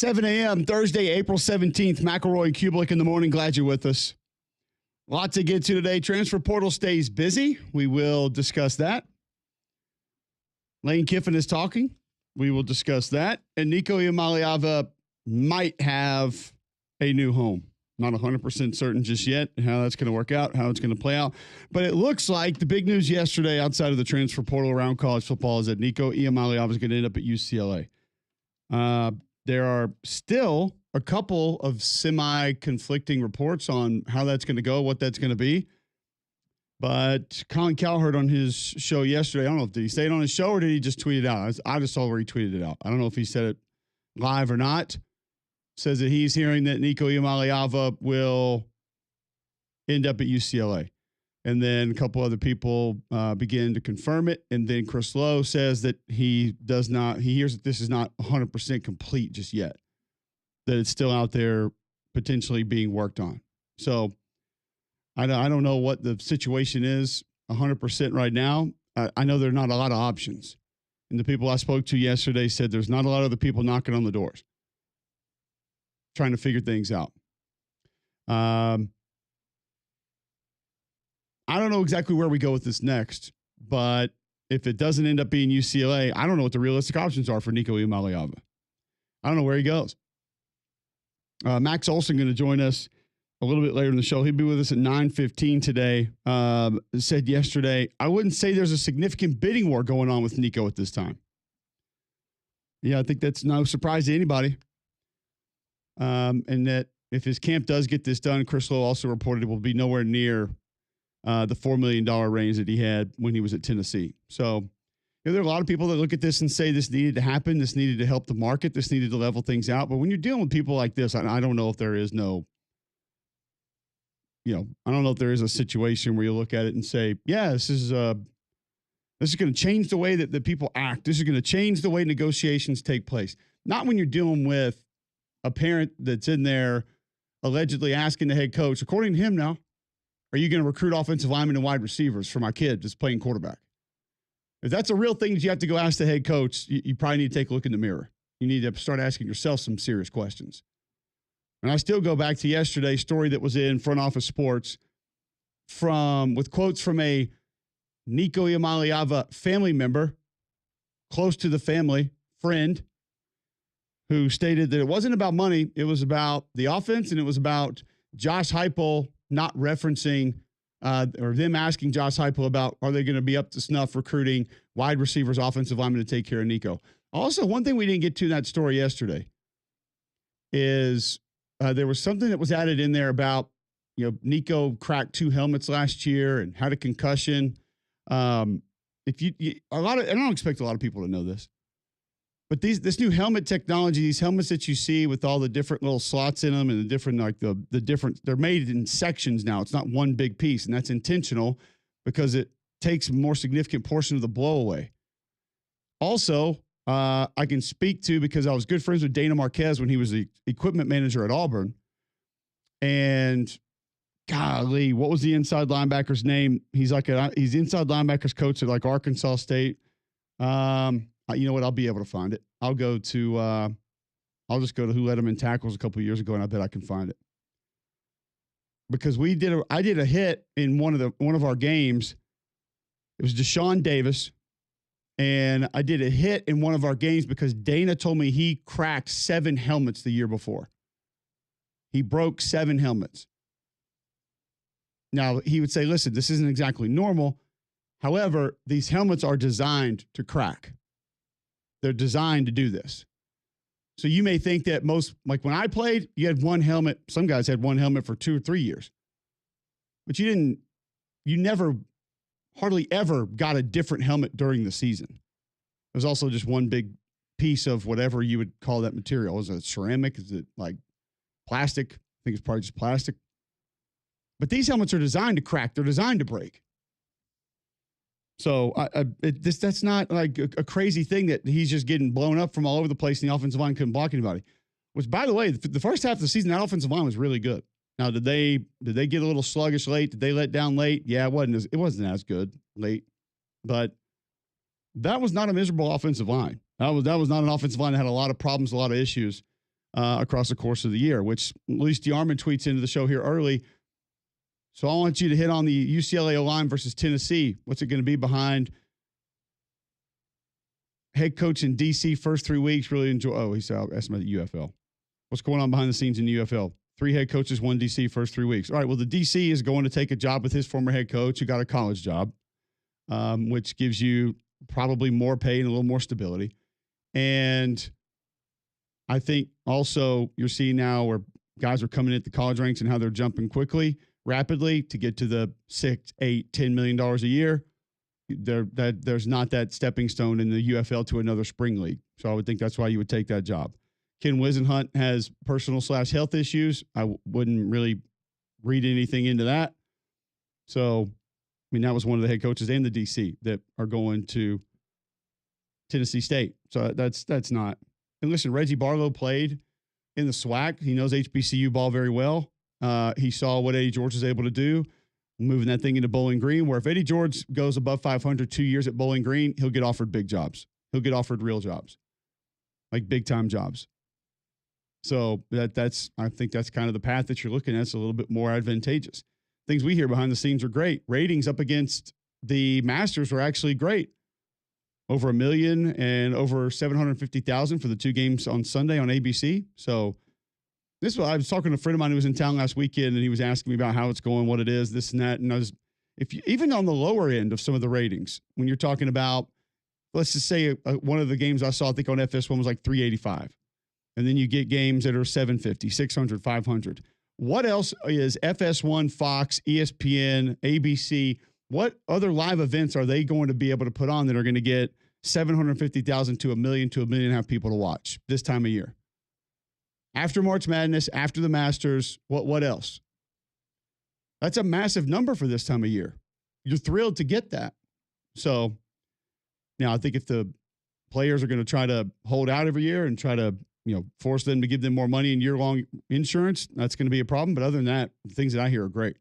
7 a.m. Thursday, April 17th. McElroy and Cubelic in the morning. Glad you're with us. Lots to get to today. Transfer portal stays busy. We will discuss that. Lane Kiffin is talking. We will discuss that. And Nico Iamaleava might have a new home. Not 100% certain just yet how that's going to work out, how it's going to play out. But it looks like the big news yesterday outside of the transfer portal around college football is that Nico Iamaleava is going to end up at UCLA. There are still a couple of semi-conflicting reports on how that's going to go, what that's going to be. But Colin Cowherd on his show yesterday, I don't know, did he say it on his show or did he just tweet it out? I just saw where he tweeted it out. I don't know if he said it live or not. Says that he's hearing that Nico Iamaleava will end up at UCLA. And then a couple other people begin to confirm it. And then Chris Lowe says that he hears that this is not 100% complete just yet, that it's still out there potentially being worked on. So I don't know what the situation is 100% right now. I know there are not a lot of options. And the people I spoke to yesterday said there's not a lot of other people knocking on the doors, trying to figure things out. I don't know exactly where we go with this next, but if it doesn't end up being UCLA, I don't know what the realistic options are for Nico Iamaleava. I don't know where he goes. Max Olsen going to join us a little bit later in the show. He'll be with us at 9:15 today. Said yesterday, I wouldn't say there's a significant bidding war going on with Nico at this time. Yeah, I think that's no surprise to anybody. And that if his camp does get this done, Chris Lowe also reported it will be nowhere near the $4 million range that he had when he was at Tennessee. So there are a lot of people that look at this and say this needed to happen. This needed to help the market. This needed to level things out. But when you're dealing with people like this, I don't know if there is no, I don't know if there is a situation where you look at it and say, yeah, this is going to change the way that people act. This is going to change the way negotiations take place. Not when you're dealing with a parent that's in there allegedly asking the head coach, according to him now, are you going to recruit offensive linemen and wide receivers for my kid that's playing quarterback? If that's a real thing that you have to go ask the head coach, you probably need to take a look in the mirror. You need to start asking yourself some serious questions. And I still go back to yesterday's story that was in Front Office Sports with quotes from a Nico Iamaleava family member, close to the family, friend, who stated that it wasn't about money. It was about the offense, and it was about Josh Heupel not referencing or them asking Josh Heupel about, are they going to be up to snuff recruiting wide receivers, offensive linemen to take care of Nico. Also, one thing we didn't get to in that story yesterday is there was something that was added in there about, Nico cracked 2 helmets last year and had a concussion. I don't expect a lot of people to know this, but this new helmet technology, these helmets that you see with all the different little slots in them and the different, the different, they're made in sections now. It's not one big piece, and that's intentional because it takes a more significant portion of the blow away. Also, I can speak to, because I was good friends with Dana Marquez when he was the equipment manager at Auburn. And golly, what was the inside linebacker's name? He's inside linebackers coach at Arkansas State. You know what? I'll be able to find it. I'll just go to who led him in tackles a couple of years ago, and I bet I can find it. Because I did a hit in one of our games. It was Deshaun Davis, and I did a hit in one of our games because Dana told me he cracked 7 helmets the year before. He broke 7 helmets. Now, he would say, listen, this isn't exactly normal. However, these helmets are designed to crack. They're designed to do this. So you may think that when I played, you had one helmet. Some guys had one helmet for 2 or 3 years. But you never, hardly ever got a different helmet during the season. It was also just one big piece of whatever you would call that material. Is it ceramic? Is it plastic? I think it's probably just plastic. But these helmets are designed to crack. They're designed to break. So that's not a crazy thing that he's just getting blown up from all over the place and the offensive line couldn't block anybody. Which, by the way, the first half of the season, that offensive line was really good. Now, did they get a little sluggish late? Did they let down late? Yeah, it wasn't as good late. But that was not a miserable offensive line. That was not an offensive line that had a lot of problems, a lot of issues. across the course of the year, which Luis DeArmond tweets into the show here early. So I want you to hit on the UCLA O-line versus Tennessee. What's it going to be behind head coach in DC first 3 weeks? Really enjoy. Oh, he said, I'll ask him about the UFL. What's going on behind the scenes in the UFL? 3 head coaches, 1 DC first 3 weeks. All right, well, the DC is going to take a job with his former head coach who got a college job, which gives you probably more pay and a little more stability. And I think also you're seeing now where guys are coming at the college ranks and how they're jumping quickly, rapidly to get to the $6, $8, $10 million a year. There's not that stepping stone in the UFL to another spring league. So I would think that's why you would take that job. Ken Wisenhunt has personal/health issues. I wouldn't really read anything into that. So, I mean, that was one of the head coaches and the DC that are going to Tennessee State. So that's not. And listen, Reggie Barlow played in the SWAC. He knows HBCU ball very well. He saw what Eddie George is able to do, moving that thing into Bowling Green, where if Eddie George goes above 500 2 years at Bowling Green, he'll get offered big jobs. He'll get offered real jobs, like big-time jobs. So I think that's kind of the path that you're looking at. It's a little bit more advantageous. Things we hear behind the scenes are great. Ratings up against the Masters were actually great. Over 1 million and over 750,000 for the 2 games on Sunday on ABC. So I was talking to a friend of mine who was in town last weekend, and he was asking me about how it's going, what it is, this and that. And even on the lower end of some of the ratings, when you're talking about, let's just say one of the games I saw, I think on FS1 was like 385. And then you get games that are 750, 600, 500. What else is FS1, Fox, ESPN, ABC? What other live events are they going to be able to put on that are going to get 750,000 to 1 million to 1.5 million people to watch this time of year? After March Madness, after the Masters, what else? That's a massive number for this time of year. You're thrilled to get that. So now I think if the players are going to try to hold out every year and try to, force them to give them more money in year-long insurance, that's going to be a problem. But other than that, the things that I hear are great.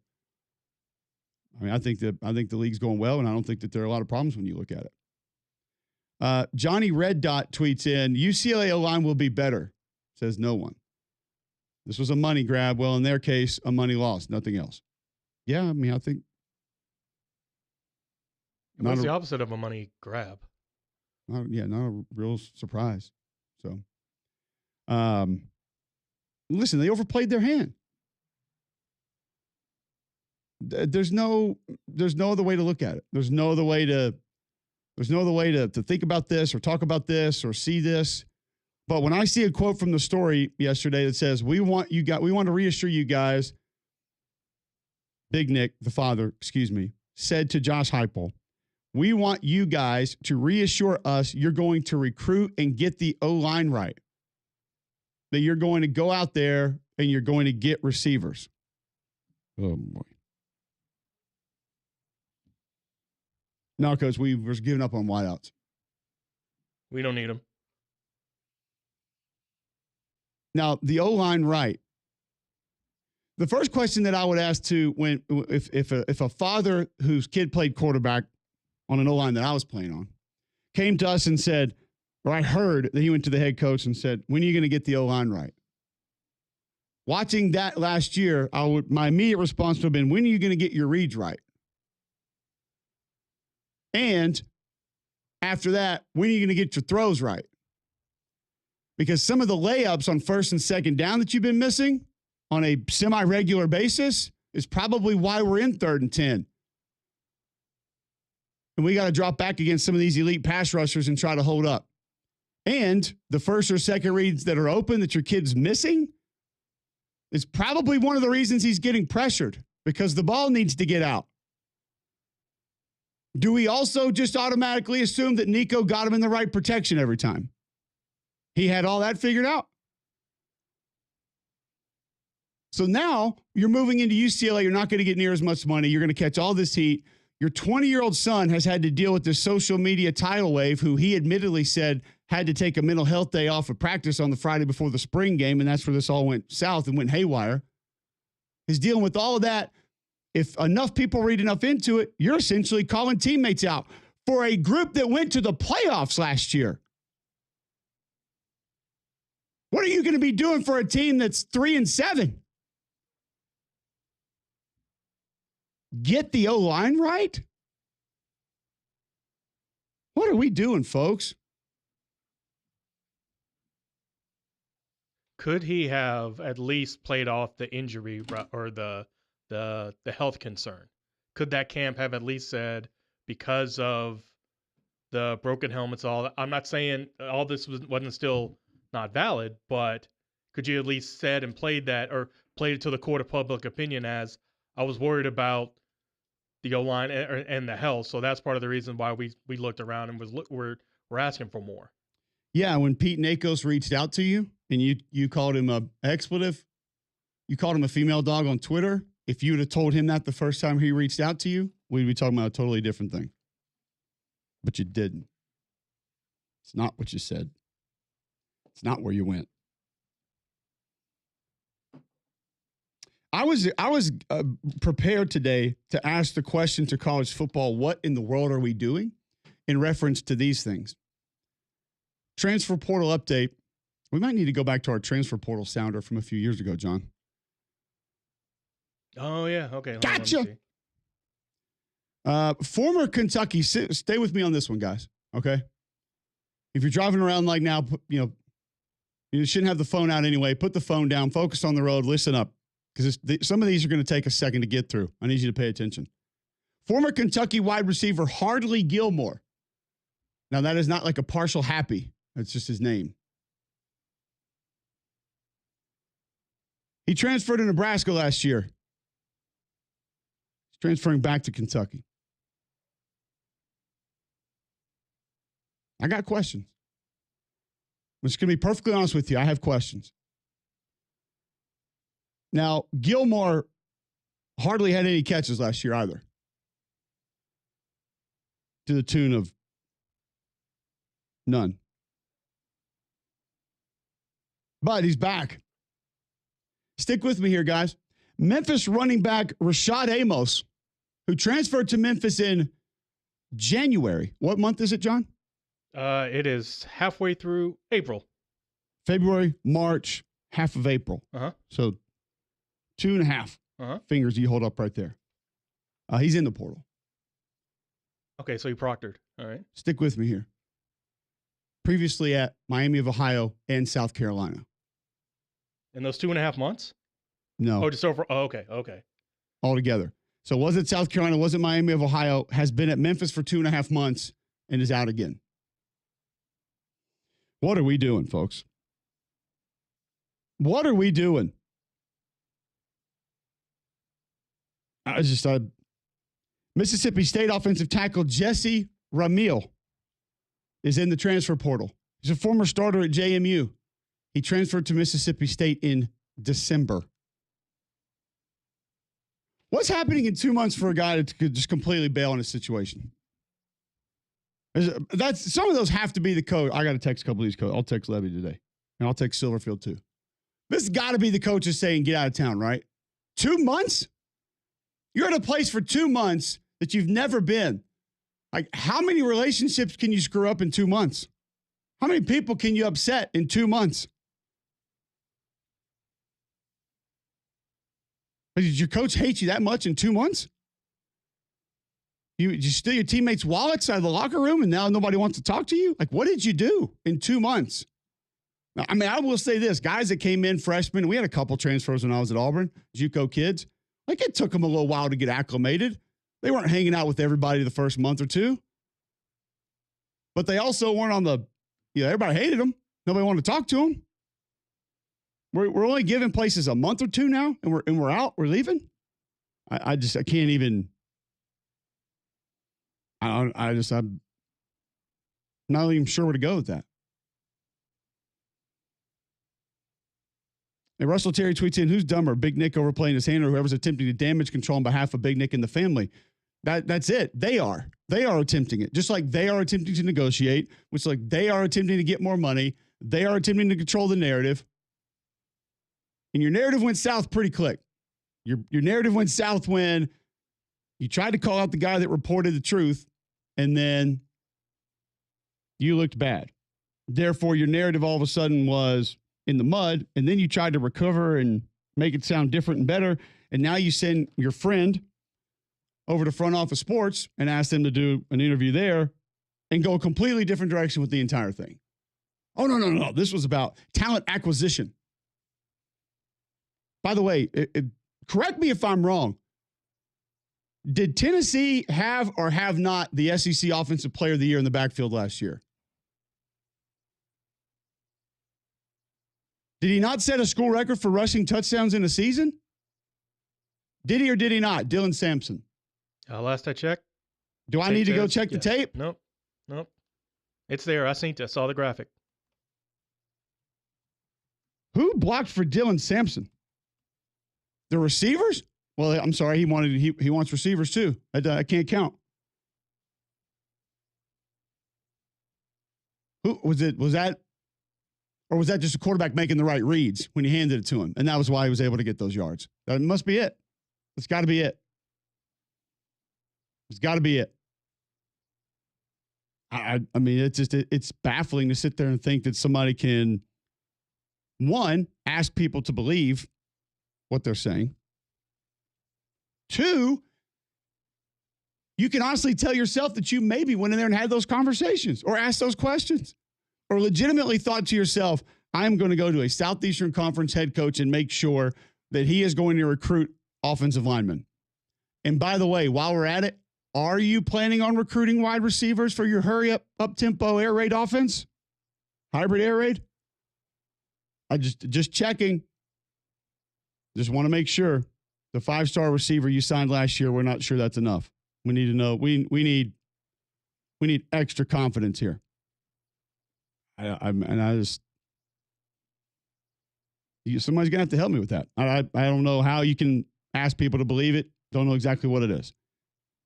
I mean, I think the league's going well, and I don't think that there are a lot of problems when you look at it. Johnny Red Dot tweets in, UCLA O-line will be better, says no one. This was a money grab. Well, in their case, a money loss, nothing else. Yeah, I mean, I think. What's the opposite of a money grab? Not a real surprise. So, listen, they overplayed their hand. There's no other way to look at it. There's no other way to think about this or talk about this or see this. But when I see a quote from the story yesterday that says, we want to reassure you guys, Big Nick, the father, said to Josh Heupel, we want you guys to reassure us you're going to recruit and get the O-line right. That you're going to go out there and you're going to get receivers. Oh, boy. No, Coach, we were giving up on wideouts. We don't need them. Now, the O-line right. The first question that I would ask if a father whose kid played quarterback on an O-line that I was playing on came to us and said, or I heard that he went to the head coach and said, when are you going to get the O-line right? Watching that last year, my immediate response would have been, when are you going to get your reads right? And after that, when are you going to get your throws right? Because some of the layups on first and second down that you've been missing on a semi-regular basis is probably why we're in 3rd and 10. And we got to drop back against some of these elite pass rushers and try to hold up. And the first or second reads that are open that your kid's missing is probably one of the reasons he's getting pressured, because the ball needs to get out. Do we also just automatically assume that Nico got him in the right protection every time? He had all that figured out. So now you're moving into UCLA. You're not going to get near as much money. You're going to catch all this heat. Your 20-year-old son has had to deal with this social media tidal wave, who he admittedly said had to take a mental health day off of practice on the Friday before the spring game, and that's where this all went south and went haywire. He's dealing with all of that. If enough people read enough into it, you're essentially calling teammates out for a group that went to the playoffs last year. What are you going to be doing for a team that's 3-7? Get the O-line right? What are we doing, folks? Could he have at least played off the injury or the health concern? Could that camp have at least said, because of the broken helmets, all? I'm not saying all this wasn't still not valid, but could you at least said and played that, or played it to the court of public opinion as, I was worried about the O-line and the health, so that's part of the reason why we looked around and we're asking for more. Yeah, when Pete Nakos reached out to you and you called him a expletive, you called him a female dog on Twitter. If you would have told him that the first time he reached out to you, we'd be talking about a totally different thing. But you didn't. It's not what you said. It's not where you went. I was prepared today to ask the question to college football, what in the world are we doing, in reference to these things? Transfer portal update. We might need to go back to our transfer portal sounder from a few years ago, John. Oh, yeah. Okay. Gotcha. Former Kentucky, stay with me on this one, guys. Okay. If you're driving around like now, you shouldn't have the phone out anyway. Put the phone down, focus on the road, listen up. Because some of these are going to take a second to get through. I need you to pay attention. Former Kentucky wide receiver Hardly Gilmore. Now, that is not like a partial happy. That's just his name. He transferred to Nebraska last year. He's transferring back to Kentucky. I got questions. I'm just going to be perfectly honest with you. I have questions. Now, Gilmore hardly had any catches last year either, to the tune of none. But he's back. Stick with me here, guys. Memphis running back Rashad Amos, who transferred to Memphis in January. What month is it, John? It is halfway through April. February, March, half of April. Uh-huh. So 2.5 fingers you hold up right there. He's in the portal. Okay, so he proctored. All right. Stick with me here. Previously at Miami of Ohio and South Carolina. In those 2.5 months? No. Oh, just over. Oh, okay. Okay. Altogether. So was it South Carolina, was it Miami of Ohio, has been at Memphis for 2.5 months and is out again. What are we doing, folks? What are we doing? Mississippi State offensive tackle Jesse Ramil is in the transfer portal. He's a former starter at JMU. He transferred to Mississippi State in December. What's happening in 2 months for a guy that could just completely bail on his situation? Some of those have to be the coach. I got to text a couple of these coaches. I'll text Levy today, and I'll text Silverfield too. This has got to be the coaches saying, get out of town, right? 2 months? You're at a place for 2 months that you've never been. Like, how many relationships can you screw up in 2 months? How many people can you upset in 2 months? Did your coach hate you that much in 2 months? Did you steal your teammates' wallets out of the locker room and now nobody wants to talk to you? Like, what did you do in 2 months? Now, I mean, I will say this. Guys that came in freshmen, we had a couple transfers when I was at Auburn, JUCO kids. Like, it took them a little while to get acclimated. They weren't hanging out with everybody the first month or two. But they also weren't on the, everybody hated them. Nobody wanted to talk to them. We're only giving places a month or two now, and we're out. We're leaving. I can't even. I'm not even sure where to go with that. And Russell Terry tweets in, who's dumber, Big Nick overplaying his hand or whoever's attempting to damage control on behalf of Big Nick and the family? That's it. They are attempting it. Just like they are attempting to negotiate, which like they are attempting to get more money. They are attempting to control the narrative. And your narrative went south pretty quick. Your narrative went south when you tried to call out the guy that reported the truth, and then you looked bad. Therefore, your narrative all of a sudden was in the mud, and then you tried to recover and make it sound different and better, and now you send your friend over to Front Office Sports and ask them to do an interview there and go a completely different direction with the entire thing. Oh, no. This was about talent acquisition. By the way, correct me if I'm wrong. Did Tennessee have or have not the SEC Offensive Player of the Year in the backfield last year? Did he not set a school record for rushing touchdowns in a season? Did he or did he not? Dylan Sampson. Last I checked. Do I need to go check the tape? Nope. It's there. I saw the graphic. Who blocked for Dylan Sampson? The receivers? Well, I'm sorry. He wants receivers too. I can't count. Who was it? Was that just a quarterback making the right reads when he handed it to him? And that was why he was able to get those yards. That must be it. It's got to be it. It's got to be it. I mean, it's baffling to sit there and think that somebody can, one, ask people to believe what they're saying. Two, you can honestly tell yourself that you maybe went in there and had those conversations or asked those questions or legitimately thought to yourself, I'm going to go to a Southeastern Conference head coach and make sure that he is going to recruit offensive linemen. And by the way, while we're at it, are you planning on recruiting wide receivers for your up-tempo air raid offense? Hybrid air raid? I just checking. Just want to make sure. The 5-star receiver you signed last year, we're not sure that's enough. We need to know. We need extra confidence here. Somebody's gonna have to help me with that. I don't know how you can ask people to believe it. Don't know exactly what it is.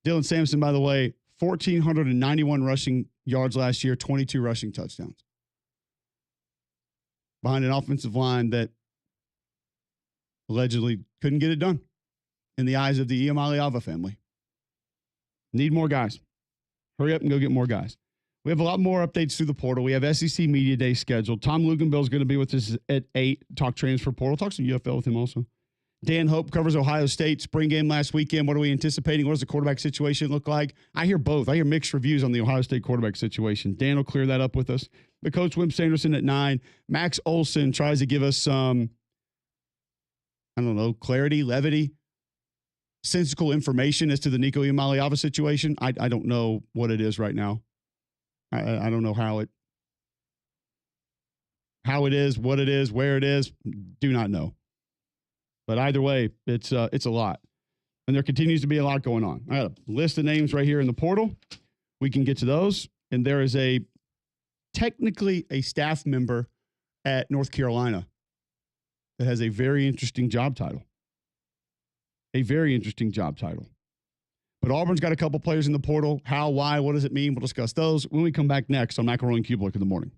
Dylan Sampson, by the way, 1,491 rushing yards last year, 22 rushing touchdowns. Behind an offensive line that allegedly couldn't get it done in the eyes of the Iamaleava family. Need more guys. Hurry up and go get more guys. We have a lot more updates through the portal. We have SEC Media Day scheduled. Tom Lugenbill is going to be with us at 8. Talk transfer portal. Talk some UFL with him also. Dan Hope covers Ohio State. Spring game last weekend. What are we anticipating? What does the quarterback situation look like? I hear both. I hear mixed reviews on the Ohio State quarterback situation. Dan will clear that up with us. The coach, Whim Sanderson, at 9. Max Olsen tries to give us some, clarity, levity, sensical information as to the Nico Iamaleava situation. I don't know what it is right now. I don't know how it is, what it is, where it is. Do not know. But either way, it's a lot. And there continues to be a lot going on. I got a list of names right here in the portal. We can get to those. And there is technically a staff member at North Carolina that has a very interesting job title. But Auburn's got a couple players in the portal. How, why, what does it mean? We'll discuss those when we come back next on McElroy and Cubelic in the morning.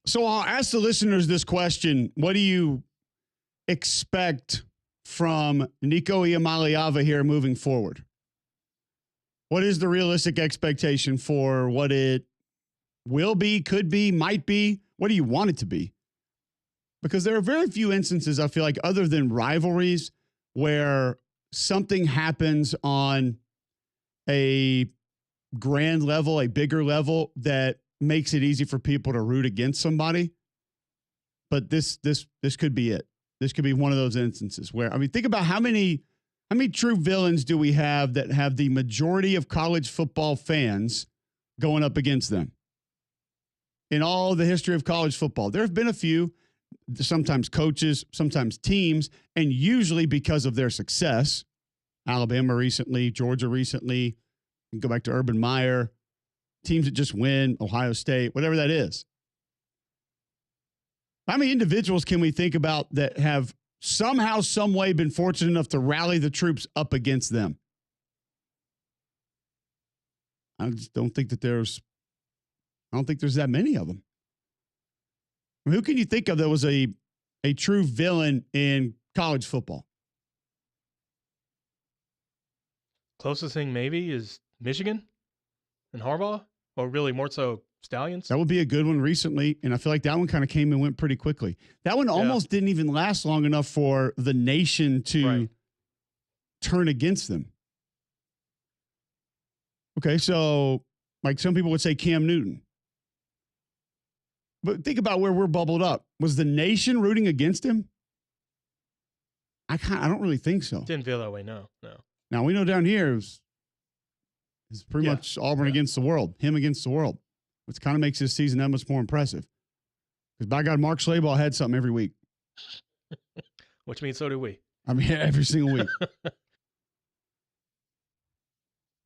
So I'll ask the listeners this question. What do you expect from Nico Iamaleava here moving forward? What is the realistic expectation for what it will be, could be, might be? What do you want it to be? Because there are very few instances, I feel like, other than rivalries, where something happens on a grand level, a bigger level, that makes it easy for people to root against somebody. But this could be it. This could be one of those instances where, I mean, think about how many true villains do we have that have the majority of college football fans going up against them? In all the history of college football, there have been a few, sometimes coaches, sometimes teams, and usually because of their success. Alabama recently, Georgia recently, you can go back to Urban Meyer, teams that just win, Ohio State, whatever that is. How many individuals can we think about that have somehow, some way been fortunate enough to rally the troops up against them? I just don't think that there's that many of them. I mean, who can you think of that was a true villain in college football? Closest thing maybe is Michigan and Harbaugh, or really more so Stallions. That would be a good one recently, and I feel like that one kind of came and went pretty quickly. That one almost didn't even last long enough for the nation to turn against them. Okay, so like some people would say Cam Newton. But think about where we're bubbled up. Was the nation rooting against him? I don't really think so. Didn't feel that way, no. Now, we know down here it's pretty much Auburn against the world, him against the world, which kind of makes this season that much more impressive. Because, by God, Mark Schlabach had something every week. Which means so do we. I mean, every single week.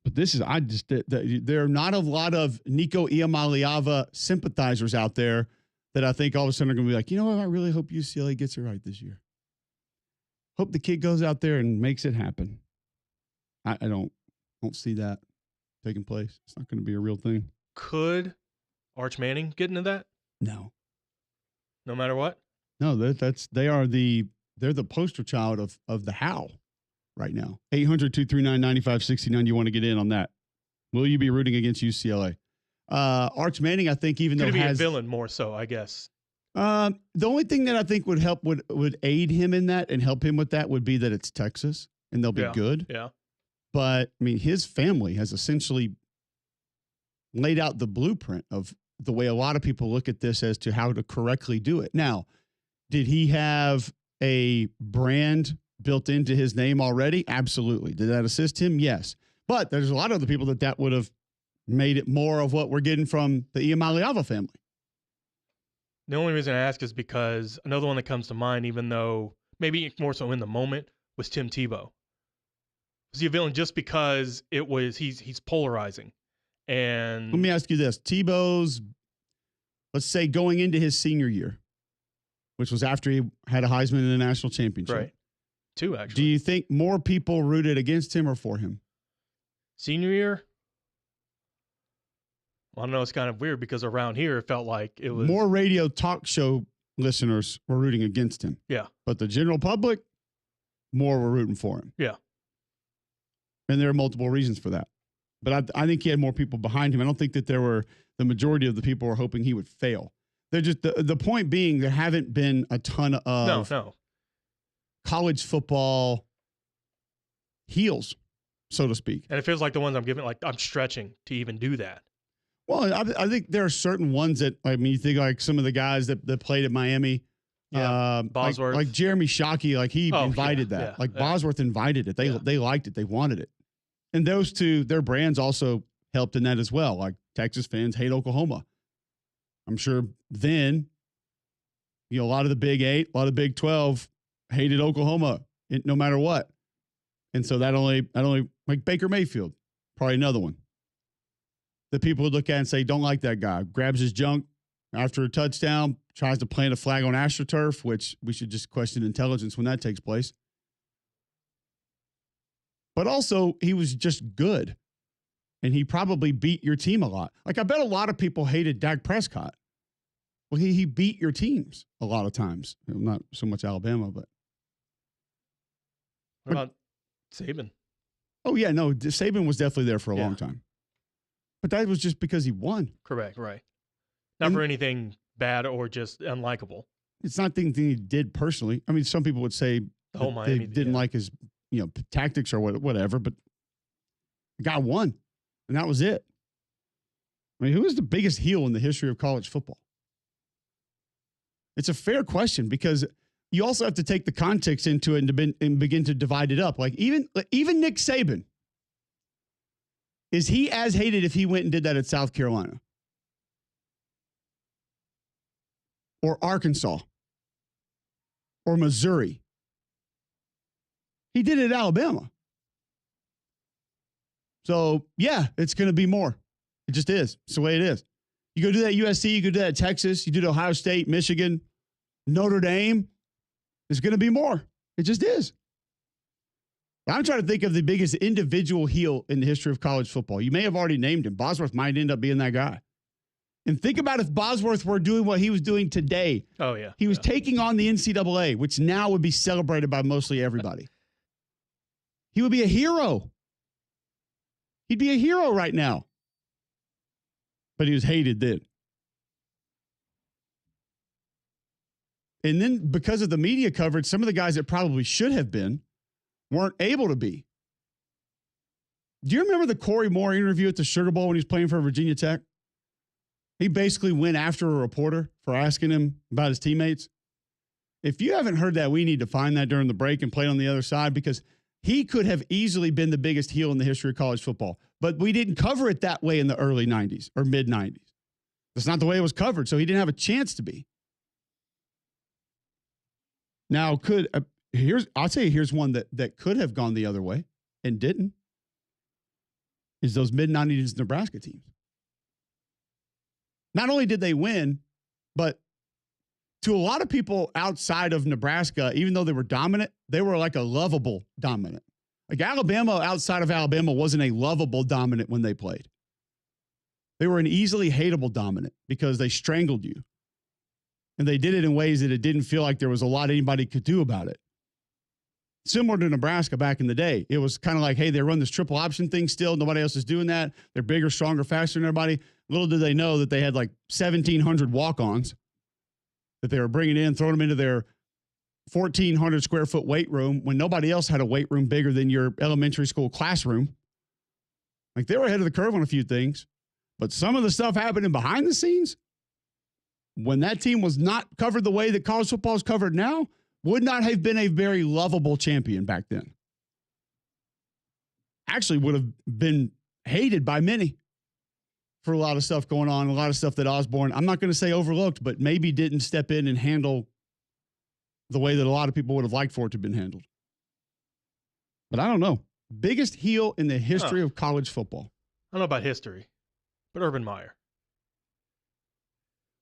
But there are not a lot of Nico Iamaleava sympathizers out there that I think all of a sudden are going to be like, you know what, I really hope UCLA gets it right this year. Hope the kid goes out there and makes it happen. I don't see that taking place. It's not going to be a real thing. Could Arch Manning get into that? No. No matter what? No, they're the poster child of the how right now. 800-239-9569. You want to get in on that? Will you be rooting against UCLA? Arch Manning, I think, even though could be a villain more so, I guess. The only thing that I think would help would aid him in that and help him with that would be that it's Texas and they'll be good. Yeah. But I mean, his family has essentially laid out the blueprint of the way a lot of people look at this as to how to correctly do it. Now, did he have a brand built into his name already? Absolutely. Did that assist him? Yes. But there's a lot of other people that would have made it more of what we're getting from the Iamaleava family. The only reason I ask is because another one that comes to mind, even though maybe more so in the moment, was Tim Tebow. Was he a villain just because he's polarizing? And let me ask you this. Tebow's, let's say, going into his senior year, which was after he had a Heisman in the national championship. Right. 2, actually. Do you think more people rooted against him or for him? Senior year? Well, I don't know. It's kind of weird because around here it felt like it was more radio talk show listeners were rooting against him. Yeah. But the general public, more were rooting for him. Yeah. And there are multiple reasons for that. But I think he had more people behind him. I don't think that the majority of the people were hoping he would fail. They're just the point being there haven't been a ton of college football heels, so to speak. And it feels like the ones I'm giving, like I'm stretching to even do that. Well, I think there are certain ones that, I mean, you think like some of the guys that played at Miami. Yeah, Bosworth. Like Jeremy Shockey, like he invited that. Bosworth invited it. They liked it. They wanted it. And those two, their brands also helped in that as well. Like Texas fans hate Oklahoma. I'm sure then, a lot of the Big 8, a lot of Big 12 hated Oklahoma no matter what. And so that only like Baker Mayfield, probably another one. The people would look at and say, don't like that guy. Grabs his junk after a touchdown, tries to plant a flag on AstroTurf, which we should just question intelligence when that takes place. But also, he was just good. And he probably beat your team a lot. Like, I bet a lot of people hated Dak Prescott. Well, he beat your teams a lot of times. Not so much Alabama, but. What about Saban? Oh, yeah, no, Saban was definitely there for a Yeah. long time. But that was just because he won. Correct, right. Not for anything bad or just unlikable. It's not anything he did personally. I mean, some people would say The whole they Miami, didn't like his, tactics or whatever, but the guy won, and that was it. I mean, who is the biggest heel in the history of college football? It's a fair question because you also have to take the context into it and begin to divide it up. Like even Nick Saban, is he as hated if he went and did that at South Carolina? Or Arkansas? Or Missouri? He did it at Alabama. So, yeah, it's going to be more. It just is. It's the way it is. You go do that at USC, you go do that at Texas, you do it at Ohio State, Michigan, Notre Dame. There's going to be more. It just is. I'm trying to think of the biggest individual heel in the history of college football. You may have already named him. Bosworth might end up being that guy. And think about if Bosworth were doing what he was doing today. Oh, yeah. He was taking on the NCAA, which now would be celebrated by mostly everybody. He would be a hero. He'd be a hero right now. But he was hated then. And then because of the media coverage, some of the guys that probably should have been weren't able to be. Do you remember the Corey Moore interview at the Sugar Bowl when he was playing for Virginia Tech? He basically went after a reporter for asking him about his teammates. If you haven't heard that, we need to find that during the break and play it on the other side because he could have easily been the biggest heel in the history of college football. But we didn't cover it that way in the early 90s or mid 90s. That's not the way it was covered, so he didn't have a chance to be. Now, I'll tell you, here's one that could have gone the other way and didn't, is those mid-90s Nebraska teams. Not only did they win, but to a lot of people outside of Nebraska, even though they were dominant, they were like a lovable dominant. Like Alabama outside of Alabama wasn't a lovable dominant when they played. They were an easily hateable dominant because they strangled you. And they did it in ways that it didn't feel like there was a lot anybody could do about it. Similar to Nebraska back in the day. It was kind of like, hey, they run this triple option thing still. Nobody else is doing that. They're bigger, stronger, faster than everybody. Little did they know that they had like 1,700 walk-ons that they were bringing in, throwing them into their 1,400 square foot weight room when nobody else had a weight room bigger than your elementary school classroom. Like they were ahead of the curve on a few things. But some of the stuff happening behind the scenes, when that team was not covered the way that college football is covered now, would not have been a very lovable champion back then. Actually would have been hated by many for a lot of stuff going on, a lot of stuff that Osborne, I'm not going to say overlooked, but maybe didn't step in and handle the way that a lot of people would have liked for it to have been handled. But I don't know. Biggest heel in the history of college football. I don't know about history, but Urban Meyer.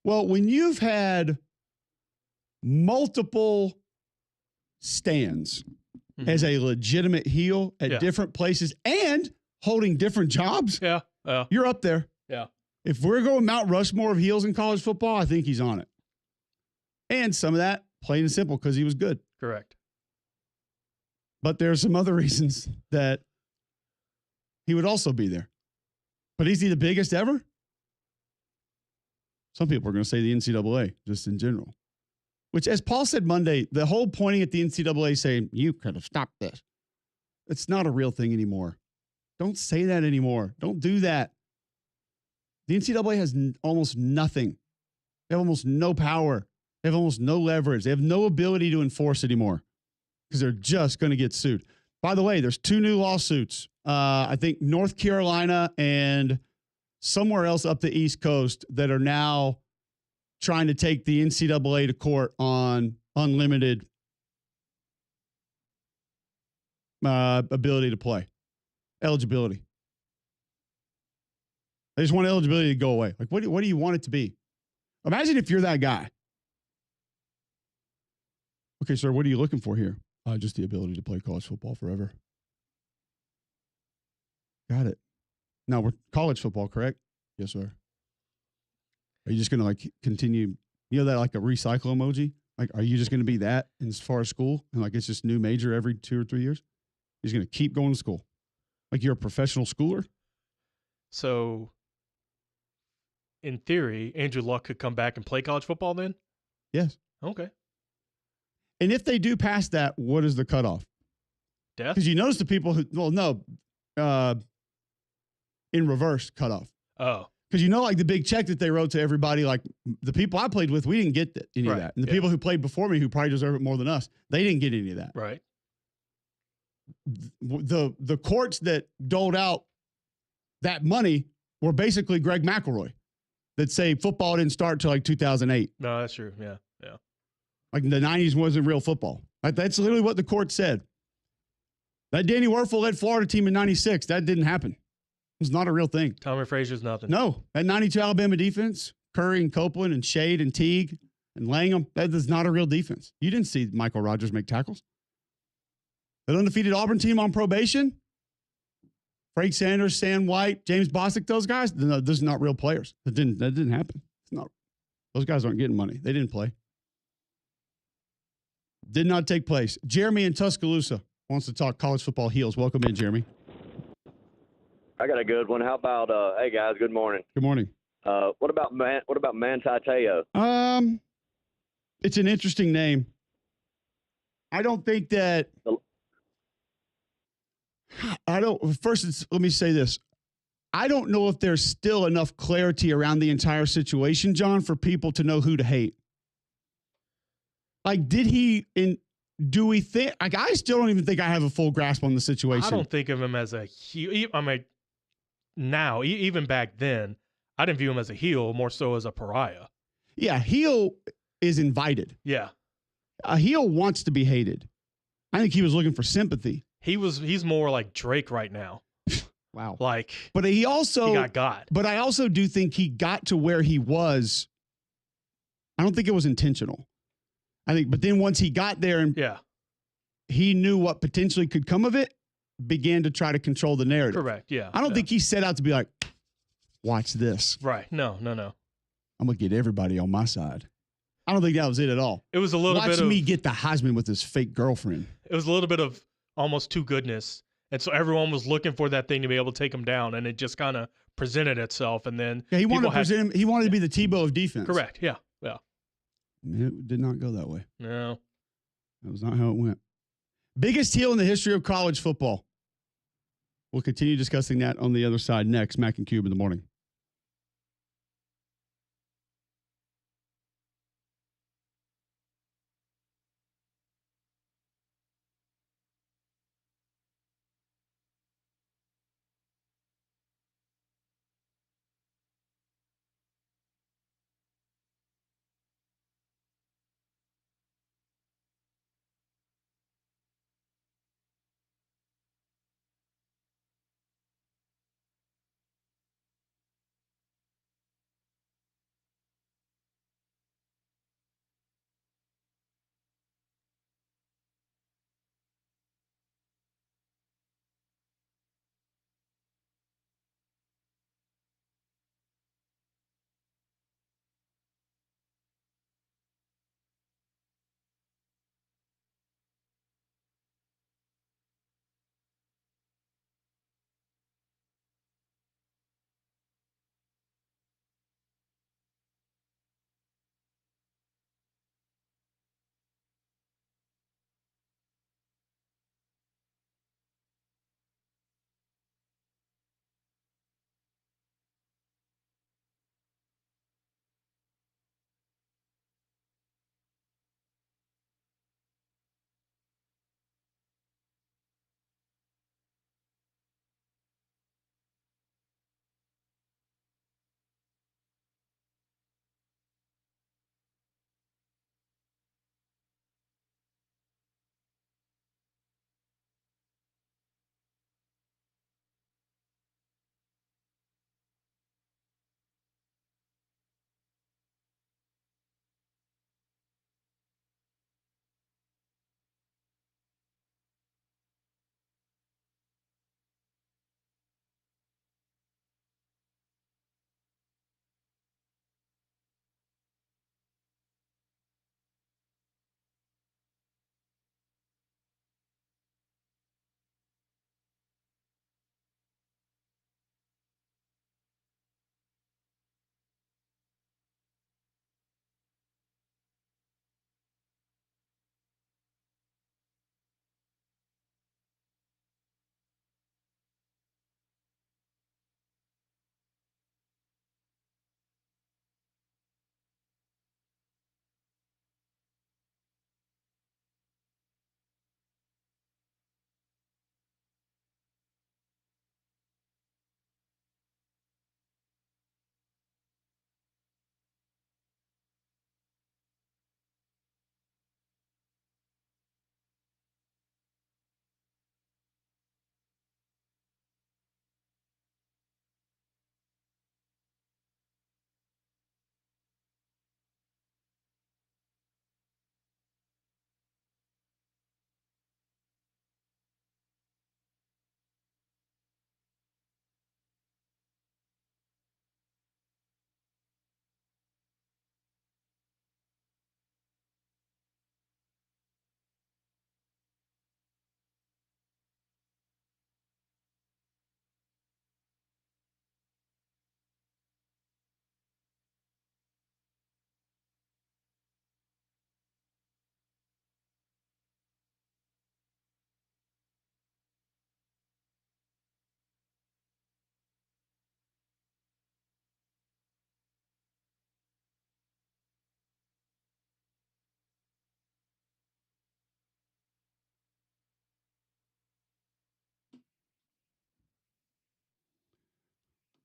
Well, when you've had multiple stands as a legitimate heel at different places and holding different jobs, you're up there. Yeah. If we're going Mount Rushmore of heels in college football, I think he's on it. And some of that, plain and simple, because he was good. Correct. But there are some other reasons that he would also be there. But is he the biggest ever? Some people are going to say the NCAA, just in general. Which, as Paul said Monday, the whole pointing at the NCAA saying, you could have stopped this. It's not a real thing anymore. Don't say that anymore. Don't do that. The NCAA has almost nothing. They have almost no power. They have almost no leverage. They have no ability to enforce anymore because they're just going to get sued. By the way, there's 2 new lawsuits. I think North Carolina and somewhere else up the East Coast that are now trying to take the NCAA to court on unlimited ability to play, eligibility. They just want eligibility to go away. Like, what do you want it to be? Imagine if you're that guy. Okay, sir, what are you looking for here? Just the ability to play college football forever. Got it. Now, we're college football, correct? Yes, sir. Are you just going to, like, continue You know that like a recycle emoji? Like, are you just going to be that as far as school? And like, it's just new major every 2 or 3 years? You're just going to keep going to school. Like you're a professional schooler? So, in theory, Andrew Luck could come back and play college football then? Yes. Okay. And if they do pass that, what is the cutoff? Death? Because you notice the people who, in reverse cutoff. Oh. Because you know, like the big check that they wrote to everybody, like the people I played with, we didn't get any of that. And the people who played before me, who probably deserve it more than us, they didn't get any of that. Right. The courts that doled out that money were basically Greg McElroy that say football didn't start until like 2008. No, that's true. Yeah. Yeah. Like the 90s wasn't real football. Like that's literally what the court said. That Danny Werfel led Florida team in 96. That didn't happen. It was not a real thing. Tommy Frazier's nothing. No. That 92 Alabama defense, Curry and Copeland and Shade and Teague and Langham, that is not a real defense. You didn't see Michael Rogers make tackles. That undefeated Auburn team on probation, Frank Sanders, Sam White, James Bostic, those guys, no, those are not real players. That didn't happen. It's not. Those guys aren't getting money. They didn't play. Did not take place. Jeremy in Tuscaloosa wants to talk college football heels. Welcome in, Jeremy. I got a good one. How about hey guys, good morning. Good morning. What about Manti Te'o? It's an interesting name. I don't think that let me say this. I don't know if there's still enough clarity around the entire situation, John, for people to know who to hate. Like, do we think, like, I still don't even think I have a full grasp on the situation. I don't think of him as a heel. I mean, now, even back then, I didn't view him as a heel, more so as a pariah. Yeah, heel is invited. Yeah. A heel wants to be hated. I think he was looking for sympathy. He's more like Drake right now. Wow. Like, but he got. But I also do think he got to where he was. I don't think it was intentional. But then once he got there and he knew what potentially could come of it, began to try to control the narrative. Correct. Yeah. I don't think he set out to be like, watch this. Right. No. I'm going to get everybody on my side. I don't think that was it at all. It was a little bit of... Watch me get the Heisman with his fake girlfriend. It was a little bit of almost too goodness. And so everyone was looking for that thing to be able to take him down. And it just kind of presented itself. And then... Yeah, he wanted to present him. He wanted to be the Tebow of defense. Correct. Yeah. Yeah. It did not go that way. No. That was not how it went. Biggest heel in the history of college football. We'll continue discussing that on the other side next. Mac and Cube in the morning.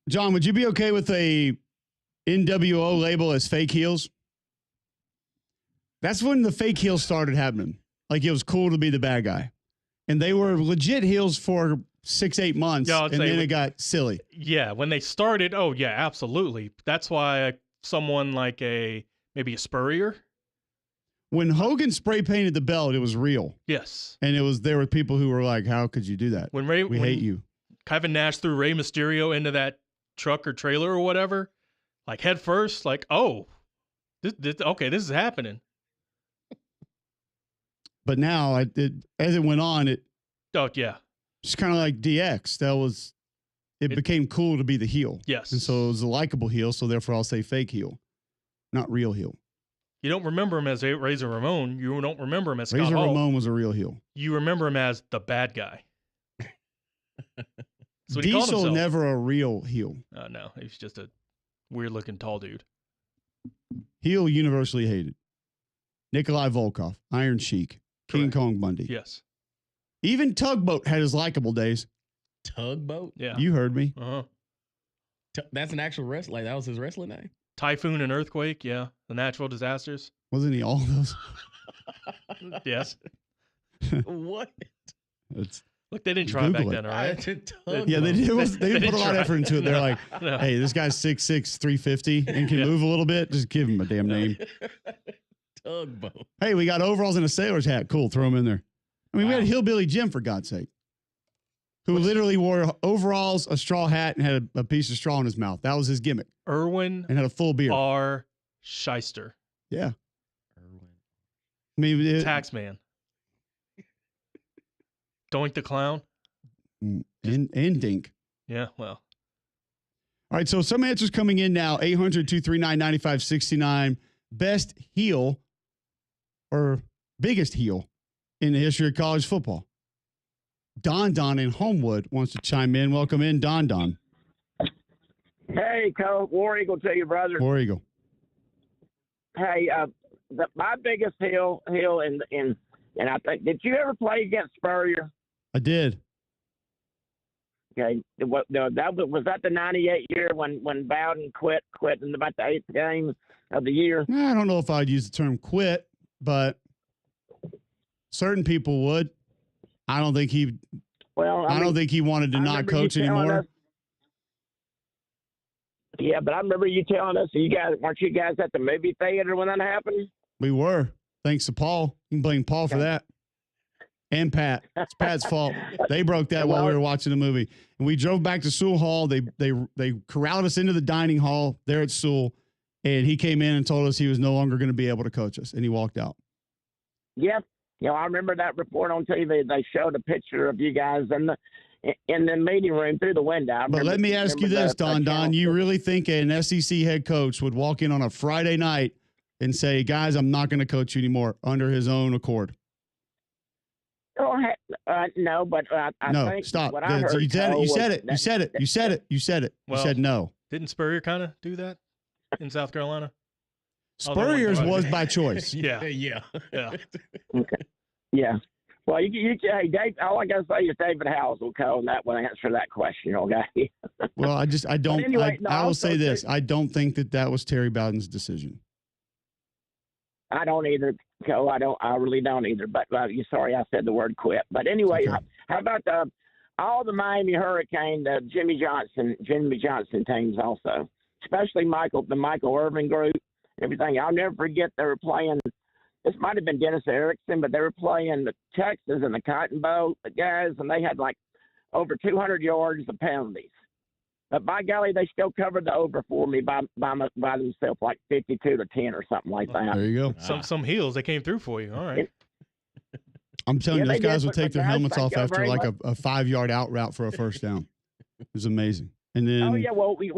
John, would you be okay with a NWO label as fake heels? That's when the fake heels started happening. Like, it was cool to be the bad guy. And they were legit heels for 6-8 months, and then it got silly. Yeah, when they started, oh, yeah, absolutely. That's why someone like maybe a Spurrier. When Hogan spray painted the belt, it was real. Yes. And there were people who were like, how could you do that? We hate you. Kevin Nash threw Rey Mysterio into that truck or trailer or whatever, like head first, like, oh, this is happening. But now, as it went on, it's kind of like DX. It became cool to be the heel. Yes. And so it was a likable heel, so therefore I'll say fake heel, not real heel. You don't remember him as Razor Ramon. You don't remember him as Scott Razor Hall. Ramon was a real heel. You remember him as the bad guy. That's what he called Diesel, himself. never a real heel. Oh, no. He's just a weird-looking tall dude. Heel universally hated. Nikolai Volkov, Iron Sheik, King Kong Bundy. Yes. Even Tugboat had his likable days. Tugboat? Yeah. You heard me. Uh-huh. That's an actual wrestler. Like, that was his wrestling name? Typhoon and Earthquake, yeah. The natural disasters. Wasn't he all of those? Yes. What? Look, they didn't try back then, all right? Yeah, they did. They put a lot of effort into it. They're like, No. hey, this guy's 6'6", 350 and can move a little bit. Just give him a damn name. Tugboat. Hey, we got overalls and a sailor's hat. Cool, throw him in there. I mean, we had Hillbilly Jim, for God's sake, who literally wore overalls, a straw hat, and had a piece of straw in his mouth. That was his gimmick. Erwin And had a full beard. R. Shyster. Yeah. I mean, Taxman. Doink the Clown. and Dink. Yeah, well. All right, so some answers coming in now. 800-239-9569. Best heel or biggest heel in the history of college football. Don in Homewood wants to chime in. Welcome in, Don. Hey, Coach, War Eagle to you, brother. War Eagle. Hey, my biggest heel, and I think, did you ever play against Spurrier? I did. Okay, was that the '98 year when Bowden quit in about the 8th game of the year? I don't know if I'd use the term quit, but certain people would. I don't think he. Well, I don't think he wanted to not coach anymore. Yeah, but I remember you telling us, weren't you guys at the movie theater when that happened? We were. Thanks to Paul. You can blame Paul for that. And Pat. It's Pat's fault. They broke that while we were watching the movie. And we drove back to Sewell Hall. They corralled us into the dining hall there at Sewell. And he came in and told us he was no longer going to be able to coach us. And he walked out. Yep. I remember that report on TV. They showed a picture of you guys in the meeting room through the window. But let me ask you this, Don. You really think an SEC head coach would walk in on a Friday night and say, guys, I'm not going to coach you anymore under his own accord? Oh, no, but I think stop. what I heard, You said it. You said no. Didn't Spurrier kind of do that in South Carolina? Spurrier's was by choice. Yeah. Okay. Yeah. Well, hey, Dave, all I got to say is David Howes will call and that will answer that question, okay? Well, I don't. Anyway, I will say this. I don't think that was Terry Bowden's decision. I don't either, Cole. I really don't either. But sorry, I said the word quit. But anyway, okay. How about all the Miami Hurricane, Jimmy Johnson teams also, especially the Michael Irvin group, everything. I'll never forget they were playing. This might have been Dennis Erickson, but they were playing the Texas and the Cotton Bowl guys, and they had like over 200 yards of penalties. But by golly, they still covered the over for me by themselves, like 52-10 or something like that. There you go. Some heels, they came through for you. All right. I'm telling you, those guys would take their helmets off thank you after very like much. a 5-yard out route for a first down. It was amazing. And then, Oh yeah, well, you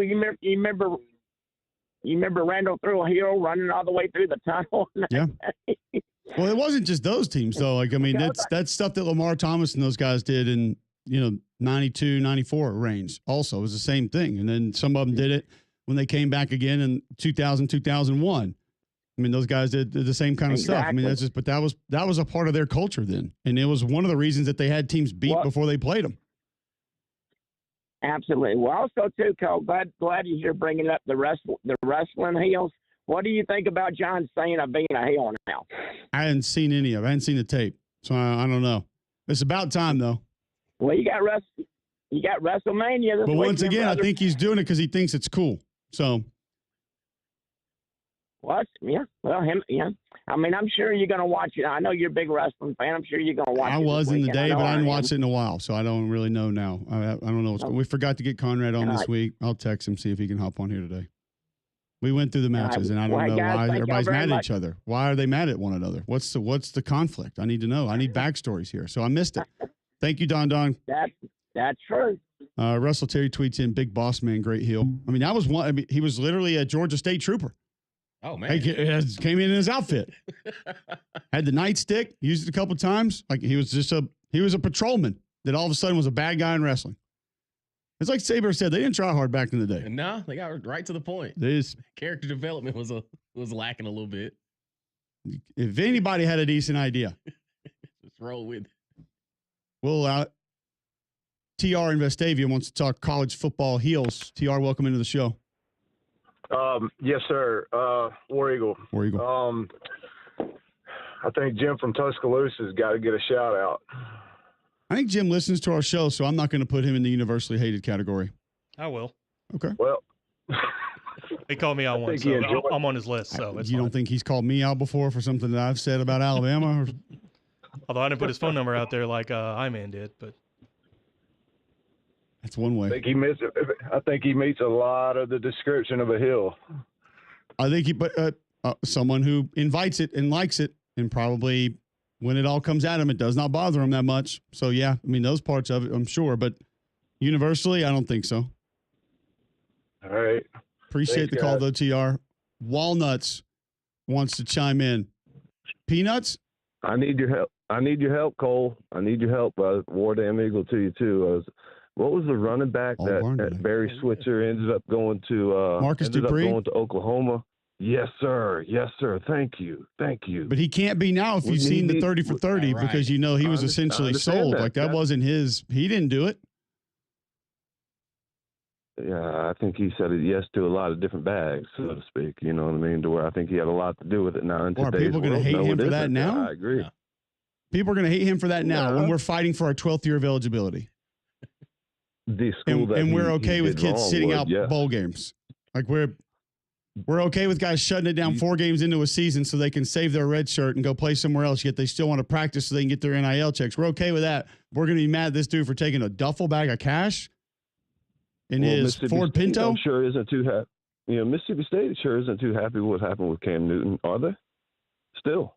remember Randall threw a hill running all the way through the tunnel. Yeah. Well, it wasn't just those teams though. Like, I mean, that's stuff that Lamar Thomas and those guys did in 92, 94 range. Also, it was the same thing. And then some of them did it when they came back again in 2000, 2001. I mean, those guys did the same kind of stuff. I mean, but that was a part of their culture then. And it was one of the reasons that they had teams beat before they played them. Absolutely. Well, also too, Cole. Glad you're bringing up the wrestling heels. What do you think about John Cena being a heel now? I hadn't seen any of it. I hadn't seen the tape, so I don't know. It's about time though. Well, you got WrestleMania this But week. once again, I think he's doing it because he thinks it's cool. So. What? Yeah. Well, him. Yeah. I mean, I'm sure you're going to watch it. I know you're a big wrestling fan. I'm sure you're going to watch it. I was in the day, but I hadn't watched it. it in a while, so I don't really know now. I don't know what's going on. We forgot to get Conrad on this week. I'll text him, see if he can hop on here today. We went through the matches, and I don't know why everybody's mad at each other. Why are they mad at one another? What's the conflict? I need to know. I need backstories here. So I missed it. Thank you, Don. That's true. Russell Terry tweets in, big boss man, great heel. I mean, that was one. I mean, he was literally a Georgia State trooper. Oh, man. He came in his outfit. Had the nightstick, used it a couple times. Like he was a patrolman that all of a sudden was a bad guy in wrestling. It's like Saber said, they didn't try hard back in the day. No, they got right to the point. Character development was lacking a little bit. If anybody had a decent idea. Just roll with it. Well, TR in Vestavia wants to talk college football heels. TR, welcome into the show. Yes, sir. War Eagle. War Eagle. I think Jim from Tuscaloosa's got to get a shout out. I think Jim listens to our show, so I'm not going to put him in the universally hated category. I will. Okay. Well, he called me out once, so I'm on his list. So it's you fine. don't think he's called me out before for something that I've said about Alabama? Or? Although I didn't put his phone number out there like Iman did, but that's one way. I think he meets a lot of the description of a hill. I think someone who invites it and likes it, and probably when it all comes at him, it does not bother him that much. So yeah, I mean those parts of it, I'm sure, but universally, I don't think so. All right. Appreciate the call though, TR. Walnuts wants to chime in. Peanuts? I need your help, Cole. I need your help. War Damn Eagle to you too. What was the running back that Barry Switzer ended up going to? Marcus Dupree? Going to Oklahoma. Yes, sir. Yes, sir. Thank you. But he can't be now if you've seen the 30 for 30 because he was essentially sold. Like that wasn't his. He didn't do it. Yeah, I think he said yes to a lot of different bags, so to speak. You know what I mean? To where I think he had a lot to do with it now. Are people going to hate him for that now? I agree. Yeah. People are going to hate him for that now when we're fighting for our 12th year of eligibility. And we're okay with kids sitting out bowl games. Like we're okay with guys shutting it down 4 games into a season so they can save their red shirt and go play somewhere else, yet they still want to practice so they can get their NIL checks. We're okay with that. We're going to be mad at this dude for taking a duffel bag of cash in his Ford Pinto. I'm sure isn't too happy. Mississippi State sure isn't too happy with what happened with Cam Newton, are they? Still.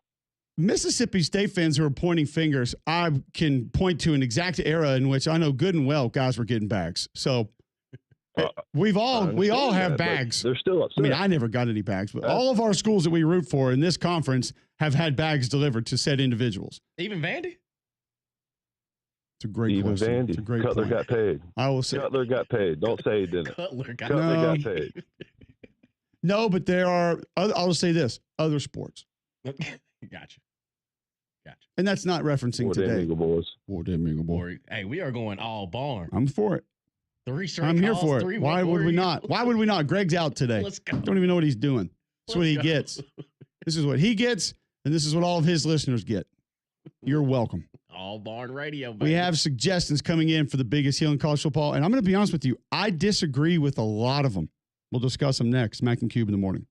Mississippi State fans who are pointing fingers, I can point to an exact era in which I know good and well guys were getting bags. So we all have bags. They're still upset. I mean, I never got any bags, but all of our schools that we root for in this conference have had bags delivered to said individuals. Even Vandy? It's a great question. Vandy. It's a great Cutler point. got paid. I will say Cutler got paid. Don't say he didn't. Cutler got paid. No, but there are. I'll say this: other sports. Gotcha. And that's not referencing War today. Damn Eagle boys. War Damn Eagle boys. Hey, we are going all barn. I'm for it. 3 straight I'm here calls, for it. 3 Why would we not? Why would we not? Greg's out today. Let's go. Don't even know what he's doing. That's what he gets. This is what he gets, and this is what all of his listeners get. You're welcome. All barn radio, baby. We have suggestions coming in for the biggest heel in college football, and I'm going to be honest with you. I disagree with a lot of them. We'll discuss them next. Mac and Cube in the morning.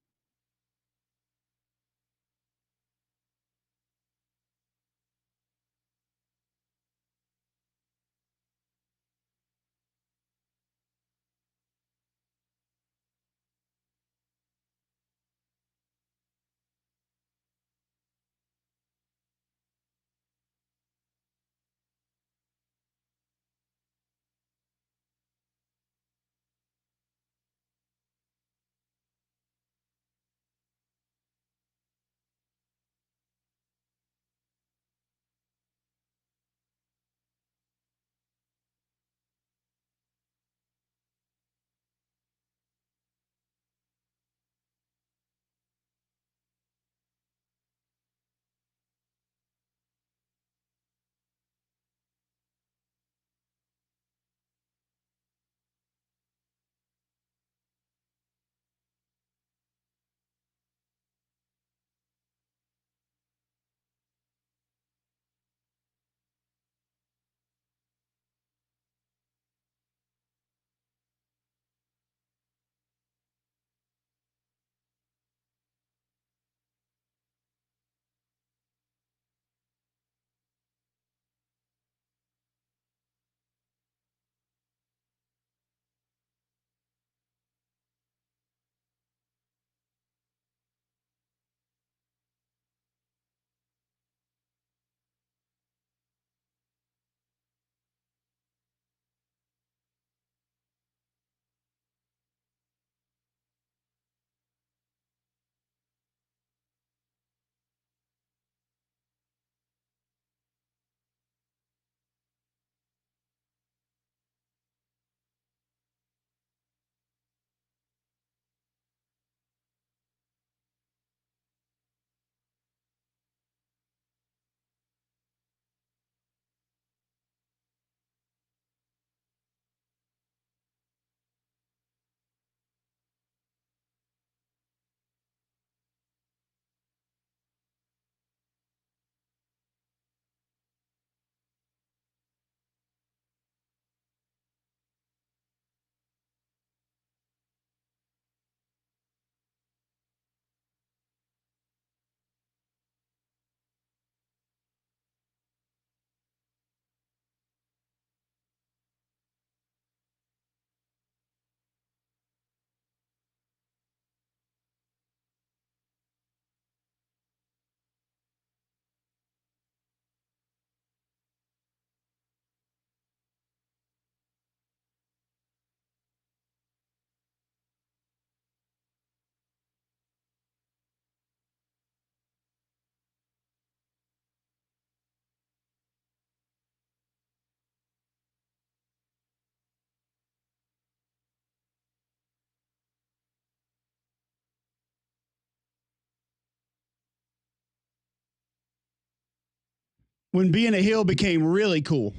when being a heel became really cool.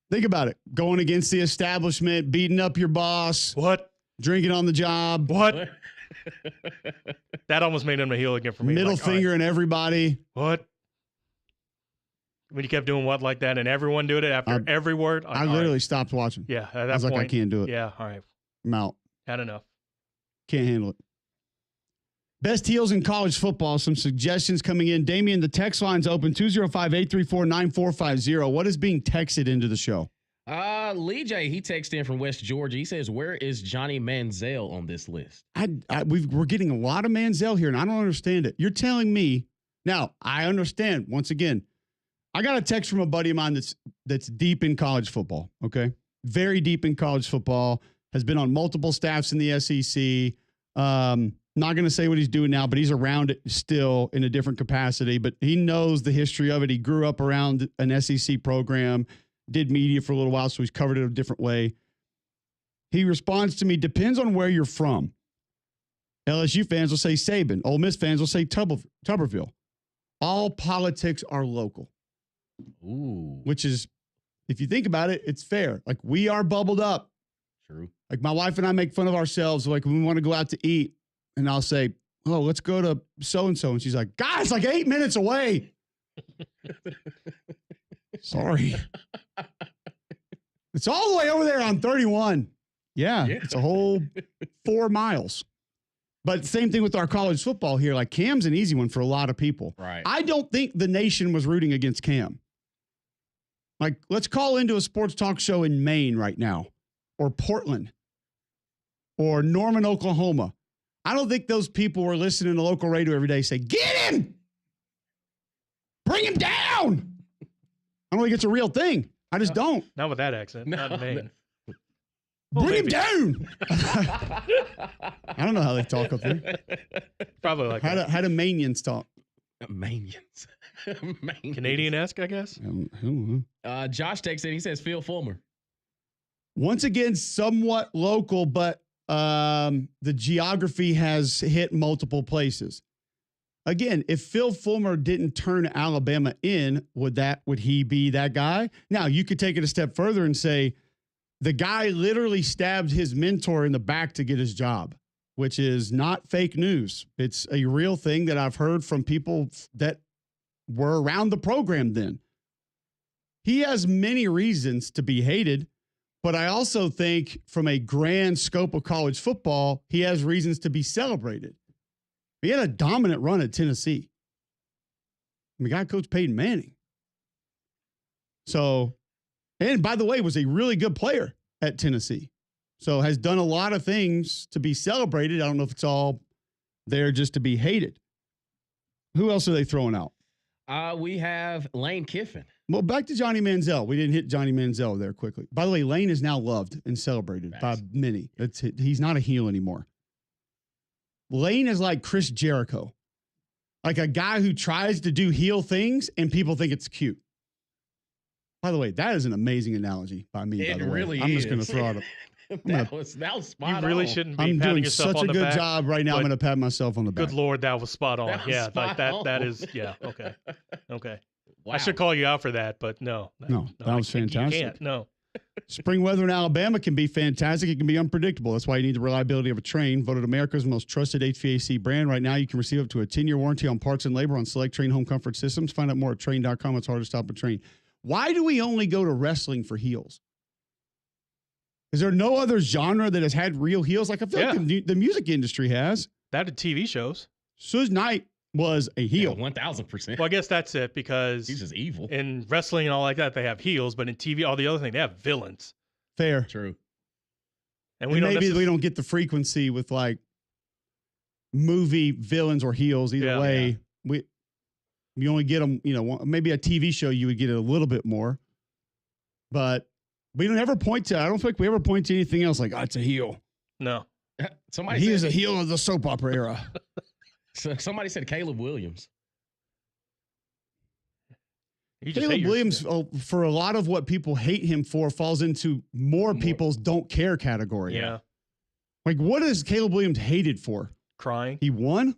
Think about it. Going against the establishment, beating up your boss. What? Drinking on the job. What? That almost made him a heel again for me. Middle finger and everybody. What? When you kept doing what like that and everyone doing it after every word? I literally stopped watching. Yeah, at that I was point, like, I can't do it. Yeah, all right. I'm out. Had enough. Can't handle it. Best heels in college football. Some suggestions coming in. Damian, the text line's open, 205-834-9450. What is being texted into the show? Lee J, he texted in from West Georgia. He says, where is Johnny Manziel on this list? We're getting a lot of Manziel here, and I don't understand it. You're telling me. Now, I understand. Once again, I got a text from a buddy of mine that's deep in college football, okay? Very deep in college football, has been on multiple staffs in the SEC. Not going to say what he's doing now, but he's around it still in a different capacity. But he knows the history of it. He grew up around an SEC program, did media for a little while, so he's covered it a different way. He responds to me, depends on where you're from. LSU fans will say Saban. Ole Miss fans will say Tuberville. All politics are local. Ooh. Which is, if you think about it, it's fair. Like, we are bubbled up. True. Like, my wife and I make fun of ourselves. Like, when we want to go out to eat, and I'll say, oh, let's go to so-and-so. And she's like, God, it's like 8 minutes away. Sorry. It's all the way over there on 31. Yeah, it's a whole 4 miles. But same thing with our college football here. Like, Cam's an easy one for a lot of people. Right. I don't think the nation was rooting against Cam. Like, let's call into a sports talk show in Maine right now, or Portland, or Norman, Oklahoma. I don't think those people were listening to local radio every day say, get him! Bring him down! I don't think it's a real thing. I just don't. Not with that accent. No. Not in Maine. Bring him down! I don't know how they talk up there. Probably like How do Manians talk? Manians. Canadian-esque, I guess. I don't know. Josh texted in. He says Phil Fulmer. Once again, somewhat local, but the geography has hit multiple places. Again, if Phil Fulmer didn't turn Alabama in, would he be that guy? Now, you could take it a step further and say the guy literally stabbed his mentor in the back to get his job, which is not fake news. It's a real thing that I've heard from people that were around the program then. He has many reasons to be hated. But I also think from a grand scope of college football, he has reasons to be celebrated. He had a dominant run at Tennessee. The guy coached Peyton Manning. So, and by the way, was a really good player at Tennessee. So has done a lot of things to be celebrated. I don't know if it's all there just to be hated. Who else are they throwing out? We have Lane Kiffin. Well, back to Johnny Manziel. We didn't hit Johnny Manziel there quickly. By the way, Lane is now loved and celebrated by many. He's not a heel anymore. Lane is like Chris Jericho, like a guy who tries to do heel things and people think it's cute. By the way, that is an amazing analogy by me. It by the way. really I'm is. just going to throw it. That was spot on. You really shouldn't be I'm patting doing yourself such on a the good back, job right now. I'm going to pat myself on the back. Good Lord, that was spot on. That was Yeah, spot like that. on. That is. Yeah. Okay. Okay. Wow. I should call you out for that, but no. No, that was fantastic. You can't. No. Spring weather in Alabama can be fantastic. It can be unpredictable. That's why you need the reliability of a Train. Voted America's most trusted HVAC brand. Right now, you can receive up to a 10-year warranty on parts and labor on select Train home comfort systems. Find out more at Train.com. It's hard to stop a Train. Why do we only go to wrestling for heels? Is there no other genre that has had real heels? Like, I feel like the music industry has. That did TV shows. Suge Knight was a heel. 1,000%. Well, I guess that's it because He's just evil. in wrestling and all like that, they have heels, but in TV, all the other thing, they have villains. Fair. True. And we don't maybe we don't get the frequency with like movie villains or heels. Either way, we only get them, maybe a TV show you would get it a little bit more. But we don't ever point to, I don't think we ever point to anything else like, it's a heel. No. He is a heel of the soap opera era. Somebody said Caleb Williams. Caleb Williams, for a lot of what people hate him for, falls into more people's don't care category. Yeah. Like, what is Caleb Williams hated for? Crying. He won.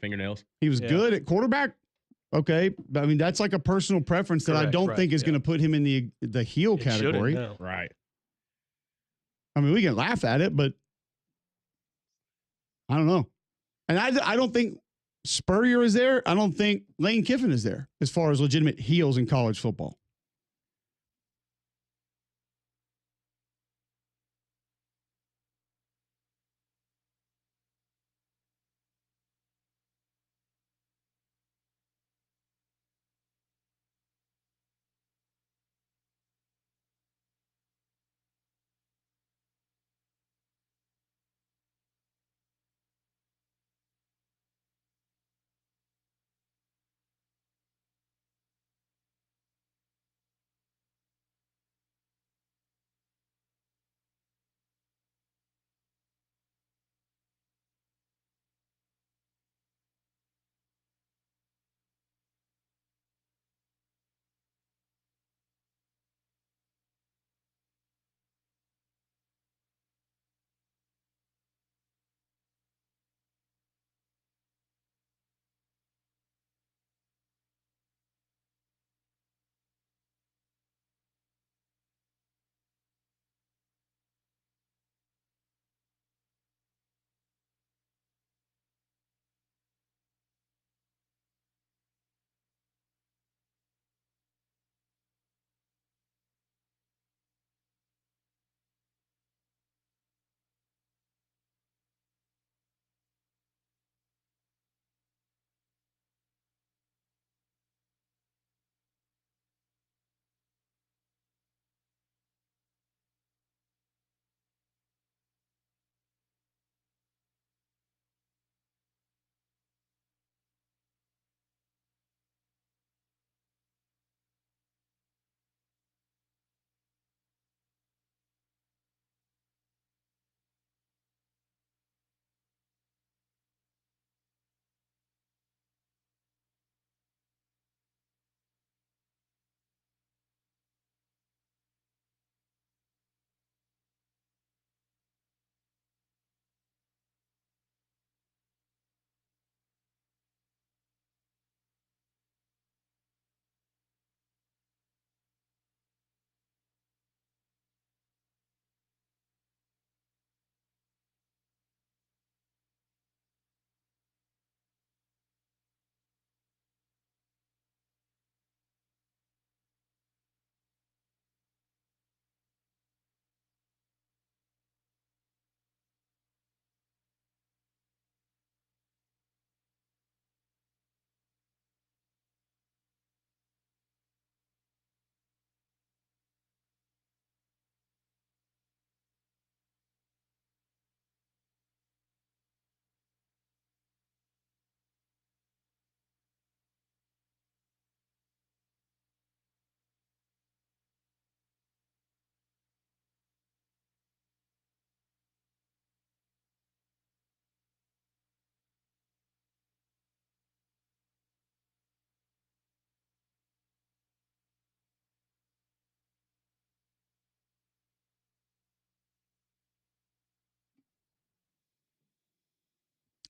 Fingernails. He was good at quarterback. Okay, I mean that's like a personal preference that I don't think is going to put him in the heel category. No. Right. I mean, we can laugh at it, but I don't know. And I don't think Spurrier is there. I don't think Lane Kiffin is there as far as legitimate heels in college football.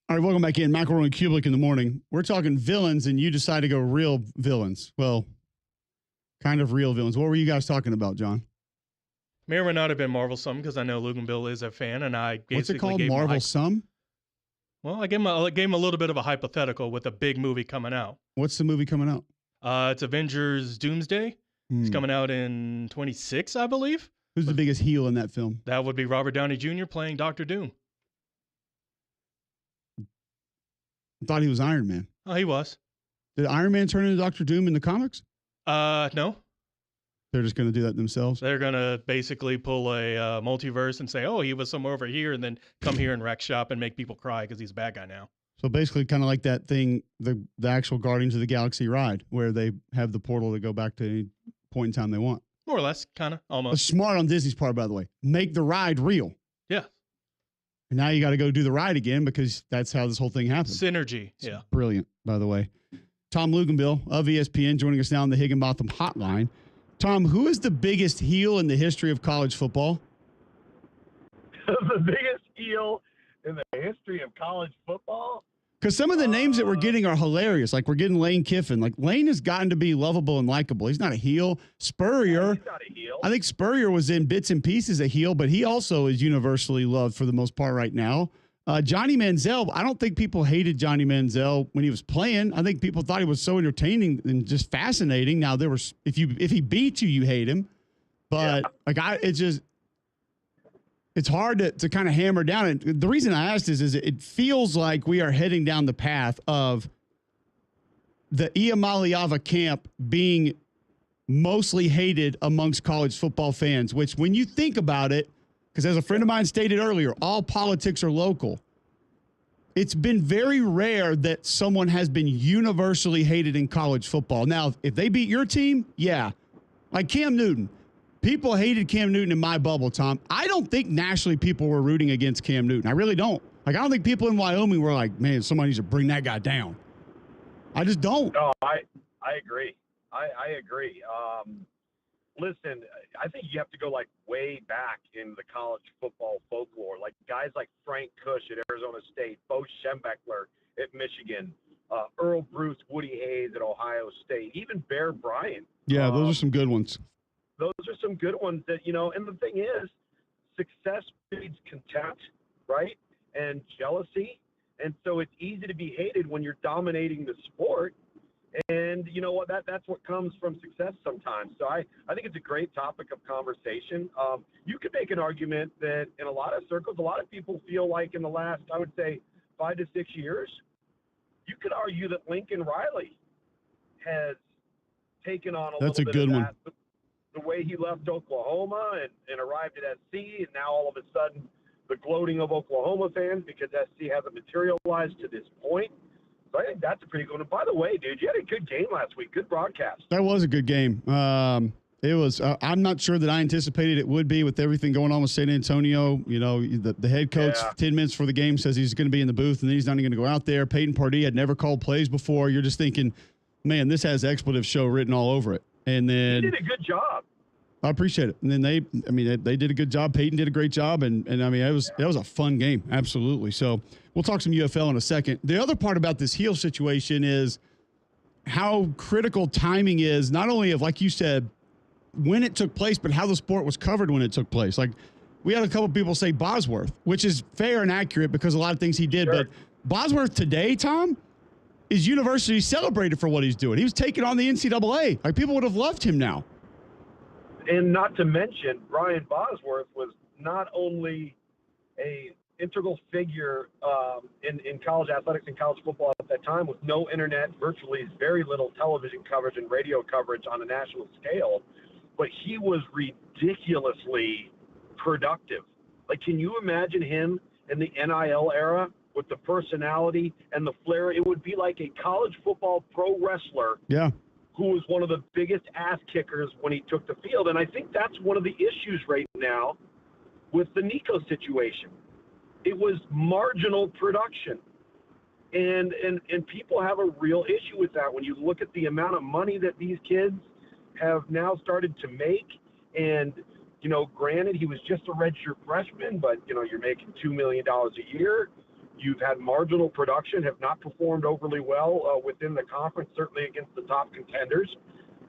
All right, welcome back in. McElroy and Cubelic in the morning. We're talking villains, and you decide to go real villains. Well, kind of real villains. What were you guys talking about, John? May or may not have been Marvel-some because I know Lugenbill is a fan, and I basically What's it called? gave Marvel-some? Well, I gave him a little bit of a hypothetical with a big movie coming out. What's the movie coming out? It's Avengers Doomsday. It's coming out in 26, I believe. Who's the biggest heel in that film? That would be Robert Downey Jr. playing Dr. Doom. I thought he was Iron Man. Oh, he was. Did Iron Man turn into Dr. Doom in the comics? No. They're just going to do that themselves? They're going to basically pull a multiverse and say, oh, he was somewhere over here, and then come here and wreck shop and make people cry because he's a bad guy now. So basically kind of like that thing, the actual Guardians of the Galaxy ride, where they have the portal to go back to any point in time they want. More or less, kind of, almost. That's smart on Disney's part, by the way. Make the ride real. Yeah. And now you got to go do the ride again because that's how this whole thing happens. Synergy, It's yeah. brilliant, by the way. Tom Lugenbill of ESPN joining us now on the Higginbotham Hotline. Tom, who is the biggest heel in the history of college football? The biggest heel in the history of college football? Because some of the names that we're getting are hilarious. Like we're getting Lane Kiffin. Like Lane has gotten to be lovable and likable. He's not a heel. Spurrier. He's not a heel. I think Spurrier was in bits and pieces a heel, but he also is universally loved for the most part right now. Johnny Manziel. I don't think people hated Johnny Manziel when he was playing. I think people thought he was so entertaining and just fascinating. Now there was if he beat you, you hate him. But it's hard to kind of hammer down. And the reason I asked is it feels like we are heading down the path of the Iamaleava camp being mostly hated amongst college football fans, which when you think about it, because as a friend of mine stated earlier, all politics are local. It's been very rare that someone has been universally hated in college football. Now, if they beat your team, yeah. Like Cam Newton. People hated Cam Newton in my bubble, Tom. I don't think nationally people were rooting against Cam Newton. I really don't. Like, I don't think people in Wyoming were like, man, somebody needs to bring that guy down. I just don't. No, I agree. I agree. Listen, I think you have to go like way back in the college football folklore. Like guys like Frank Kush at Arizona State, Bo Schembechler at Michigan, Earl Bruce, Woody Hayes at Ohio State, even Bear Bryant. Yeah, those are some good ones. Those are some good ones that, and the thing is, success breeds contempt, right? And jealousy. And so it's easy to be hated when you're dominating the sport. And you know what? That's what comes from success sometimes. So I think it's a great topic of conversation. You could make an argument that in a lot of circles, a lot of people feel like in the last, I would say, 5 to 6 years, you could argue that Lincoln Riley has taken on a That's little a bit good of one. that. The way he left Oklahoma and arrived at SC, and now all of a sudden the gloating of Oklahoma fans because SC hasn't materialized to this point. So I think that's a pretty good one. And by the way, dude, you had a good game last week. Good broadcast. That was a good game. It was. I'm not sure that I anticipated it would be with everything going on with San Antonio. You know, the head coach 10 minutes before the game says he's going to be in the booth, and then he's not even going to go out there. Peyton Pardee had never called plays before. You're just thinking, man, this has expletive show written all over it. And then he did a good job. I appreciate it. And then they did a good job. Peyton did a great job. And I mean, it was a fun game. Absolutely. So we'll talk some UFL in a second. The other part about this heel situation is how critical timing is, not only of, like you said, when it took place, but how the sport was covered when it took place. Like we had a couple people say Bosworth, which is fair and accurate because a lot of things he did. Sure. But Bosworth today, Tom, is universally celebrated for what he's doing. He was taking on the NCAA. Like people would have loved him now. And not to mention, Brian Bosworth was not only a integral figure in college athletics and college football at that time, with no internet, virtually very little television coverage and radio coverage on a national scale, but he was ridiculously productive. Like, can you imagine him in the NIL era with the personality and the flair? It would be like a college football pro wrestler. Yeah. Who was one of the biggest ass kickers when he took the field. And I think that's one of the issues right now with the Nico situation. It was marginal production. And people have a real issue with that when you look at the amount of money that these kids have now started to make. And, granted, he was just a redshirt freshman, but, you're making $2 million a year. You've had marginal production, have not performed overly well within the conference, certainly against the top contenders.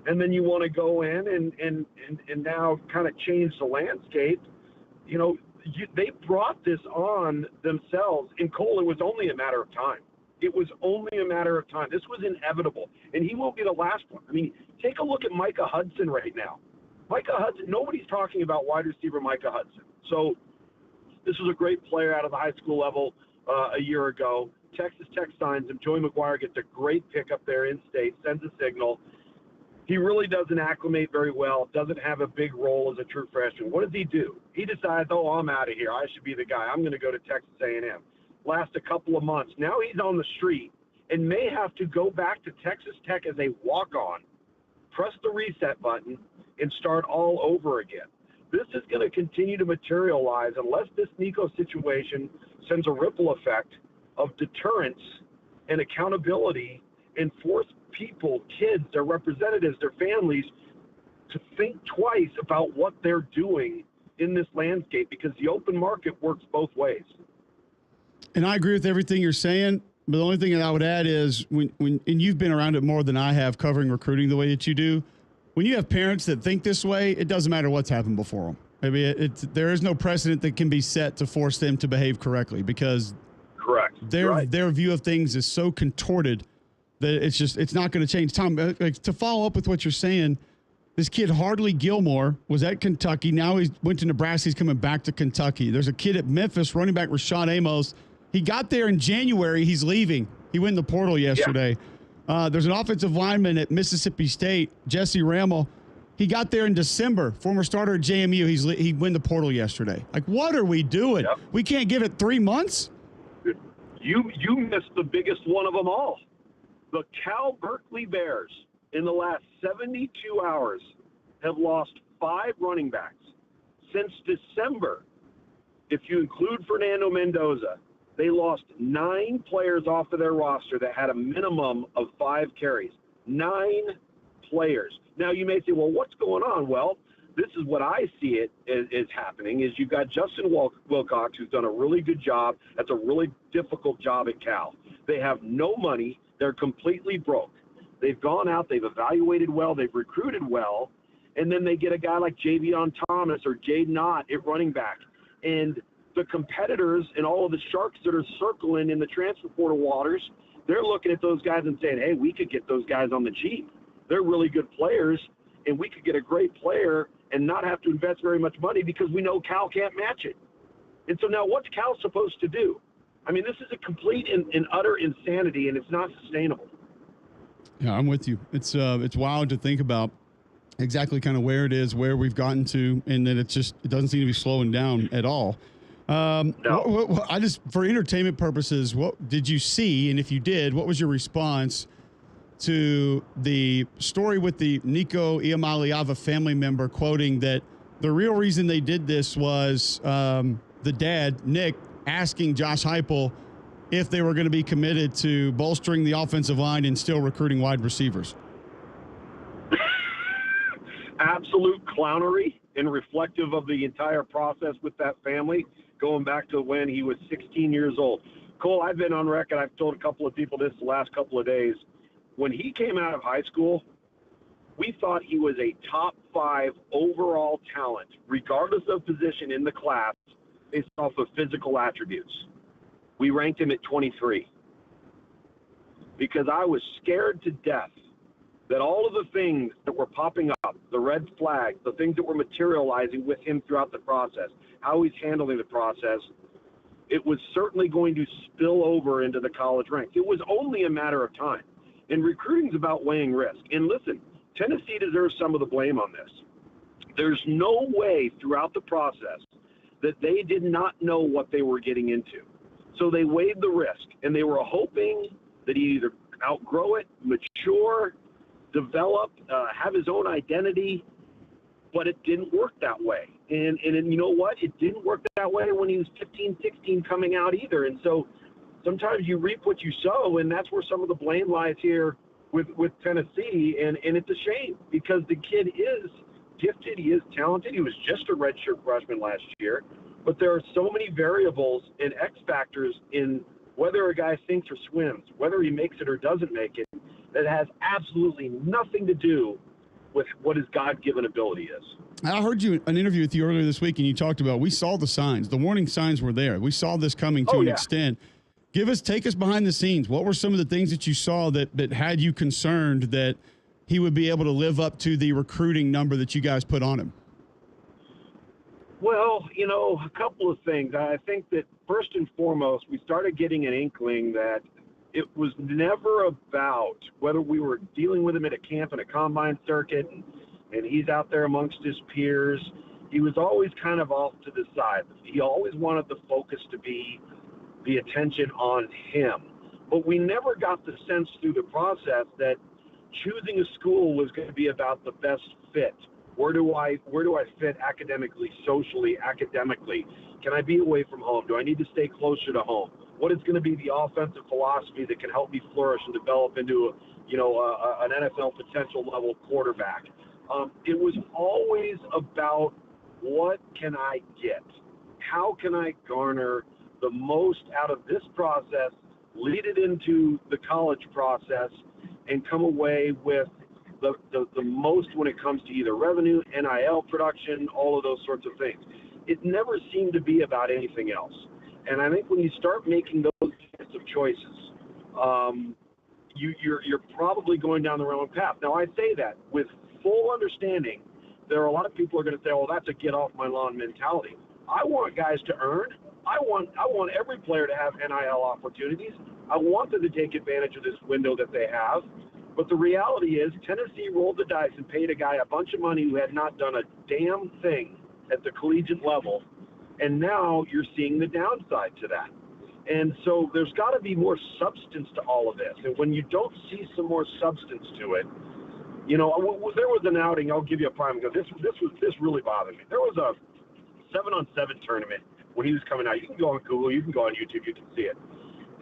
And then you want to go in and now kind of change the landscape. They brought this on themselves. In Cole, it was only a matter of time. It was only a matter of time. This was inevitable. And he won't be the last one. I mean, take a look at Micah Hudson right now. Micah Hudson, nobody's talking about wide receiver Micah Hudson. So this was a great player out of the high school level. A year ago, Texas Tech signs him. Joey McGuire gets a great pick up there in state, sends a signal. He really doesn't acclimate very well, doesn't have a big role as a true freshman. What does he do? He decides, I'm out of here. I should be the guy. I'm going to go to Texas A&M. Last a couple of months. Now he's on the street and may have to go back to Texas Tech as a walk-on, press the reset button, and start all over again. This is going to continue to materialize unless this Nico situation sends a ripple effect of deterrence and accountability and force people, kids, their representatives, their families to think twice about what they're doing in this landscape, because the open market works both ways. And I agree with everything you're saying. But the only thing that I would add is when and you've been around it more than I have, covering recruiting the way that you do. When you have parents that think this way, it doesn't matter what's happened before them. I mean, there is no precedent that can be set to force them to behave correctly because their view of things is so contorted that it's not going to change. Tom, to follow up with what you're saying, this kid Hardley Gilmore was at Kentucky. Now he went to Nebraska. He's coming back to Kentucky. There's a kid at Memphis, running back Rashad Amos. He got there in January. He's leaving. He went in the portal yesterday. Yeah. There's an offensive lineman at Mississippi State, Jesse Rammel. He got there in December. Former starter at JMU. He went in the portal yesterday. Like, what are we doing? Yep. We can't give it 3 months? You missed the biggest one of them all. The Cal Berkeley Bears in the last 72 hours have lost 5 running backs. Since December, if you include Fernando Mendoza, they lost 9 players off of their roster that had a minimum of 5 carries. 9 players. Now, you may say, well, what's going on? Well, this is what I see it is happening, is you've got Justin Wilcox, who's done a really good job. That's a really difficult job at Cal. They have no money. They're completely broke. They've gone out. They've evaluated well. They've recruited well. And then they get a guy like Javion Thomas or Jade Knott at running back. And the competitors and all of the sharks that are circling in the transfer portal waters, they're looking at those guys and saying, hey, we could get those guys on the cheap. They're really good players, and we could get a great player and not have to invest very much money because we know Cal can't match it. And so now what's Cal supposed to do? I mean, this is a complete and utter insanity, and it's not sustainable. Yeah, I'm with you. It's wild to think about exactly kind of where it is, where we've gotten to, and that it doesn't seem to be slowing down at all. No. I just, for entertainment purposes, what did you see? And if you did, what was your response to the story with the Nico Iamaleava family member quoting that the real reason they did this was the dad, Nick, asking Josh Heupel if they were going to be committed to bolstering the offensive line and still recruiting wide receivers? Absolute clownery and reflective of the entire process with that family, going back to when he was 16 years old. Cole, I've been on record. I've told a couple of people this the last couple of days. When he came out of high school, we thought he was a top 5 overall talent, regardless of position in the class, based off of physical attributes. We ranked him at 23 because I was scared to death that all of the things that were popping up, the red flags, the things that were materializing with him throughout the process, how he's handling the process, it was certainly going to spill over into the college ranks. It was only a matter of time. And recruiting's about weighing risk. And listen, Tennessee deserves some of the blame on this. There's no way throughout the process that they did not know what they were getting into. So they weighed the risk, and they were hoping that he either outgrow it, mature, develop, have his own identity, but it didn't work that way. And you know what? It didn't work that way when he was 15, 16 coming out either. And so sometimes you reap what you sow, and that's where some of the blame lies here with Tennessee. And it's a shame because the kid is gifted. He is talented. He was just a redshirt freshman last year. But there are so many variables and X factors in whether a guy sinks or swims, whether he makes it or doesn't make it, that has absolutely nothing to do with what his God-given ability is. I heard an interview with you earlier this week, and you talked about we saw the signs. The warning signs were there. We saw this coming to an extent. Take us behind the scenes. What were some of the things that you saw that had you concerned that he would be able to live up to the recruiting number that you guys put on him? Well, a couple of things. I think that first and foremost, we started getting an inkling that it was never about whether we were dealing with him at a camp and a combine circuit and he's out there amongst his peers. He was always kind of off to the side. He always wanted the focus to be the attention on him. But we never got the sense through the process that choosing a school was going to be about the best fit. Where do I fit academically, socially, academically? Can I be away from home? Do I need to stay closer to home? What is going to be the offensive philosophy that can help me flourish and develop into an NFL potential level quarterback? It was always about what can I get? How can I garner the most out of this process lead it into the college process, and come away with the most when it comes to either revenue, NIL production, all of those sorts of things. It never seemed to be about anything else. And I think when you start making those types of choices, you're probably going down the wrong path. Now, I say that with full understanding. There are a lot of people who are going to say, "Oh, that's a get off my lawn mentality." I want guys to earn. I want every player to have NIL opportunities. I want them to take advantage of this window that they have. But the reality is, Tennessee rolled the dice and paid a guy a bunch of money who had not done a damn thing at the collegiate level, and now you're seeing the downside to that. And so there's got to be more substance to all of this. And when you don't see some more substance to it, you know, there was an outing. I'll give you a prime example. This really bothered me. There was a 7-on-7 tournament when he was coming out. You can go on Google, you can go on YouTube, you can see it.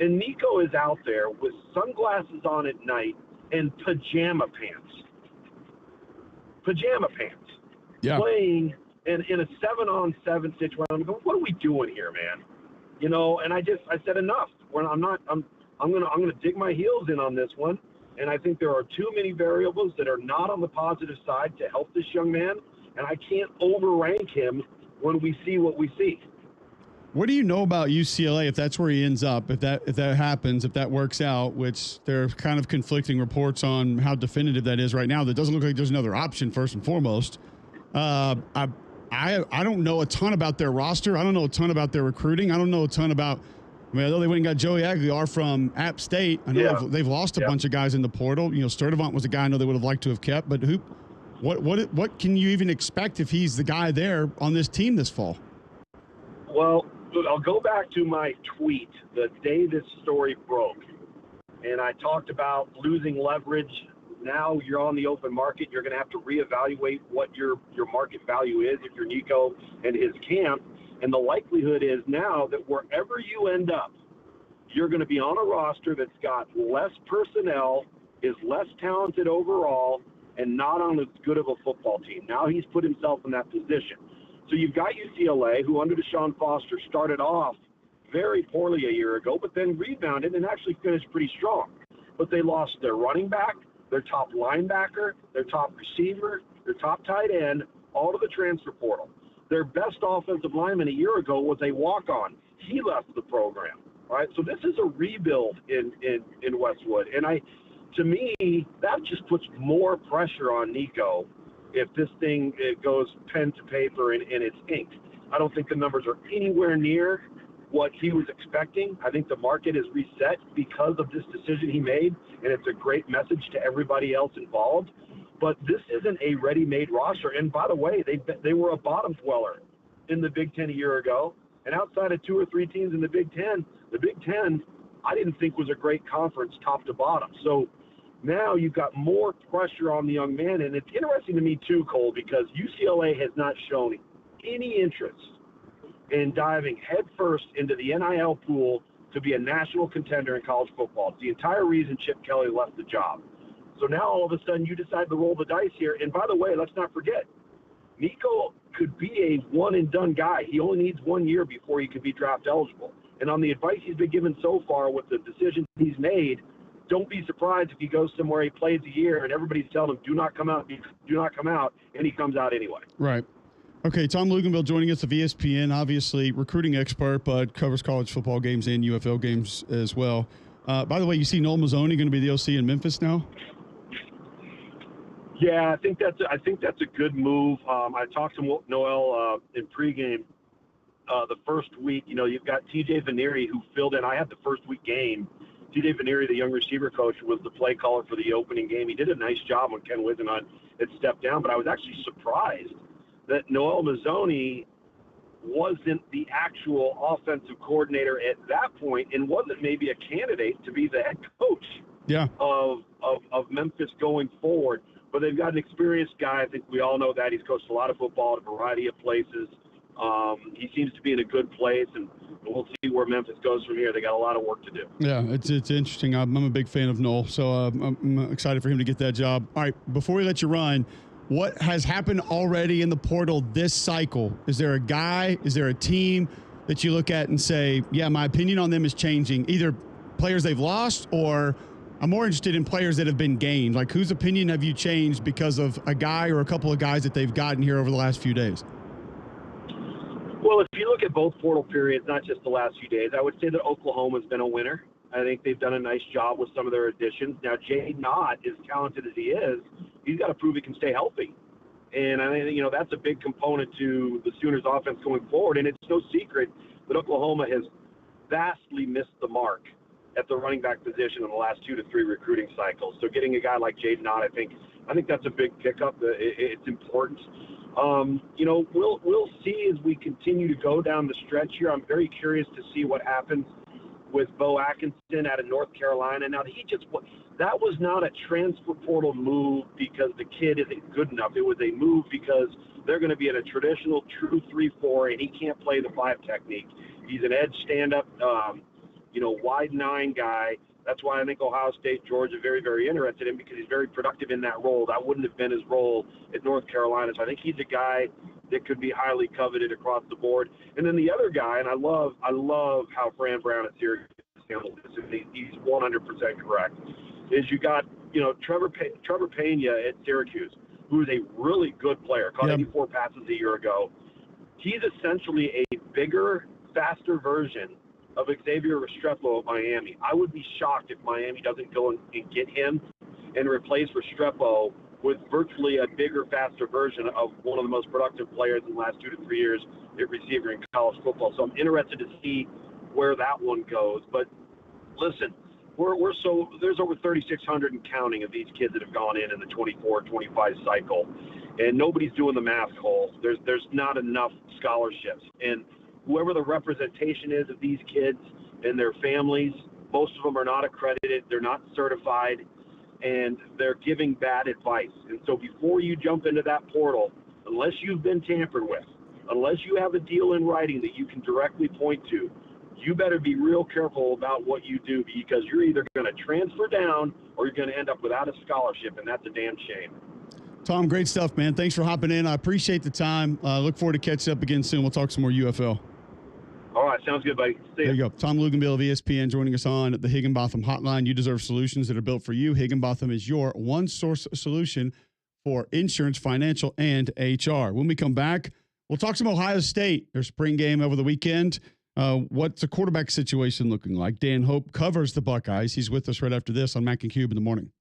And Nico is out there with sunglasses on at night and pajama pants. Yeah. Playing in a 7-on-7 situation. I'm going, what are we doing here, man? You know, and I said enough. I'm gonna dig my heels in on this one. And I think there are too many variables that are not on the positive side to help this young man. And I can't overrank him when we see what we see. What do you know about UCLA if that's where he ends up, if that happens, if that works out, which there are kind of conflicting reports on how definitive that is right now. That doesn't look like there's another option, first and foremost. I don't know a ton about their roster. I don't know a ton about their recruiting. I don't know a ton about – I mean, I know they went and got Joey Aguilar from App State. I know they've lost a bunch of guys in the portal. You know, Sturdivant was a guy I know they would have liked to have kept. But what can you even expect if he's the guy there on this team this fall? Well, I'll go back to my tweet the day this story broke. And I talked about losing leverage. Now you're on the open market. You're going to have to reevaluate what your market value is if you're Nico and his camp. And the likelihood is now that wherever you end up, you're going to be on a roster that's got less personnel, is less talented overall, and not on as good of a football team. Now he's put himself in that position. So you've got UCLA, who under Deshaun Foster started off very poorly a year ago, but then rebounded and actually finished pretty strong. But they lost their running back, their top linebacker, their top receiver, their top tight end, all to the transfer portal. Their best offensive lineman a year ago was a walk-on. He left the program, right? So this is a rebuild in Westwood. And to me, that just puts more pressure on Nico if this thing goes pen to paper and it's inked. I don't think the numbers are anywhere near what he was expecting. I think the market is reset because of this decision he made, and it's a great message to everybody else involved. But this isn't a ready-made roster. And by the way, they were a bottom dweller in the Big Ten a year ago. And outside of 2 or 3 teams in the Big Ten I didn't think was a great conference top to bottom. So now you've got more pressure on the young man. And it's interesting to me too, Cole, because UCLA has not shown any interest in diving headfirst into the NIL pool to be a national contender in college football. It's the entire reason Chip Kelly left the job. So now all of a sudden you decide to roll the dice here. And by the way, let's not forget, Nico could be a one-and-done guy. He only needs 1 year before he could be draft eligible. And on the advice he's been given so far with the decisions he's made, don't be surprised if he goes somewhere, he plays a year, and everybody's telling him, do not come out, and he comes out anyway. Right. Okay, Tom Lugenbill joining us of ESPN, obviously recruiting expert, but covers college football games and UFL games as well. By the way, you see Noel Mazzoni going to be the OC in Memphis now? Yeah, I think that's a good move. I talked to Noel in pregame the first week. You know, you've got TJ Veneri who filled in. I had the first week game. TJ Veneri, the young receiver coach, was the play caller for the opening game. He did a nice job when Ken Wisenhunt had stepped down, but I was actually surprised that Noel Mazzoni wasn't the actual offensive coordinator at that point and wasn't maybe a candidate to be the head coach of Memphis going forward. But they've got an experienced guy. I think we all know that. He's coached a lot of football at a variety of places. He seems to be in a good place, and we'll see where Memphis goes from here. They got a lot of work to do. Yeah, it's interesting. I'm a big fan of Noel, so I'm excited for him to get that job. All right, before we let you run, what has happened already in the portal this cycle? Is there a guy, is there a team that you look at and say, yeah, my opinion on them is changing, either players they've lost, or I'm more interested in players that have been gained? Like, whose opinion have you changed because of a guy or a couple of guys that they've gotten here over the last few days? Well, if you look at both portal periods, not just the last few days, I would say that Oklahoma's been a winner. I think they've done a nice job with some of their additions. Now, Jade Knott, as talented as he is, he's got to prove he can stay healthy. And I think, that's a big component to the Sooners offense going forward. And it's no secret that Oklahoma has vastly missed the mark at the running back position in the last 2 to 3 recruiting cycles. So getting a guy like Jade Knott, I think that's a big pickup. It's important. We'll see as we continue to go down the stretch here. I'm very curious to see what happens with Bo Atkinson out of North Carolina. Now, that was not a transfer portal move because the kid isn't good enough. It was a move because they're going to be in a traditional true 3-4, and he can't play the 5 technique. He's an edge stand-up, wide 9 guy. That's why I think Ohio State, Georgia, very, very interested in him because he's very productive in that role. That wouldn't have been his role at North Carolina. So I think he's a guy that could be highly coveted across the board. And then the other guy, and I love how Fran Brown at Syracuse handled this, and he's 100% correct, is you got, Trevor Pena at Syracuse, who is a really good player, caught 84 passes a year ago. He's essentially a bigger, faster version of Xavier Restrepo at Miami. I would be shocked if Miami doesn't go and get him and replace Restrepo with virtually a bigger, faster version of one of the most productive players in the last 2 to 3 years at receiver in college football. So I'm interested to see where that one goes. But listen, there's over 3,600 and counting of these kids that have gone in the 24-25 cycle, and nobody's doing the math, Cole. There's not enough scholarships, and whoever the representation is of these kids and their families, most of them are not accredited, they're not certified, and they're giving bad advice. And so before you jump into that portal, unless you've been tampered with, unless you have a deal in writing that you can directly point to, you better be real careful about what you do, because you're either going to transfer down or you're going to end up without a scholarship, and that's a damn shame. Tom, great stuff, man. Thanks for hopping in. I appreciate the time. Look forward to catching up again soon. We'll talk some more UFL. All right, sounds good, buddy. See you. There you go. Tom Lugenbill of ESPN joining us on the Higginbotham Hotline. You deserve solutions that are built for you. Higginbotham is your one-source solution for insurance, financial, and HR. When we come back, we'll talk some Ohio State. Their spring game over the weekend. What's the quarterback situation looking like? Dan Hope covers the Buckeyes. He's with us right after this on Mac and Cube in the morning.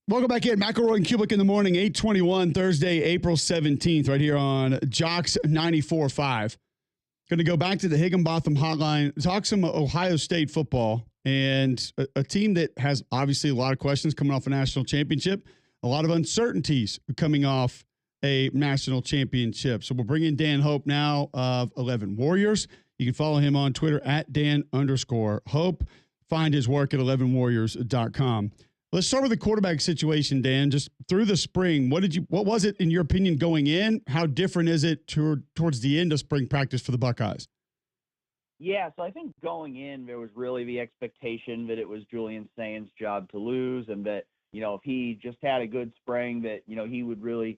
Welcome back in. McElroy and Cubelic in the morning, 8:21, Thursday, April 17th, right here on Jocks 94.5. Going to go back to the Higginbotham hotline, talk some Ohio State football, and a team that has obviously a lot of questions coming off a national championship, a lot of uncertainties coming off a national championship. So we'll bring in Dan Hope now of 11 Warriors. You can follow him on Twitter at Dan_Hope. Find his work at 11warriors.com. Let's start with the quarterback situation, Dan. Just through the spring, what was it in your opinion going in? How different is it towards the end of spring practice for the Buckeyes? Yeah, so I think going in, there was really the expectation that it was Julian Saint's job to lose, and that, if he just had a good spring, that, he would really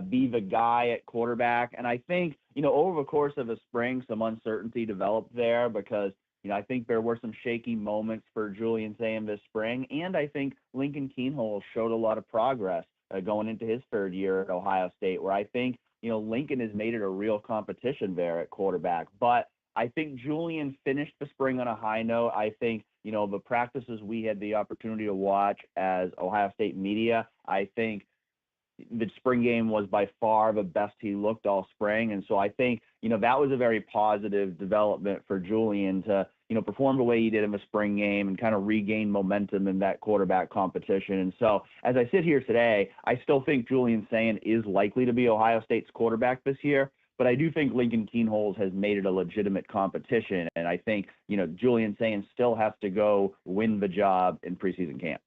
be the guy at quarterback. And I think, over the course of the spring, some uncertainty developed there because, I think there were some shaky moments for Julian Saint this spring. And I think Lincoln Keenholz showed a lot of progress going into his third year at Ohio State, where I think, Lincoln has made it a real competition there at quarterback. But I think Julian finished the spring on a high note. I think, the practices we had the opportunity to watch as Ohio State media, I think the spring game was by far the best he looked all spring. And so I think, that was a very positive development for Julian to, perform the way he did in the spring game and kind of regain momentum in that quarterback competition. And so as I sit here today, I still think Julian Saint is likely to be Ohio State's quarterback this year. But I do think Lincoln Keenholz has made it a legitimate competition. And I think, Julian Saint still has to go win the job in preseason camp.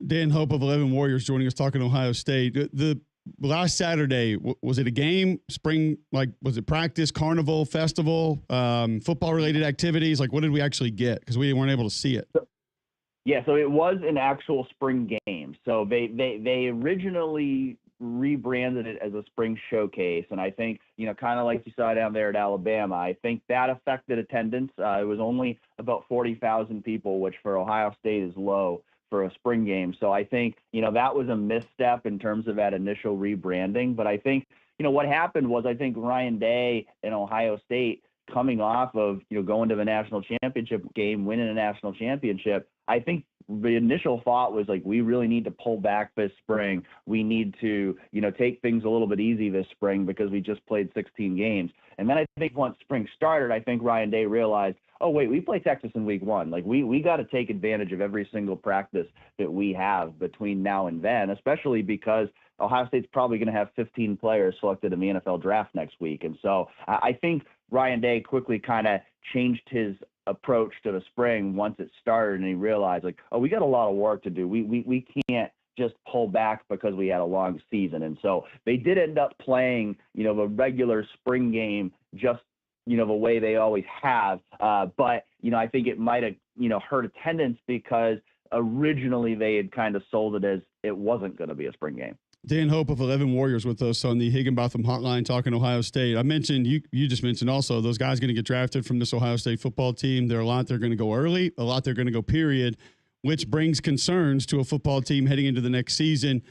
Dan Hope of 11 Warriors joining us talking Ohio State. The last Saturday, was it a game, spring, was it practice, carnival, festival, football-related activities? What did we actually get? Because we weren't able to see it. So it was an actual spring game. So they originally rebranded it as a spring showcase. And I think, kind of like you saw down there at Alabama, I think that affected attendance. It was only about 40,000 people, which for Ohio State is low for a spring game. So I think, that was a misstep in terms of that initial rebranding. But I think, what happened was I think Ryan Day and Ohio State coming off of, going to the national championship game, winning a national championship, I think the initial thought was we really need to pull back this spring. We need to, take things a little bit easy this spring because we just played 16 games. And then I think once spring started, I think Ryan Day realized, oh, wait, we play Texas in week one. We got to take advantage of every single practice that we have between now and then, especially because Ohio State's probably going to have 15 players selected in the NFL draft next week. And so I think Ryan Day quickly kind of changed his approach to the spring once it started, and he realized we got a lot of work to do. We can't just pull back because we had a long season. And so they did end up playing, the regular spring game just, the way they always have. But, I think it might have, hurt attendance because originally they had kind of sold it as it wasn't going to be a spring game. Dan Hope of 11 Warriors with us on the Higginbotham hotline talking Ohio State. I mentioned, you just mentioned also, those guys going to get drafted from this Ohio State football team. There are a lot they're going to go early, a lot they're going to go period, which brings concerns to a football team heading into the next season.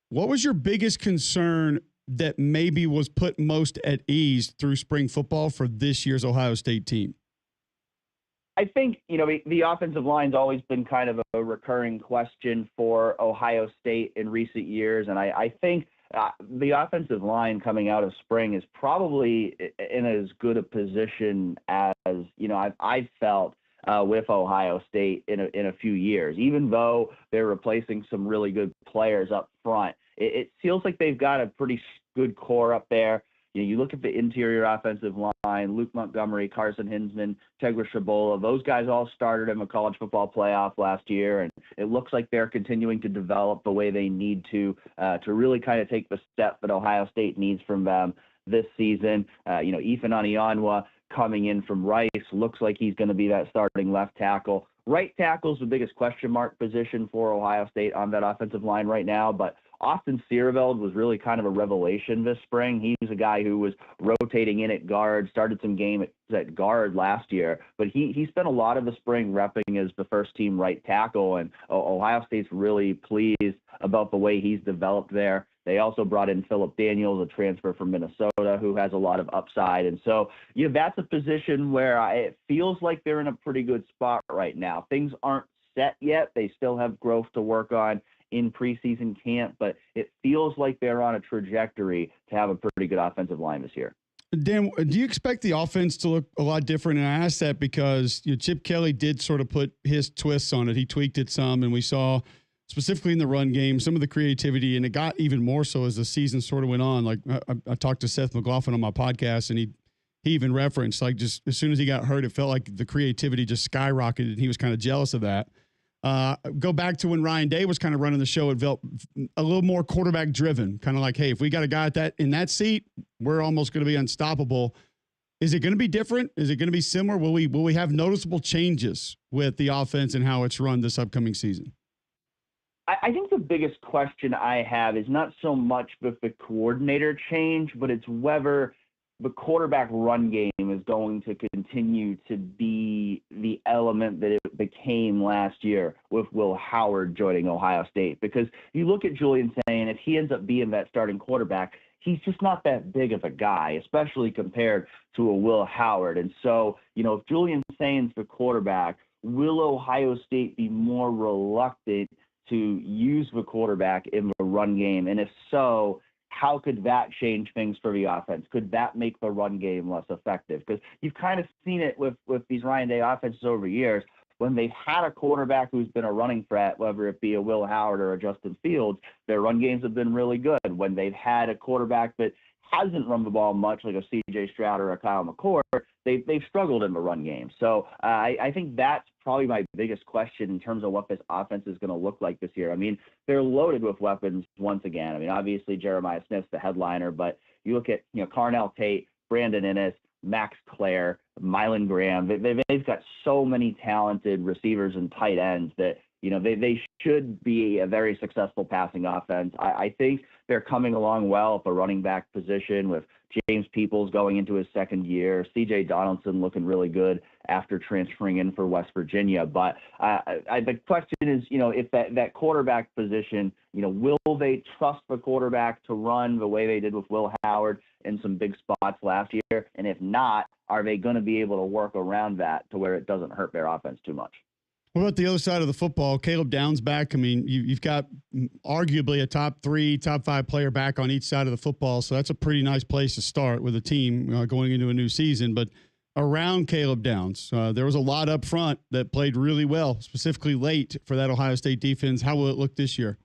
What was your biggest concern that maybe was put most at ease through spring football for this year's Ohio State team? I think, the offensive line's always been kind of a recurring question for Ohio State in recent years. And I think the offensive line coming out of spring is probably in as good a position as, I've felt with Ohio State in a few years, even though they're replacing some really good players up front. It feels like they've got a pretty good core up there. You look at the interior offensive line, Luke Montgomery, Carson Hinsman, Tegra Shabola, those guys all started in the college football playoff last year, and it looks like they're continuing to develop the way they need to really kind of take the step that Ohio State needs from them this season. Ethan Anianwa coming in from Rice looks like he's going to be that starting left tackle. Right tackle is the biggest question mark position for Ohio State on that offensive line right now, but Austin Searveld was really kind of a revelation this spring. He's a guy who was rotating in at guard, started some game at guard last year, but he spent a lot of the spring repping as the first team right tackle, and Ohio State's really pleased about the way he's developed there. They also brought in Phillip Daniels, a transfer from Minnesota, who has a lot of upside. And so, that's a position where it feels like they're in a pretty good spot right now. Things aren't set yet. They still have growth to work on in preseason camp, but it feels like they're on a trajectory to have a pretty good offensive line this year. Dan, do you expect the offense to look a lot different? And I asked that because Chip Kelly did sort of put his twists on it. He tweaked it some, and we saw specifically in the run game some of the creativity, and it got even more so as the season sort of went on. Like I talked to Seth McLaughlin on my podcast, and he even referenced, like, just as soon as he got hurt, it felt like the creativity just skyrocketed, and he was kind of jealous of that. Go back to when Ryan Day was kind of running the show. It felt a little more quarterback driven, kind of like, hey, if we got a guy in that seat, we're almost going to be unstoppable. Is it going to be different? Is it going to be similar? Will we have noticeable changes with the offense and how it's run this upcoming season? I think the biggest question I have is not so much with the coordinator change, but it's whether the quarterback run game is going to continue to be the element that it became last year with Will Howard joining Ohio State. Because you look at Julian saying, if he ends up being that starting quarterback, he's just not that big of a guy, especially compared to a Will Howard. And so, if Julian Sain's the quarterback, will Ohio State be more reluctant to use the quarterback in the run game? And if so, how could that change things for the offense? Could that make the run game less effective? Because you've kind of seen it with these Ryan Day offenses over years. When they've had a quarterback who's been a running threat, whether it be a Will Howard or a Justin Fields, their run games have been really good. When they've had a quarterback that hasn't run the ball much, like a C.J. Stroud or a Kyle McCord, they've struggled in the run game. So I think that's probably my biggest question in terms of what this offense is going to look like this year. I mean, they're loaded with weapons once again. I mean, obviously Jeremiah Smith's the headliner, but you look at Carnell Tate, Brandon Innes, Max Clare, Mylan Graham. They've got so many talented receivers and tight ends that they should be a very successful passing offense. I think they're coming along well at the running back position with James Peoples going into his second year, C.J. Donaldson looking really good after transferring in for West Virginia. But the question is, if that quarterback position, will they trust the quarterback to run the way they did with Will Howard in some big spots last year? And if not, are they going to be able to work around that to where it doesn't hurt their offense too much? What about the other side of the football? Caleb Downs back. I mean, you've got arguably a top 3, top 5 player back on each side of the football, so that's a pretty nice place to start with a team going into a new season. But around Caleb Downs, there was a lot up front that played really well, specifically late for that Ohio State defense. How will it look this year?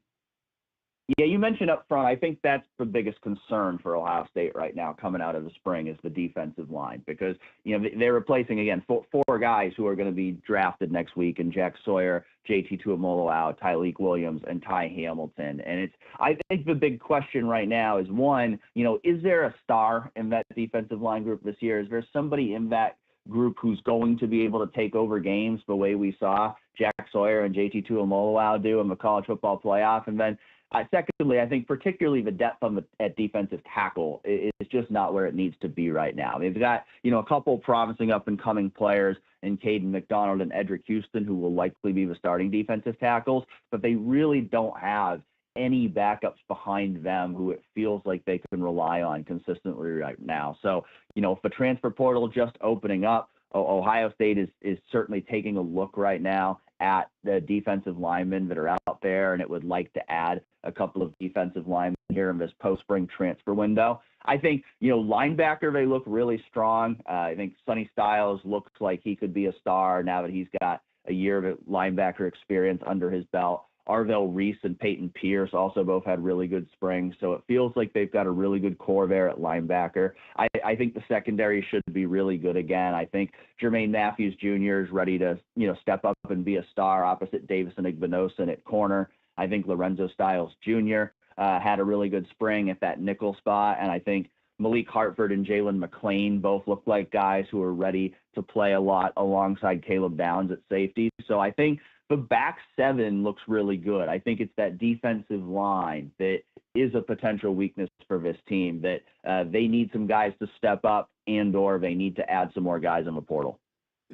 Yeah, you mentioned up front, I think that's the biggest concern for Ohio State right now coming out of the spring is the defensive line because, they're replacing, again, four guys who are going to be drafted next week in Jack Sawyer, JT Tuimoloau, Tyleik Williams, and Ty Hamilton. And I think the big question right now is, one, is there a star in that defensive line group this year? Is there somebody in that group who's going to be able to take over games the way we saw Jack Sawyer and JT Tuimoloau do in the college football playoff? And then secondly, I think particularly the depth at defensive tackle is just not where it needs to be right now. They've got, a couple promising up-and-coming players in Caden McDonald and Edric Houston who will likely be the starting defensive tackles, but they really don't have any backups behind them who it feels like they can rely on consistently right now. So, if the transfer portal just opening up, Ohio State is certainly taking a look right now at the defensive linemen that are out there, and it would like to add a couple of defensive linemen here in this post-spring transfer window. I think, linebacker, they look really strong. I think Sonny Styles looks like he could be a star now that he's got a year of linebacker experience under his belt. Arvell Reese and Peyton Pierce also both had really good springs, so it feels like they've got a really good core there at linebacker. I think the secondary should be really good again. I think Jermaine Matthews Jr. is ready to, step up and be a star opposite Davison Igbinosun at corner. I think Lorenzo Styles Jr. Had a really good spring at that nickel spot, and I think Malik Hartford and Jalen McClain both look like guys who are ready to play a lot alongside Caleb Downs at safety. So I think the back seven looks really good. I think it's that defensive line that is a potential weakness for this team, that they need some guys to step up and/or they need to add some more guys in the portal.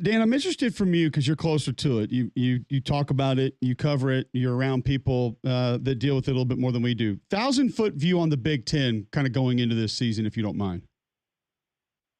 Dan, I'm interested from you because you're closer to it. You talk about it, you cover it, you're around people that deal with it a little bit more than we do. 1,000-foot view on the Big Ten kind of going into this season, if you don't mind.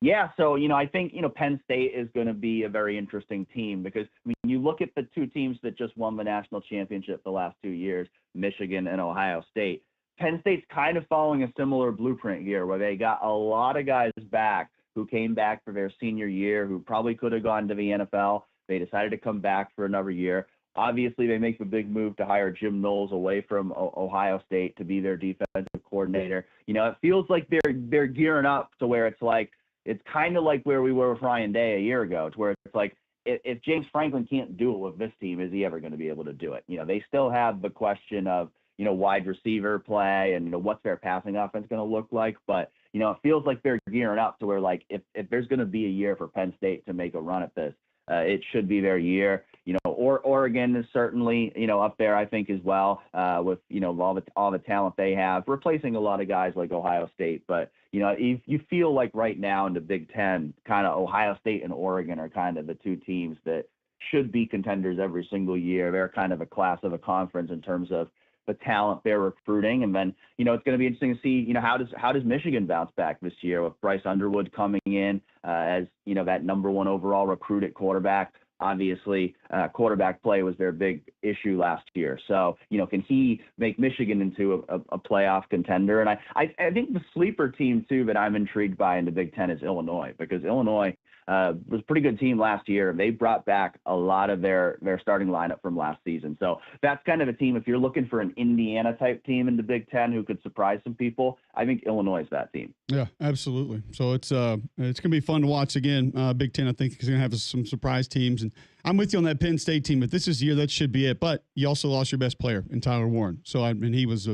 Yeah, so, I think, Penn State is going to be a very interesting team because, you look at the two teams that just won the national championship the last 2 years, Michigan and Ohio State. Penn State's kind of following a similar blueprint here, where they got a lot of guys back who came back for their senior year, who probably could have gone to the NFL. They decided to come back for another year. Obviously, they make the big move to hire Jim Knowles away from Ohio State to be their defensive coordinator. You know, it feels like they're gearing up to where it's like, it's kind of like where we were with Ryan Day a year ago, to where it's like, if James Franklin can't do it with this team, is he ever going to be able to do it? You know, they still have the question of, you know, wide receiver play and, you know, what's their passing offense going to look like. But, you know, it feels like they're gearing up to where, like, if there's going to be a year for Penn State to make a run at this, it should be their year. You know, Oregon is certainly, you know, up there, I think, as well, with, you know, all the talent they have, replacing a lot of guys like Ohio State. But, you know, you feel like right now in the Big Ten, kind of Ohio State and Oregon are kind of the two teams that should be contenders every single year. They're kind of a class of a conference in terms of the talent they're recruiting. And then, you know, it's going to be interesting to see, you know, how does Michigan bounce back this year with Bryce Underwood coming in as, you know, that number one overall recruit at quarterback. Obviously, quarterback play was their big issue last year. So, you know, can he make Michigan into a playoff contender? And I think the sleeper team, too, that I'm intrigued by in the Big Ten is Illinois, because Illinois was a pretty good team last year. They brought back a lot of their starting lineup from last season. So that's kind of a team, if you're looking for an Indiana-type team in the Big Ten who could surprise some people, I think Illinois is that team. Yeah, absolutely. So it's going to be fun to watch again. Big Ten, I think, is going to have some surprise teams. And I'm with you on that Penn State team. If this is the year, that should be it. But you also lost your best player in Tyler Warren. So, he was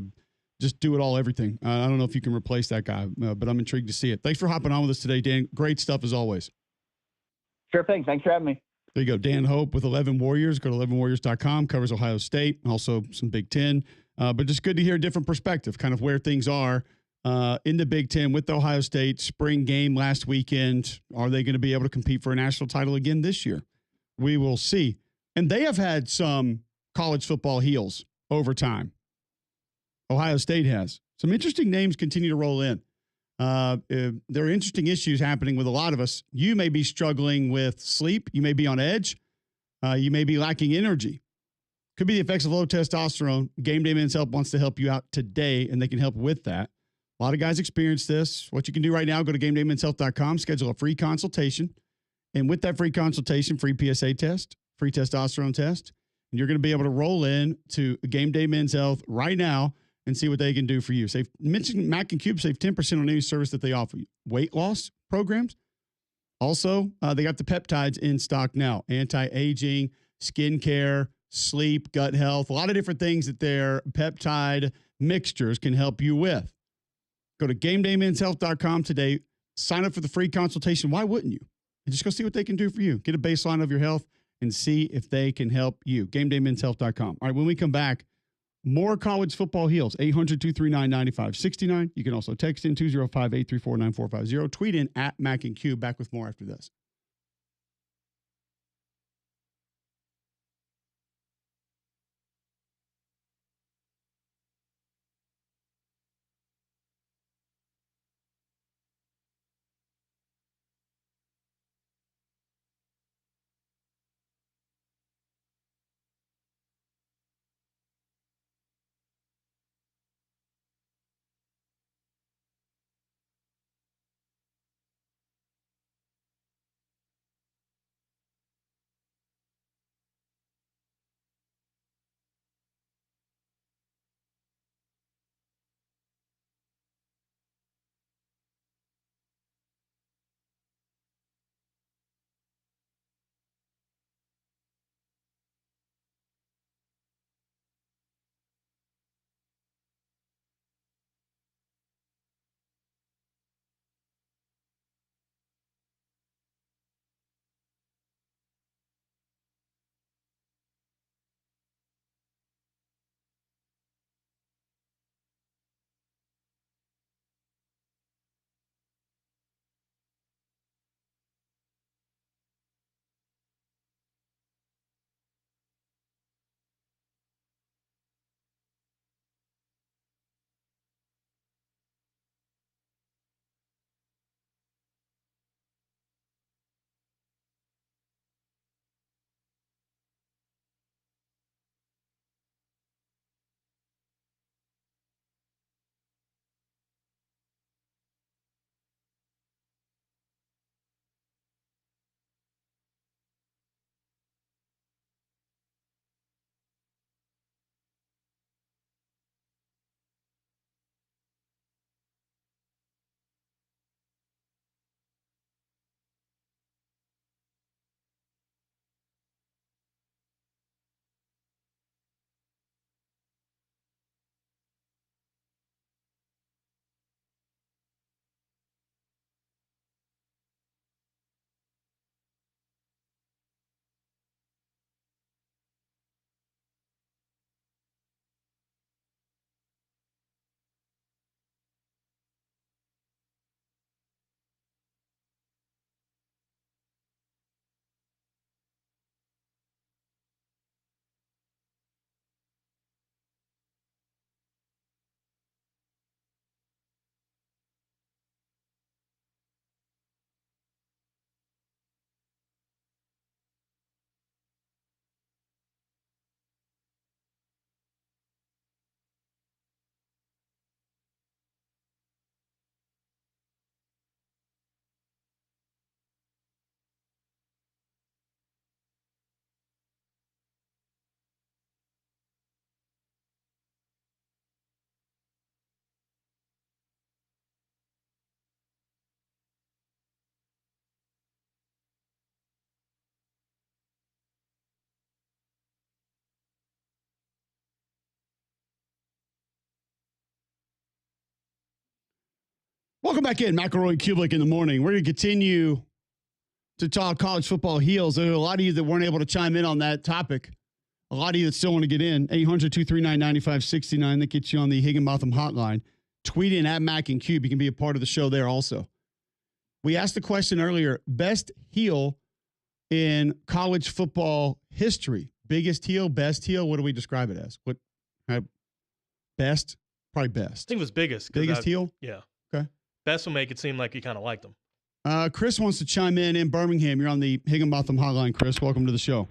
just do it all, everything. I don't know if you can replace that guy, but I'm intrigued to see it. Thanks for hopping on with us today, Dan. Great stuff as always. Sure thing. Thanks for having me. There you go. Dan Hope with 11 Warriors. Go to 11warriors.com. Covers Ohio State, also some Big Ten. But just good to hear a different perspective, kind of where things are in the Big Ten with Ohio State. Spring game last weekend. Are they going to be able to compete for a national title again this year? We will see. And they have had some college football heels over time. Ohio State has. Some interesting names continue to roll in. There are interesting issues happening with a lot of us. You may be struggling with sleep. You may be on edge. You may be lacking energy. Could be the effects of low testosterone. Game Day Men's Health wants to help you out today, and they can help with that. A lot of guys experience this. What you can do right now, go to GameDayMen'sHealth.com, schedule a free consultation. And with that free consultation, free PSA test, free testosterone test, and you're going to be able to roll in to Game Day Men's Health right now and see what they can do for you. Mention Mac and Cube, save 10% on any service that they offer you. Weight loss programs. Also, they got the peptides in stock now. Anti-aging, skincare, sleep, gut health, a lot of different things that their peptide mixtures can help you with. Go to GameDayMen'sHealth.com today. Sign up for the free consultation. Why wouldn't you? And just go see what they can do for you. Get a baseline of your health and see if they can help you. GameDayMen'sHealth.com. All right, when we come back, more college football heels, 800-239-9569. You can also text in 205-834-9450. Tweet in at Mac and Q. Back with more after this. Welcome back in. McElroy and Cubelic in the morning. We're going to continue to talk college football heels. There are a lot of you that weren't able to chime in on that topic. A lot of you that still want to get in. 800-239-9569. That gets you on the Higginbotham hotline. Tweet in at Mac and Cube. You can be a part of the show there also. We asked the question earlier, best heel in college football history. Biggest heel, best heel. What do we describe it as? What? Best? Probably best. I think it was biggest. Biggest heel? Yeah. Okay. Best will make it seem like you kind of liked him. Chris wants to chime in Birmingham. You're on the Higginbotham hotline, Chris. Welcome to the show.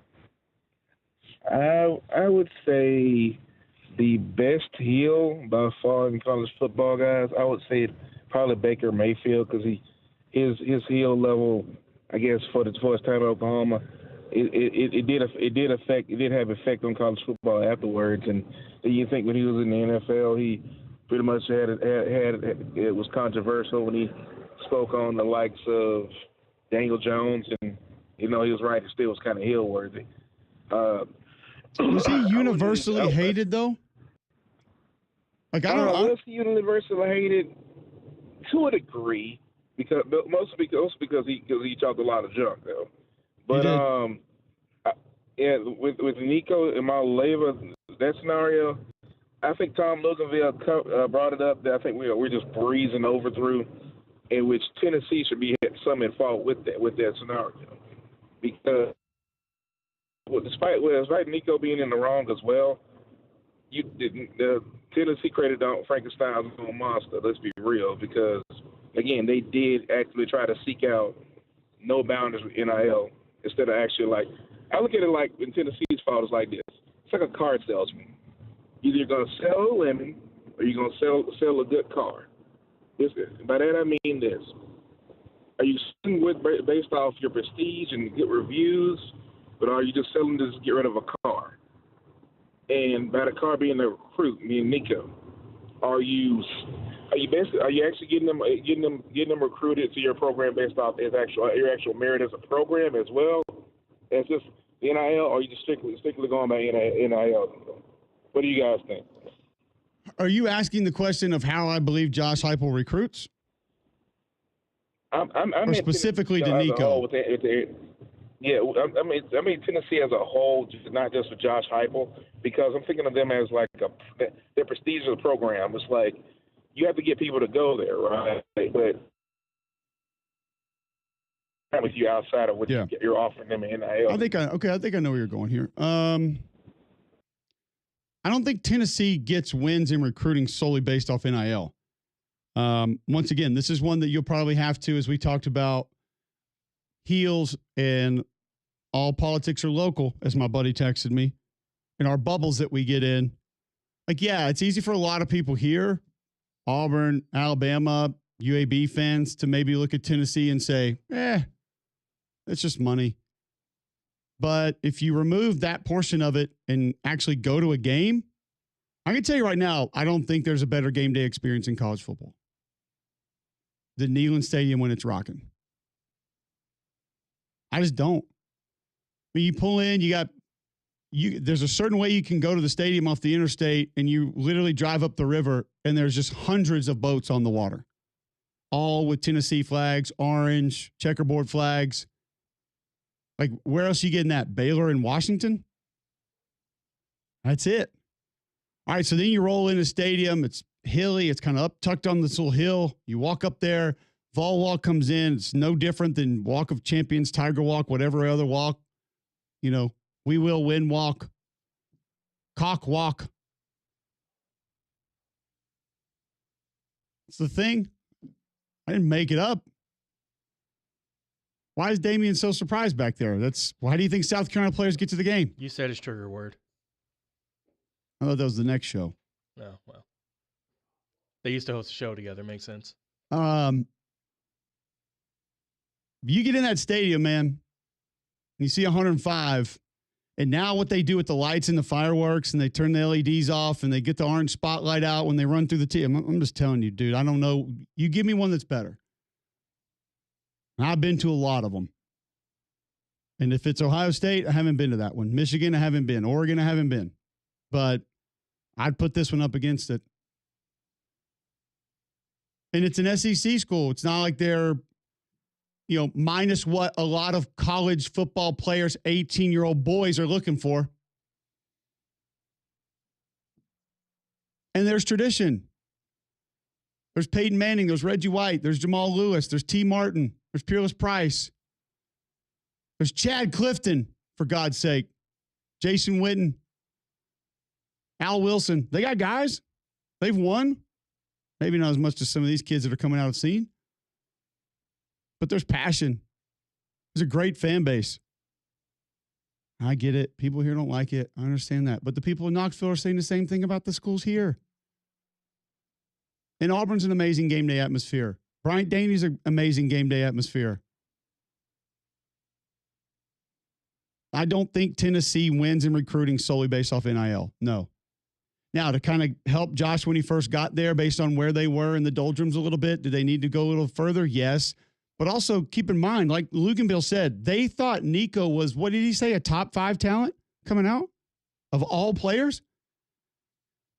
I would say the best heel by far in college football, guys. I would say probably Baker Mayfield because his heel level, I guess, for his time at Oklahoma, it did have effect on college football afterwards. And you think when he was in the NFL, he pretty much had it was controversial when he spoke on the likes of Daniel Jones, and he was right. It still was kind of heel worthy. Was he universally hated though? Like I don't know. Was he universally hated to a degree mostly because he talked a lot of junk though. But with Nico and Iamaleava, that scenario, I think Tom Lugenbill brought it up that I think we're just breezing over through, in which Tennessee should be some at fault with that scenario, because despite Nico being in the wrong as well, the Tennessee created Frankenstein's own monster. Let's be real, because again they did actually try to seek out no boundaries with NIL instead of actually I look at it like in Tennessee's fault is like this. It's like a car salesman. Either you're going to sell a lemon or you're going to sell a good car. By that I mean this. Are you selling based off your prestige and good reviews, but are you just selling to get rid of a car? And by the car being a recruit, me and Nico, are you actually getting them recruited to your program based off your actual merit as a program as well as just the NIL, or are you just strictly going by NIL? What do you guys think? Are you asking the question of how I believe Josh Heupel recruits? I'm specifically to Nico. Yeah, I mean Tennessee as a whole, not just for Josh Heupel, because I'm thinking of them as like their prestige of the program. It's like you have to get people to go there, right? But with you outside of what you're offering them in NIL. I think I know where you're going here. I don't think Tennessee gets wins in recruiting solely based off NIL. Once again, this is one that you'll probably have to, as we talked about, heels and all politics are local, as my buddy texted me, in our bubbles that we get in. Like, yeah, it's easy for a lot of people here, Auburn, Alabama, UAB fans, to maybe look at Tennessee and say, it's just money. But if you remove that portion of it and actually go to a game, I can tell you right now, I don't think there's a better game day experience in college football than Neyland Stadium when it's rocking. I just don't. When you pull in, there's a certain way you can go to the stadium off the interstate, and you literally drive up the river, and there's just hundreds of boats on the water, all with Tennessee flags, orange, checkerboard flags. Like, where else are you getting that? Baylor and Washington? That's it. All right, so then you roll in a stadium. It's hilly. It's kind of up tucked on this little hill. You walk up there. Vol Walk comes in. It's no different than Walk of Champions, Tiger Walk, whatever other walk. We Will Win Walk, Cock Walk. It's the thing. I didn't make it up. Why is Damian so surprised back there? Why do you think South Carolina players get to the game? You said his trigger word. I thought that was the next show. No, well. They used to host a show together. Makes sense. You get in that stadium, man, and you see 105, and now what they do with the lights and the fireworks, and they turn the LEDs off, and they get the orange spotlight out when they run through the team. I'm just telling you, dude, I don't know. You give me one that's better. I've been to a lot of them. And if it's Ohio State, I haven't been to that one. Michigan, I haven't been. Oregon, I haven't been. But I'd put this one up against it. And it's an SEC school. It's not like they're, minus what a lot of college football players, 18-year-old boys are looking for. And there's tradition. There's Peyton Manning. There's Reggie White. There's Jamal Lewis. There's T. Martin. There's Peerless Price. There's Chad Clifton, for God's sake. Jason Witten. Al Wilson. They got guys. They've won. Maybe not as much as some of these kids that are coming out of the scene. But there's passion. There's a great fan base. I get it. People here don't like it. I understand that. But the people in Knoxville are saying the same thing about the schools here. And Auburn's an amazing game day atmosphere. Bryant Denny's an amazing game day atmosphere. I don't think Tennessee wins in recruiting solely based off NIL. No. Now, to kind of help Josh when he first got there based on where they were in the doldrums a little bit, do they need to go a little further? Yes. But also keep in mind, like Lugenbill said, they thought Nico was, what did he say, a top 5 talent coming out of all players?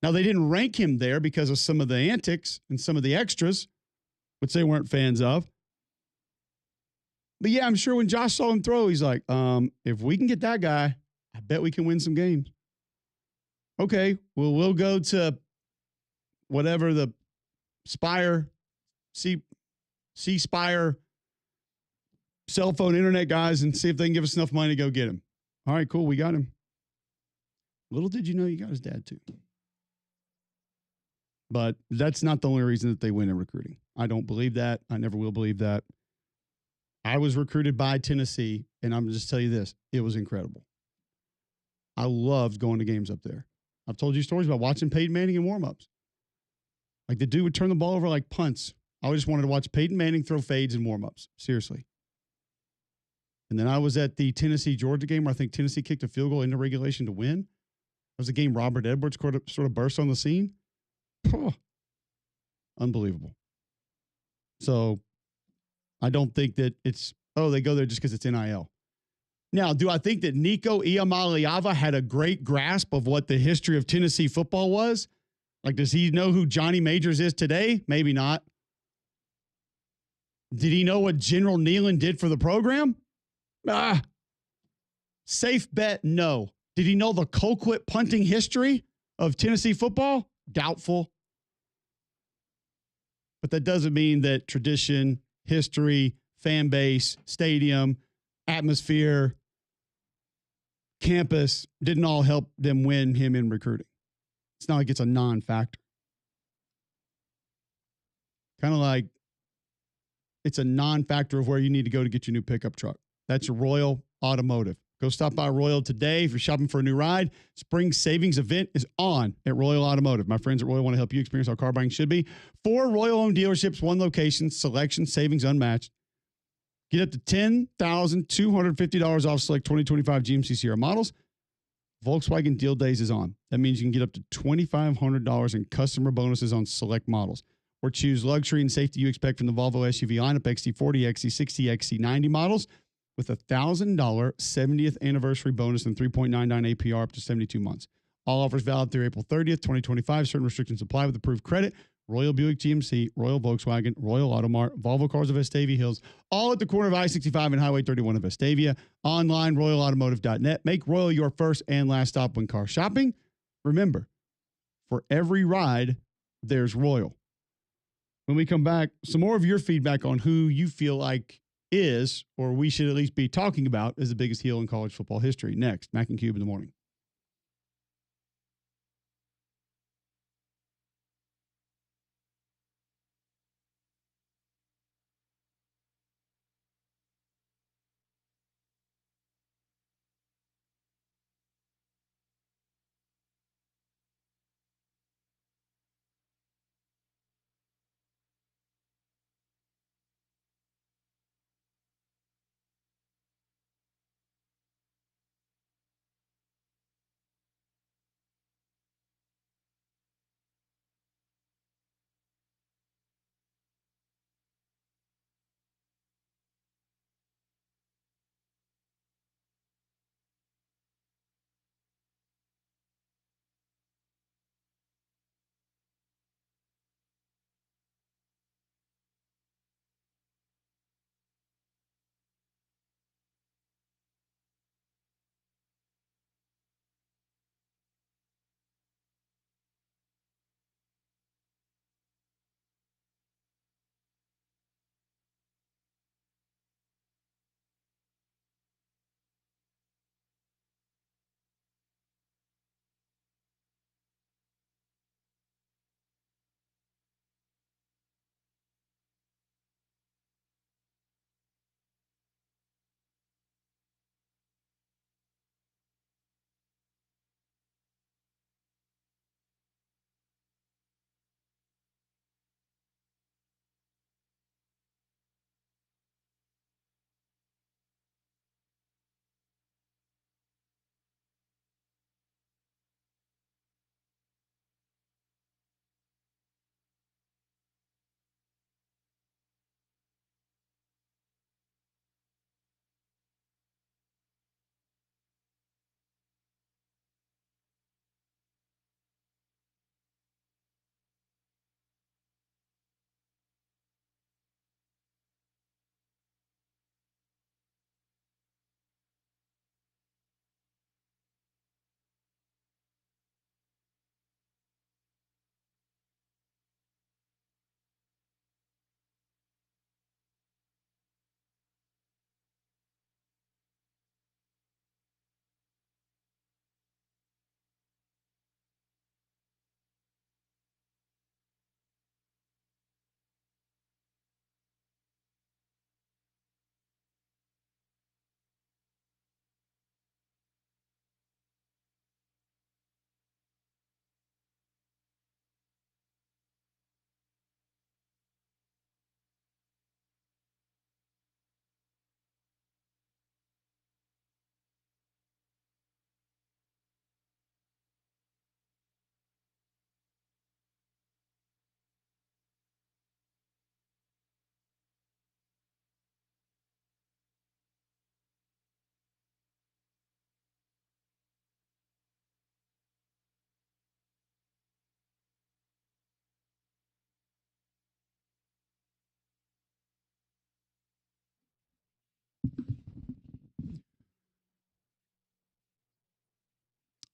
Now, they didn't rank him there because of some of the antics and some of the extras, which they weren't fans of. But yeah, I'm sure when Josh saw him throw, he's like, if we can get that guy, I bet we can win some games. Okay, well, we'll go to whatever the Spire, C-Spire cell phone internet guys and see if they can give us enough money to go get him. All right, cool, we got him. Little did you know you got his dad too. But that's not the only reason that they win in recruiting. I don't believe that. I never will believe that. I was recruited by Tennessee, and I'm just tell you this, it was incredible. I loved going to games up there. I've told you stories about watching Peyton Manning in warm-ups. Like the dude would turn the ball over like punts. I just wanted to watch Peyton Manning throw fades in warm-ups. Seriously. And then I was at the Tennessee-Georgia game where I think Tennessee kicked a field goal into regulation to win. It was a game Robert Edwards sort of burst on the scene. Oh, unbelievable. So I don't think that it's, they go there just because it's NIL. Now, do I think that Nico Iamaleava had a great grasp of what the history of Tennessee football was? Like, does he know who Johnny Majors is today? Maybe not. Did he know what General Nealon did for the program? Safe bet, no. Did he know the Colquitt punting history of Tennessee football? Doubtful. But that doesn't mean that tradition, history, fan base, stadium, atmosphere, campus didn't all help them win him in recruiting. It's not like it's a non-factor. Kind of like it's a non-factor of where you need to go to get your new pickup truck. That's your Royal Automotive. Go stop by Royal today if you're shopping for a new ride. Spring savings event is on at Royal Automotive. My friends at Royal want to help you experience how car buying should be. 4 Royal-owned dealerships, 1 location, selection, savings unmatched. Get up to $10,250 off select 2025 GMC Sierra models. Volkswagen Deal Days is on. That means you can get up to $2,500 in customer bonuses on select models. Or choose luxury and safety you expect from the Volvo SUV lineup, XC40, XC60, XC90 models, with a $1,000 70th anniversary bonus and 3.99 APR up to 72 months. All offers valid through April 30th, 2025. Certain restrictions apply with approved credit. Royal Buick GMC, Royal Volkswagen, Royal Automart, Volvo Cars of Vestavia Hills, all at the corner of I-65 and Highway 31 of Vestavia. Online, royalautomotive.net. Make Royal your first and last stop when car shopping. Remember, for every ride, there's Royal. When we come back, some more of your feedback on who you feel like is, or we should at least be talking about, as the biggest heel in college football history. Next, Mac and Cube in the morning.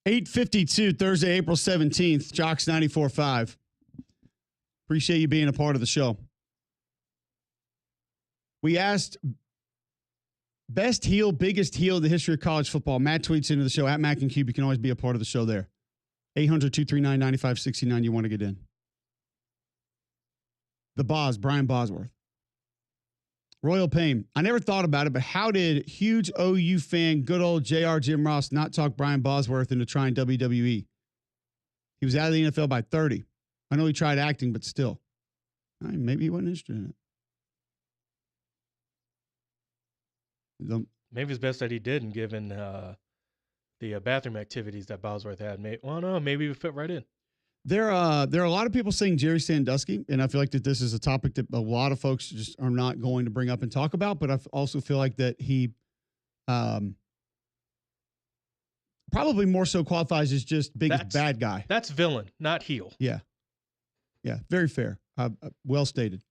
8:52 Thursday, April 17th, Jocks 94.5. Appreciate you being a part of the show. We asked best heel, biggest heel in the history of college football. Matt tweets into the show at Mac and Cube. You can always be a part of the show there. 800-239-9569. You want to get in. The Boz, Brian Bosworth. Royal Payne. I never thought about it, but how did huge OU fan, good old JR Jim Ross, not talk Brian Bosworth into trying WWE? He was out of the NFL by 30. I know he tried acting, but still. Maybe he wasn't interested in it. Maybe it's best that he didn't, given the bathroom activities that Bosworth had. Maybe he would fit right in. There are a lot of people saying Jerry Sandusky, and I feel like that this is a topic that a lot of folks just are not going to bring up and talk about, but I also feel like that he probably more so qualifies as just biggest bad guy. That's villain, not heel. Yeah. Yeah, very fair. Well stated.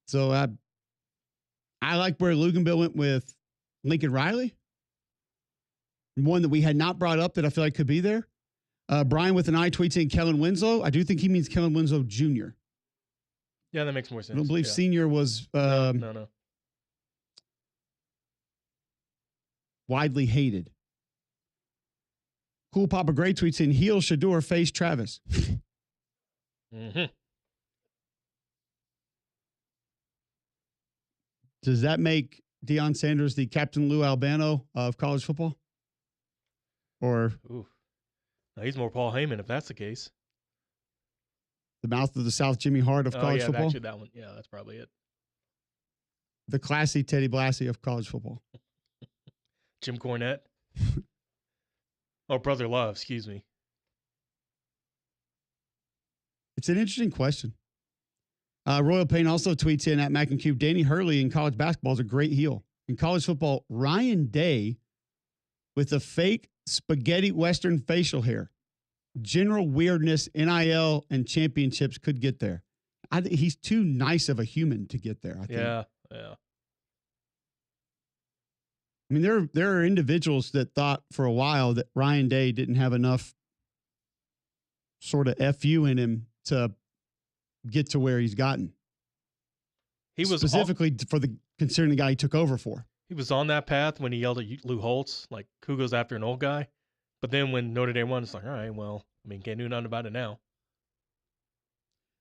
So I like where Lugenbill went with Lincoln Riley. One that we had not brought up that I feel like could be there. Brian with an eye tweets in Kellen Winslow. I do think he means Kellen Winslow Jr. Yeah, that makes more sense. I don't believe senior was no. widely hated. Cool Papa Gray tweets in heel Shador face Travis. Mm-hmm. Does that make Deion Sanders the Captain Lou Albano of college football? Or no, he's more Paul Heyman if that's the case. The mouth of the South Jimmy Hart of college football? Actually, that one. Yeah, that's probably it. The classy Teddy Blassie of college football. Jim Cornette. Oh, Brother Love, excuse me. It's an interesting question. Royal Payne also tweets in at Mac and Cube. Danny Hurley in college basketball is a great heel. In college football, Ryan Day with a fake spaghetti Western facial hair. General weirdness, NIL, and championships could get there. I think he's too nice of a human to get there, I think. Yeah. I mean, there are individuals that thought for a while that Ryan Day didn't have enough sort of FU in him to get to where he's gotten. He was specifically considering the guy he took over for. He was on that path when he yelled at Lou Holtz, like, who goes after an old guy? But then when Notre Dame won, it's like, all right, well, can't do nothing about it now.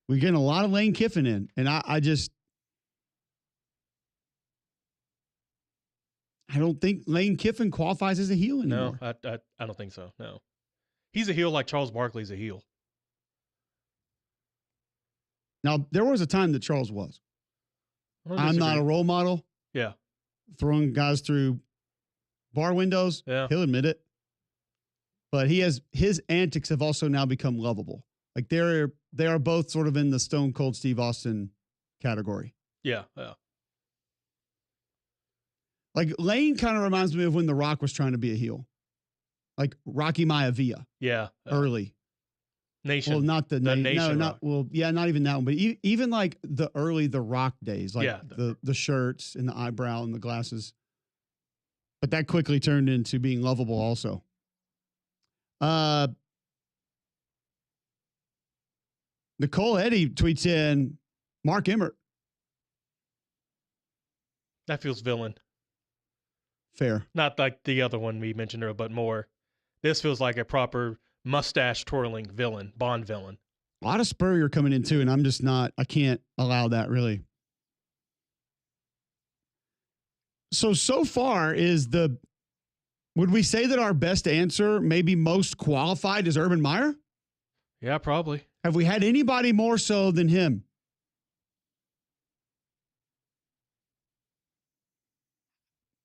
We're getting a lot of Lane Kiffin in, and I don't think Lane Kiffin qualifies as a heel anymore. No, I don't think so, no. He's a heel like Charles Barkley's a heel. Now, there was a time that Charles was. I'm not a role model. Yeah. Throwing guys through bar windows. Yeah. He'll admit it. But his antics have also now become lovable. Like they are both sort of in the Stone Cold Steve Austin category. Yeah. Like Lane kind of reminds me of when The Rock was trying to be a heel. Like Rocky Maivia. Yeah. Early. Nation. Well, not the Nation. not even that one, but even like the early The Rock days, like the shirts and the eyebrow and the glasses. But that quickly turned into being lovable also. Nicole Eddy tweets in Mark Emmert. That feels villain. Fair. Not like the other one we mentioned earlier, but more. This feels like a proper mustache twirling villain, Bond villain. A lot of Spurrier coming in too, and I can't allow that really. So far would we say that our best answer, maybe most qualified, is Urban Meyer? Yeah, probably. Have we had anybody more so than him?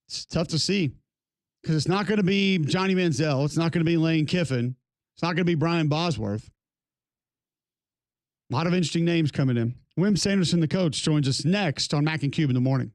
It's tough to see because it's not going to be Johnny Manziel. It's not going to be Lane Kiffin. It's not going to be Brian Bosworth. A lot of interesting names coming in. Whim Sanderson, the coach, joins us next on Mac and Cube in the morning.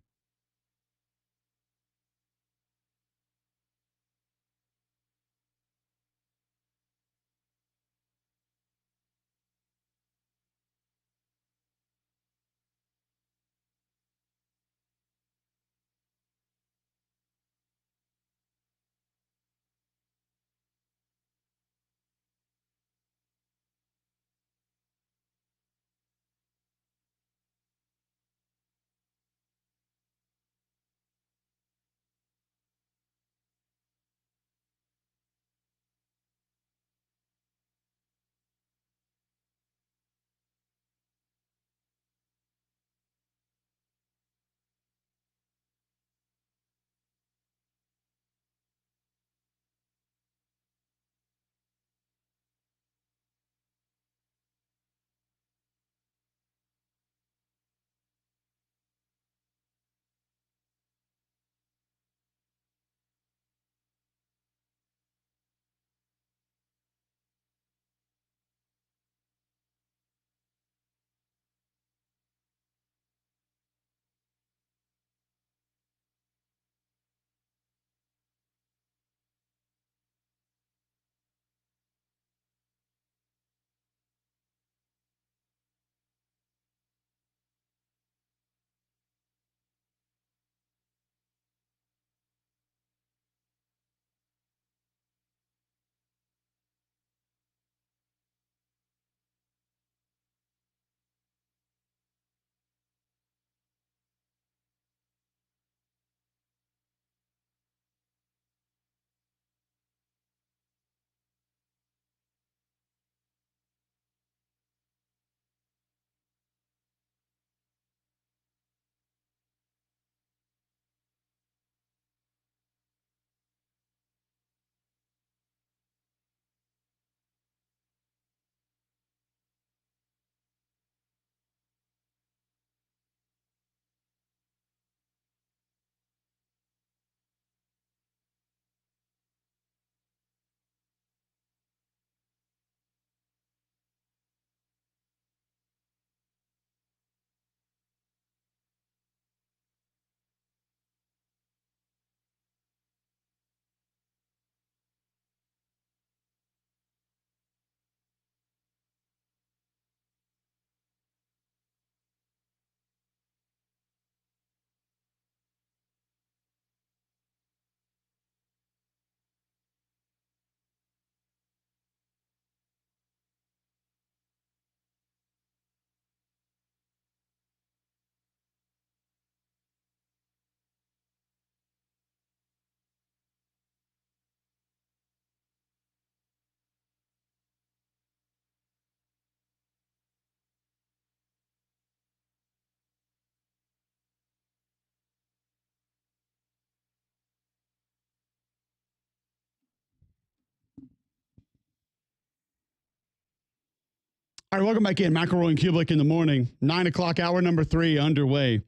All right, welcome back in. McElroy and Cubelic in the morning. 9 o'clock, hour number 3 underway.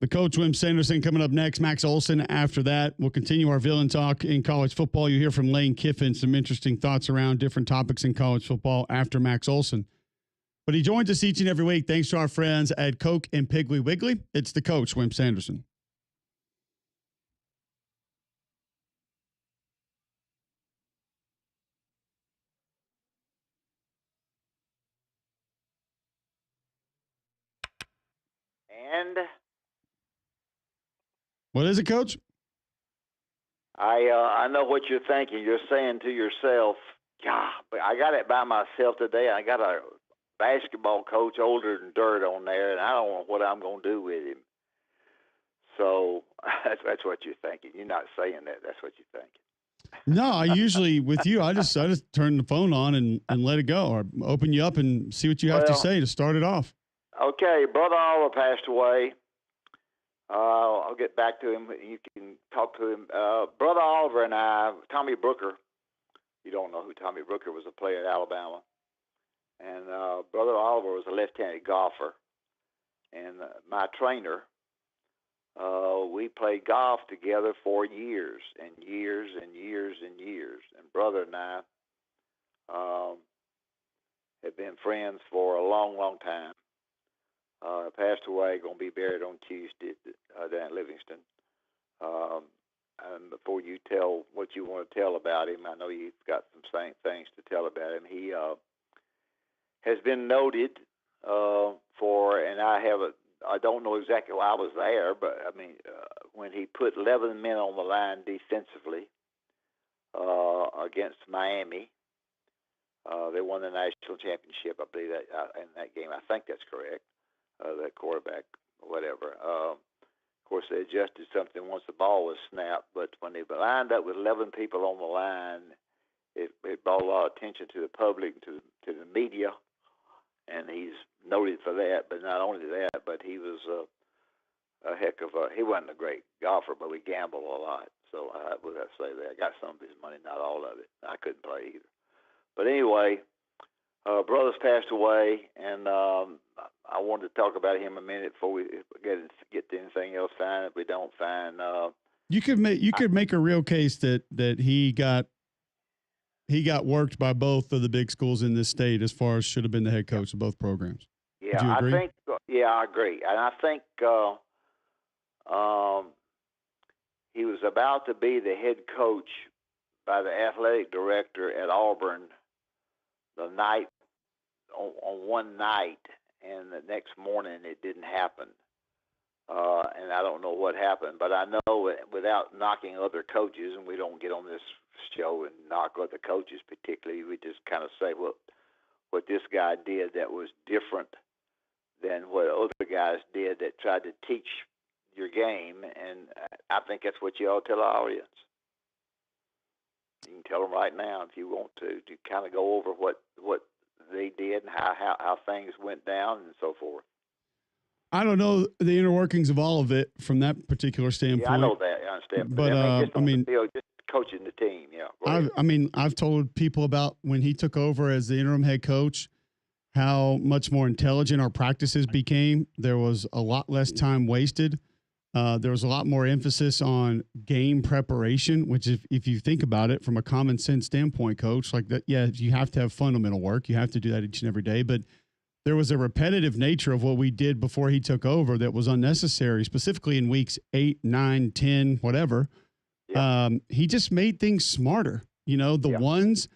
The coach, Whim Sanderson, coming up next. Max Olsen after that. We'll continue our villain talk in college football. You hear from Lane Kiffin, some interesting thoughts around different topics in college football after Max Olsen. But he joins us each and every week thanks to our friends at Coke and Piggly Wiggly. It's the coach, Whim Sanderson. And what is it, Coach? I know what you're thinking. You're saying to yourself, "God, but I got it by myself today. I got a basketball coach older than dirt on there, and I don't know what I'm going to do with him." So that's what you're thinking. You're not saying that. That's what you're thinking. No, I usually with you, I just turn the phone on and let it go, or open you up and see what you have to say to start it off. Okay, Brother Oliver passed away. I'll get back to him. You can talk to him. Brother Oliver and I, Tommy Brooker. You don't know who Tommy Brooker was, a player at Alabama. And Brother Oliver was a left-handed golfer. And my trainer, we played golf together for years and years and years and years. And Brother and I have been friends for a long, long time. Passed away, going to be buried on Tuesday down in Livingston. And before you tell what you want to tell about him, I know you've got some same things to tell about him. He has been noted for, and I don't know exactly why I was there, but I mean, when he put 11 men on the line defensively against Miami, they won the national championship, I believe, in that game. I think that's correct. That quarterback, whatever. Of course, they adjusted something once the ball was snapped, but when they lined up with 11 people on the line, it brought a lot of attention to the public, to the media, and he's noted for that. But not only that, but he was a heck of he wasn't a great golfer, but we gambled a lot. So I would have to say that. I got some of his money, not all of it. I couldn't play either. But anyway, brother's passed away, and I wanted to talk about him a minute before we get to anything else. Fine. If we don't, fine. You could make a real case that he got worked by both of the big schools in this state as far as should have been the head coach of both programs. Yeah, Would you agree? I agree, and I think he was about to be the head coach by the athletic director at Auburn the night on one night, and the next morning it didn't happen. And I don't know what happened, but I know without knocking other coaches, and we don't get on this show and knock other coaches particularly, we just kind of say what this guy did that was different than what other guys did that tried to teach your game, and I think that's what you ought to tell our audience. You can tell them right now if you want to kind of go over what they did and how things went down and so forth. I don't know the inner workings of all of it from that particular standpoint. Yeah, I know that. I understand. But just coaching the team, yeah. I've told people about when he took over as the interim head coach, how much more intelligent our practices became. There was a lot less time wasted. There was a lot more emphasis on game preparation, which if you think about it from a common sense standpoint, Coach, like that, yeah, you have to have fundamental work. You have to do that each and every day. But there was a repetitive nature of what we did before he took over that was unnecessary, specifically in weeks 8, 9, 10, whatever. Yeah. He just made things smarter. You know, the ones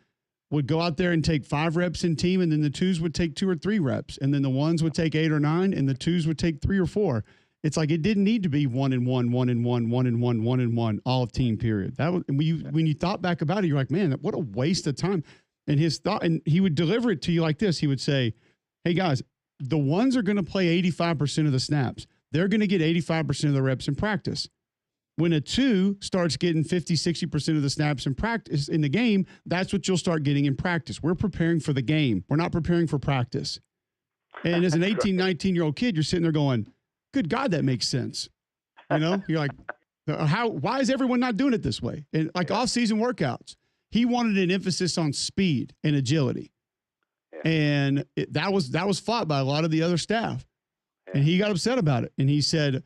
would go out there and take 5 reps in team, and then the twos would take 2 or 3 reps. And then the ones would take 8 or 9, and the twos would take 3 or 4. It's like it didn't need to be 1 and 1, 1 and 1, 1 and 1, 1 and 1, all of team period. That was when you thought back about it, you're like, man, what a waste of time. And his thought, and he would deliver it to you like this. He would say, hey guys, the ones are going to play 85% of the snaps. They're going to get 85% of the reps in practice. When a 2 starts getting 50, 60% of the snaps in practice in the game, that's what you'll start getting in practice. We're preparing for the game. We're not preparing for practice. And as an 18, 19-year-old kid, you're sitting there going, good God, that makes sense. You know, you're like, why is everyone not doing it this way? And like off-season workouts, he wanted an emphasis on speed and agility. And that was fought by a lot of the other staff. Yeah. And he got upset about it. And he said,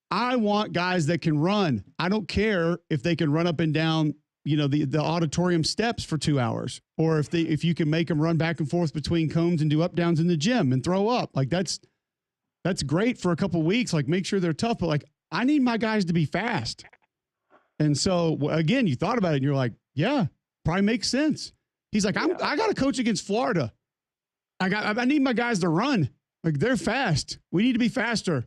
I want guys that can run. I don't care if they can run up and down, the auditorium steps for 2 hours, or if you can make them run back and forth between cones and do up downs in the gym and throw up. Like that's great for a couple of weeks. Like make sure they're tough, but like I need my guys to be fast. And so again, you thought about it and you're like, yeah, probably makes sense. He's like, I got to coach against Florida. I need my guys to run. Like they're fast. We need to be faster.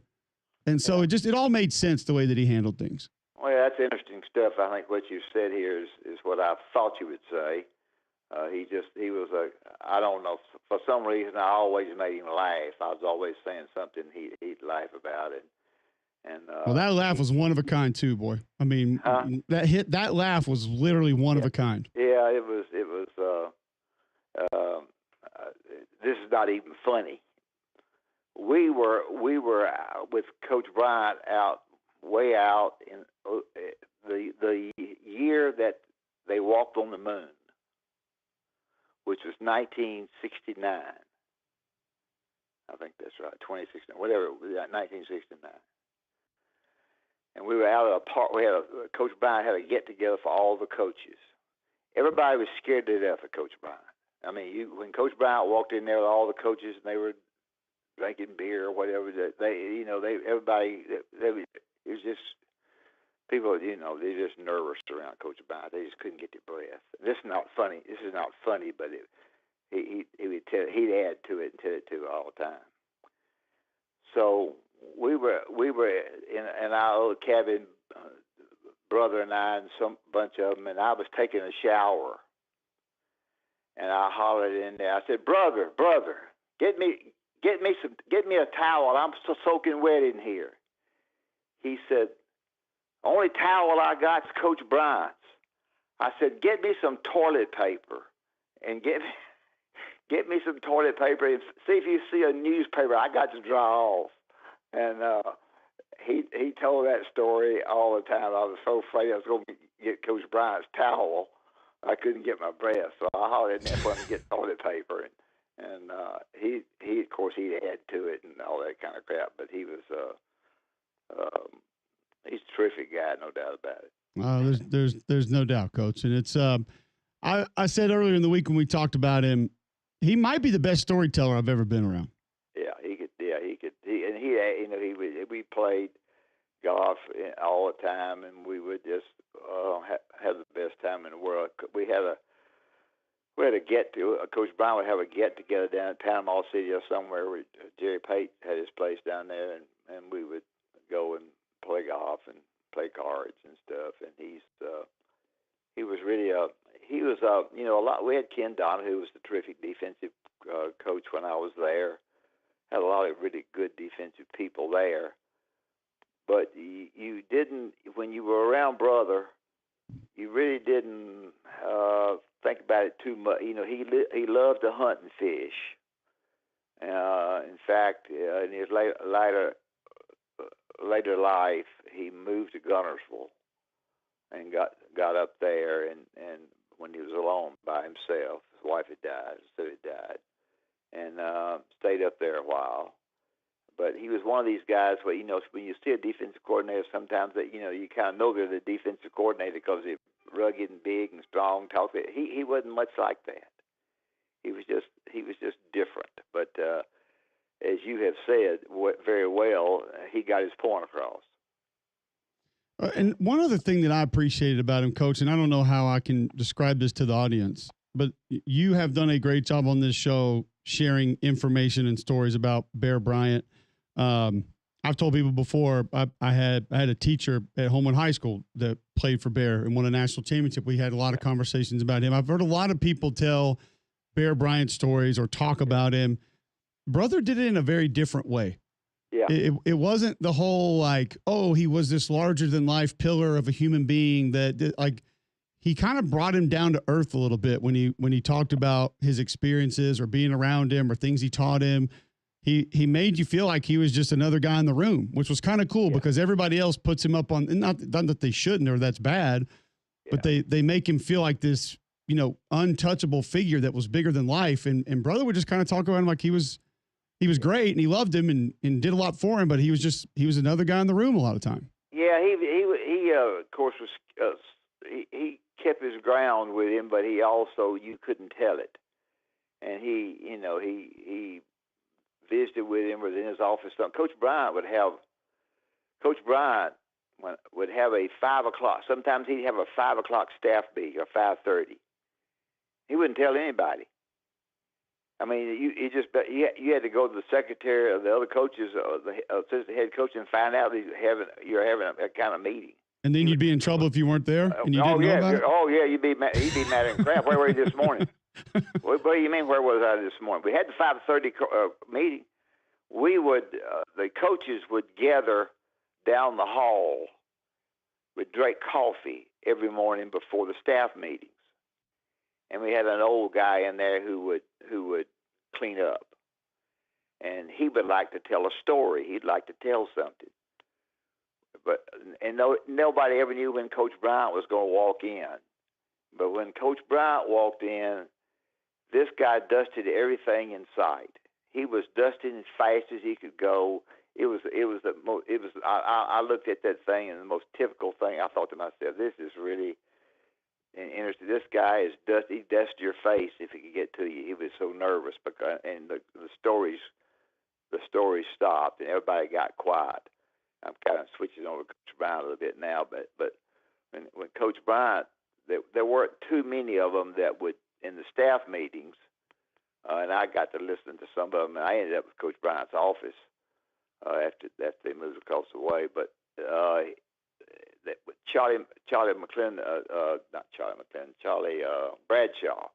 And so it all made sense the way that he handled things. Well, that's interesting stuff. I think what you said here is what I thought you would say. He was I don't know, for some reason I always made him laugh. I was always saying something he'd laugh about it. And well, that laugh was one of a kind too, boy. I mean, that laugh was literally one of a kind. Yeah, it was. This is not even funny. We were with Coach Bryant way out in the year that they walked on the moon, which was 1969. I think that's right, 2069, whatever, 1969. And we were out at a park. Coach Bryant had a get-together for all the coaches. Everybody was scared to death of Coach Bryant. I mean, when Coach Bryant walked in there with all the coaches and they were drinking beer or whatever, it was just people, they're just nervous around Coach Bryant. They just couldn't get their breath. This is not funny. But he'd add to it and tell it to all the time. So we were in our old cabin, brother and I and some bunch of them, and I was taking a shower, and I hollered in there. I said, "Brother, get me a towel. I'm so soaking wet in here." He said, "Only towel I got's Coach Bryant's." I said, "Get me some toilet paper, and get me some toilet paper, and see if you see a newspaper I got to dry off." And he told that story all the time. I was so afraid I was going to get Coach Bryant's towel. I couldn't get my breath, so I hollered in there for him to get toilet paper. And he of course, he'd add to it and all that kind of crap. But he was he's a terrific guy, no doubt about it. There's no doubt, Coach. And it's I said earlier in the week when we talked about him, he might be the best storyteller I've ever been around. We played golf all the time, and we would just have the best time in the world. We had a Coach Brown would have a get together down in Panama City or somewhere where Jerry Pate had his place down there, and we would go and play golf and play cards and stuff. And he was really a lot. We had Ken Donahue, who was the terrific defensive coach when I was there. Had a lot of really good defensive people there. But you didn't, when you were around Brother, you really didn't think about it too much. He loved to hunt and fish. In fact, in his later life, he moved to Gunnersville and got up there. And when he was alone by himself, his wife had died, his sister had died, and stayed up there a while. But he was one of these guys where, when you see a defensive coordinator, sometimes that, you kind of know they're the defensive coordinator because they're rugged and big and strong. He wasn't much like that. He was just different. But as you have said very well, he got his point across. And one other thing that I appreciated about him, Coach, and I don't know how I can describe this to the audience, but you have done a great job on this show sharing information and stories about Bear Bryant. I've told people before, I had a teacher at Homewood High School that played for Bear and won a national championship. We had a lot of conversations about him. I've heard a lot of people tell Bear Bryant stories or talk about him. Brother did it in a very different way. Yeah. It wasn't the whole like, oh, he was this larger than life pillar of a human being that like, he kind of brought him down to earth a little bit when he talked about his experiences or being around him or things he taught him. He made you feel like he was just another guy in the room, which was kind of cool because everybody else puts him up on, not that they shouldn't or that's bad, but they make him feel like this untouchable figure that was bigger than life. And brother would just kind of talk about him like he was great and he loved him and did a lot for him, but he was another guy in the room a lot of time. Yeah, he of course was he kept his ground with him, but he also, you couldn't tell it. And he visited with him, was in his office. Coach Bryant would have a 5 o'clock. Sometimes he'd have a 5 o'clock staff meeting or 5:30. He wouldn't tell anybody. I mean, you had to go to the secretary of the other coaches, or the assistant head coach, and find out that you're having a kind of meeting. And then you'd be in trouble if you weren't there, and you didn't know about it? Oh yeah, he'd be mad at crap. Where were you this morning? What do you mean? Where was I this morning? We had the 5:30 meeting. We would the coaches would gather down the hall. We'd drink coffee every morning before the staff meetings, and we had an old guy in there who would clean up, and he would like to tell a story. He'd like to tell something, nobody ever knew when Coach Bryant was going to walk in. But when Coach Bryant walked in, this guy dusted everything in sight. He was dusting as fast as he could go. I looked at that thing, and the most typical thing, I thought to myself, this is really interesting. This guy he dusted your face if he could get to you. He was so nervous and the stories stopped and everybody got quiet. I'm kind of switching over to Coach Bryant a little bit now, but when Coach Bryant, there weren't too many of them that would in the staff meetings, and I got to listen to some of them. And I ended up with Coach Bryant's office after they moved across the way. But Charlie Bradshaw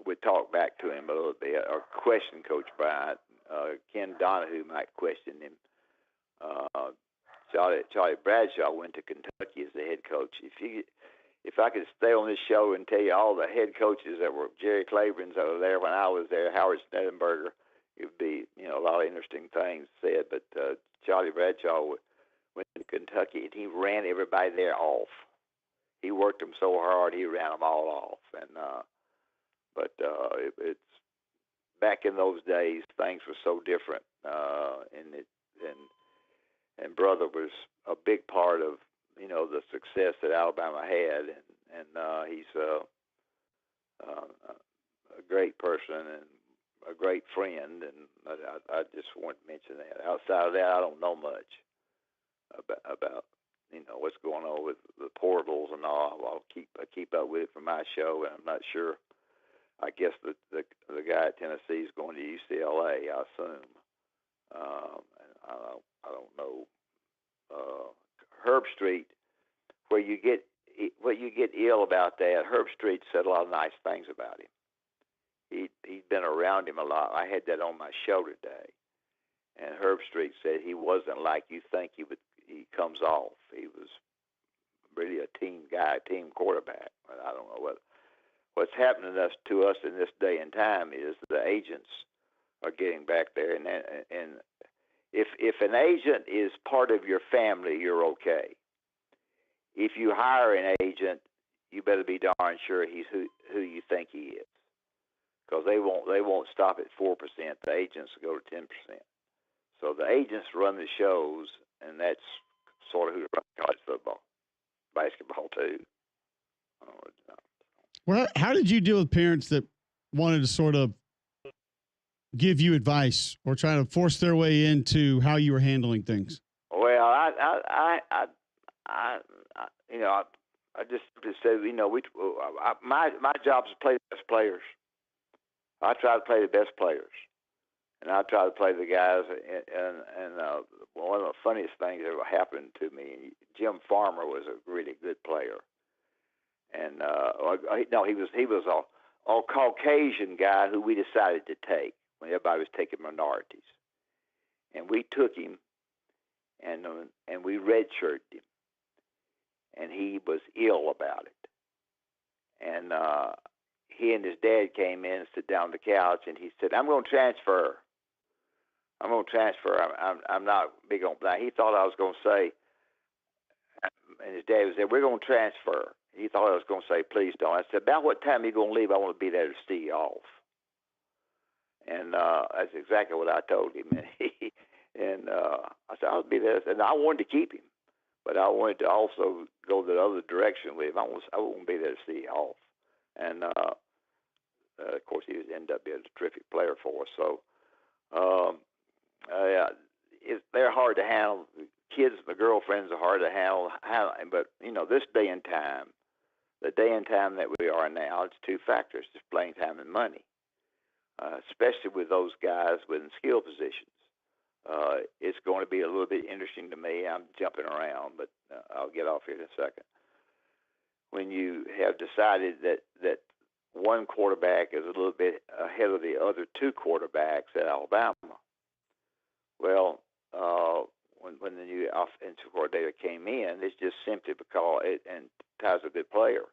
would talk back to him a little bit or question Coach Bryant. Ken Donahue might question him. Charlie Bradshaw went to Kentucky as the head coach. If I could stay on this show and tell you all the head coaches that were Jerry Claiborne's over there when I was there, Howard Sneddenberger, it would be a lot of interesting things said. But Charlie Bradshaw went to Kentucky and he ran everybody there off. He worked them so hard he ran them all off. And it's back in those days, things were so different, and brother was a big part of the success that Alabama had, and he's a great person and a great friend, and I just want to mention that. Outside of that, I don't know much about what's going on with the portals and all. I keep up with it for my show, and I'm not sure. I guess the guy at Tennessee is going to UCLA, I assume. I don't know. Herb Street, what you get ill about that, Herb Street said a lot of nice things about him. He'd been around him a lot. I had that on my show today, and Herb Street said he wasn't like you think he comes off. He was really a team guy, a team quarterback. I don't know what's happening to us in this day and time is the agents are getting back there, and if an agent is part of your family, you're okay. If you hire an agent, you better be darn sure he's who you think he is, because they won't stop at 4%. The agents go to 10%. So the agents run the shows, and that's sort of who runs college football, basketball too. Well, how did you deal with parents that wanted to sort of give you advice or try to force their way into how you were handling things? Well, I just said, my job is to play the best players. I try to play the best players, and I try to play the guys. And one of the funniest things that ever happened to me, Jim Farmer was a really good player. And he was a Caucasian guy who we decided to take when everybody was taking minorities, and we took him, and we redshirted him, and he was ill about it, and he and his dad came in and sit down on the couch, and he said, "I'm going to transfer. I'm not big on that." He thought I was going to say, and his dad said, "We're going to transfer." he thought I was going to say, please don't. I said, about what time are you going to leave? I want to be there to see you off. And that's exactly what I told him. And I said, I'll be there. And I wanted to keep him, but I wanted to also go the other direction with him. I won't be there to see you off. And, of course, he ended up being a terrific player for us. So they're hard to handle. Kids, my girlfriends are hard to handle. But, this day and time, the day and time that we are now, it's two factors, just playing time and money, especially with those guys within skill positions. It's going to be a little bit interesting to me. I'm jumping around, but I'll get off here in a second. When you have decided that one quarterback is a little bit ahead of the other two quarterbacks at Alabama, well, when the new offensive coordinator came in, it's just simply because and Ty's a good player.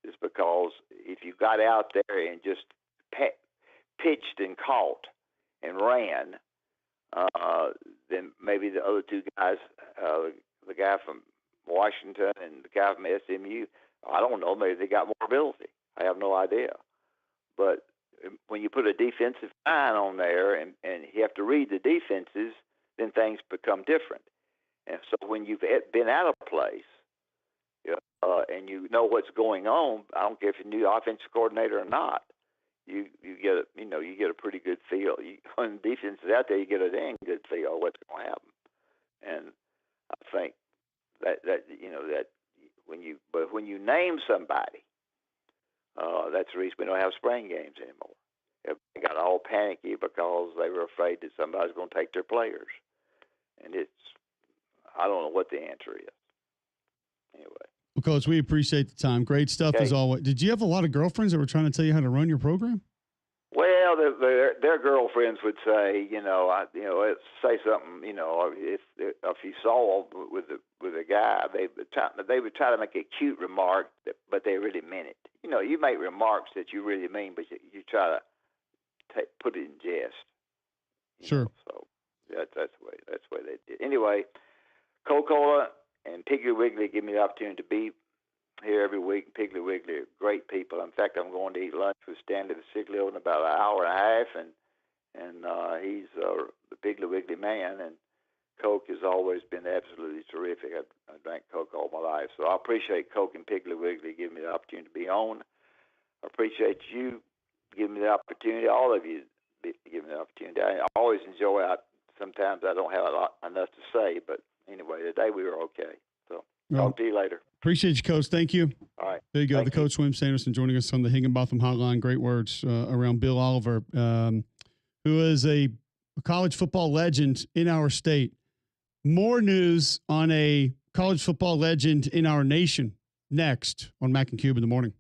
It's because if you got out there and just pitched and caught and ran, then maybe the other two guys, the guy from Washington and the guy from SMU, I don't know, maybe they got more ability. I have no idea. But when you put a defensive line on there and you have to read the defenses, then things become different. And so when you've been out of place and you know what's going on, I don't care if you're a new offensive coordinator or not, you get a pretty good feel. When the defense is out there, you get a dang good feel of what's going to happen. And I think that when you name somebody, that's the reason we don't have spring games anymore. They got all panicky because they were afraid that somebody's going to take their players. And I don't know what the answer is. Anyway. Well, Coach, we appreciate the time. Great stuff as always. Did you have a lot of girlfriends that were trying to tell you how to run your program? Well, their girlfriends would say, say something. If you saw with a guy, they would try to make a cute remark, but they really meant it. You make remarks that you really mean, but you try to put it in jest. Sure. So that's the way they did. Anyway, Coca-Cola and Piggly Wiggly give me the opportunity to be here every week. Piggly Wiggly are great people. In fact, I'm going to eat lunch with Stanley the Siglio in about an hour and a half, and he's the Piggly Wiggly man. And Coke has always been absolutely terrific. I drank Coke all my life, so I appreciate Coke and Piggly Wiggly giving me the opportunity to be on. I appreciate you giving me the opportunity. All of you giving me the opportunity. I always enjoy it. Sometimes I don't have enough to say, but anyway, today we were okay. So talk to you later. Appreciate you, Coach. Thank you. All right. There you go. Coach Whim Sanderson joining us on the Higginbotham Hotline. Great words around Bill Oliver, who is a college football legend in our state. More news on a college football legend in our nation next on Mac and Cube in the morning.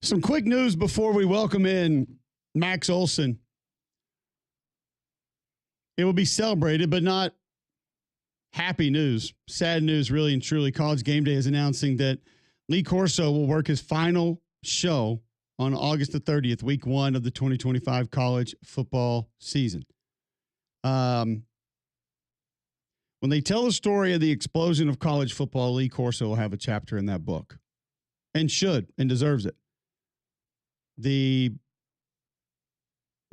Some quick news before we welcome in Max Olsen. It will be celebrated, but not happy news. Sad news, really and truly. College Game Day is announcing that Lee Corso will work his final show on August the 30th, week 1 of the 2025 college football season. When they tell the story of the explosion of college football, Lee Corso will have a chapter in that book, and should and deserves it. The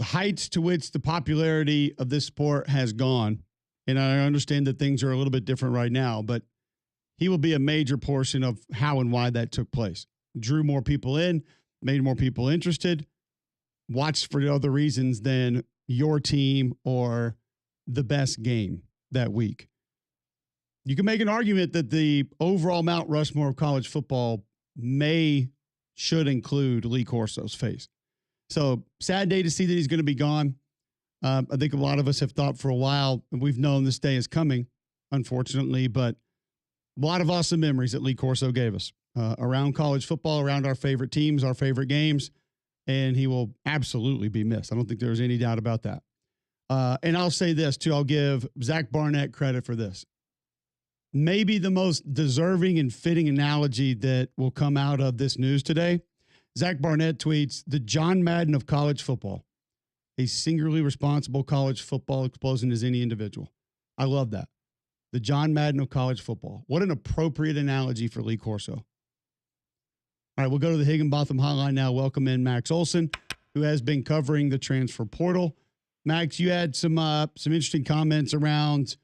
heights to which the popularity of this sport has gone, and I understand that things are a little bit different right now, but he will be a major portion of how and why that took place. Drew more people in, made more people interested, watched for other reasons than your team or the best game that week. You can make an argument that the overall Mount Rushmore of college football should include Lee Corso's face. So sad day to see that he's going to be gone. I think a lot of us have thought for a while, and we've known this day is coming, unfortunately, but a lot of awesome memories that Lee Corso gave us around college football, around our favorite teams, our favorite games, and he will absolutely be missed. I don't think there's any doubt about that. And I'll say this, too. I'll give Zach Barnett credit for this. Maybe the most deserving and fitting analogy that will come out of this news today. Zach Barnett tweets, the John Madden of college football. A singularly responsible college football explosion as any individual. I love that. The John Madden of college football. What an appropriate analogy for Lee Corso. All right, we'll go to the Higginbotham hotline now. Welcome in Max Olsen, who has been covering the transfer portal. Max, you had some interesting comments around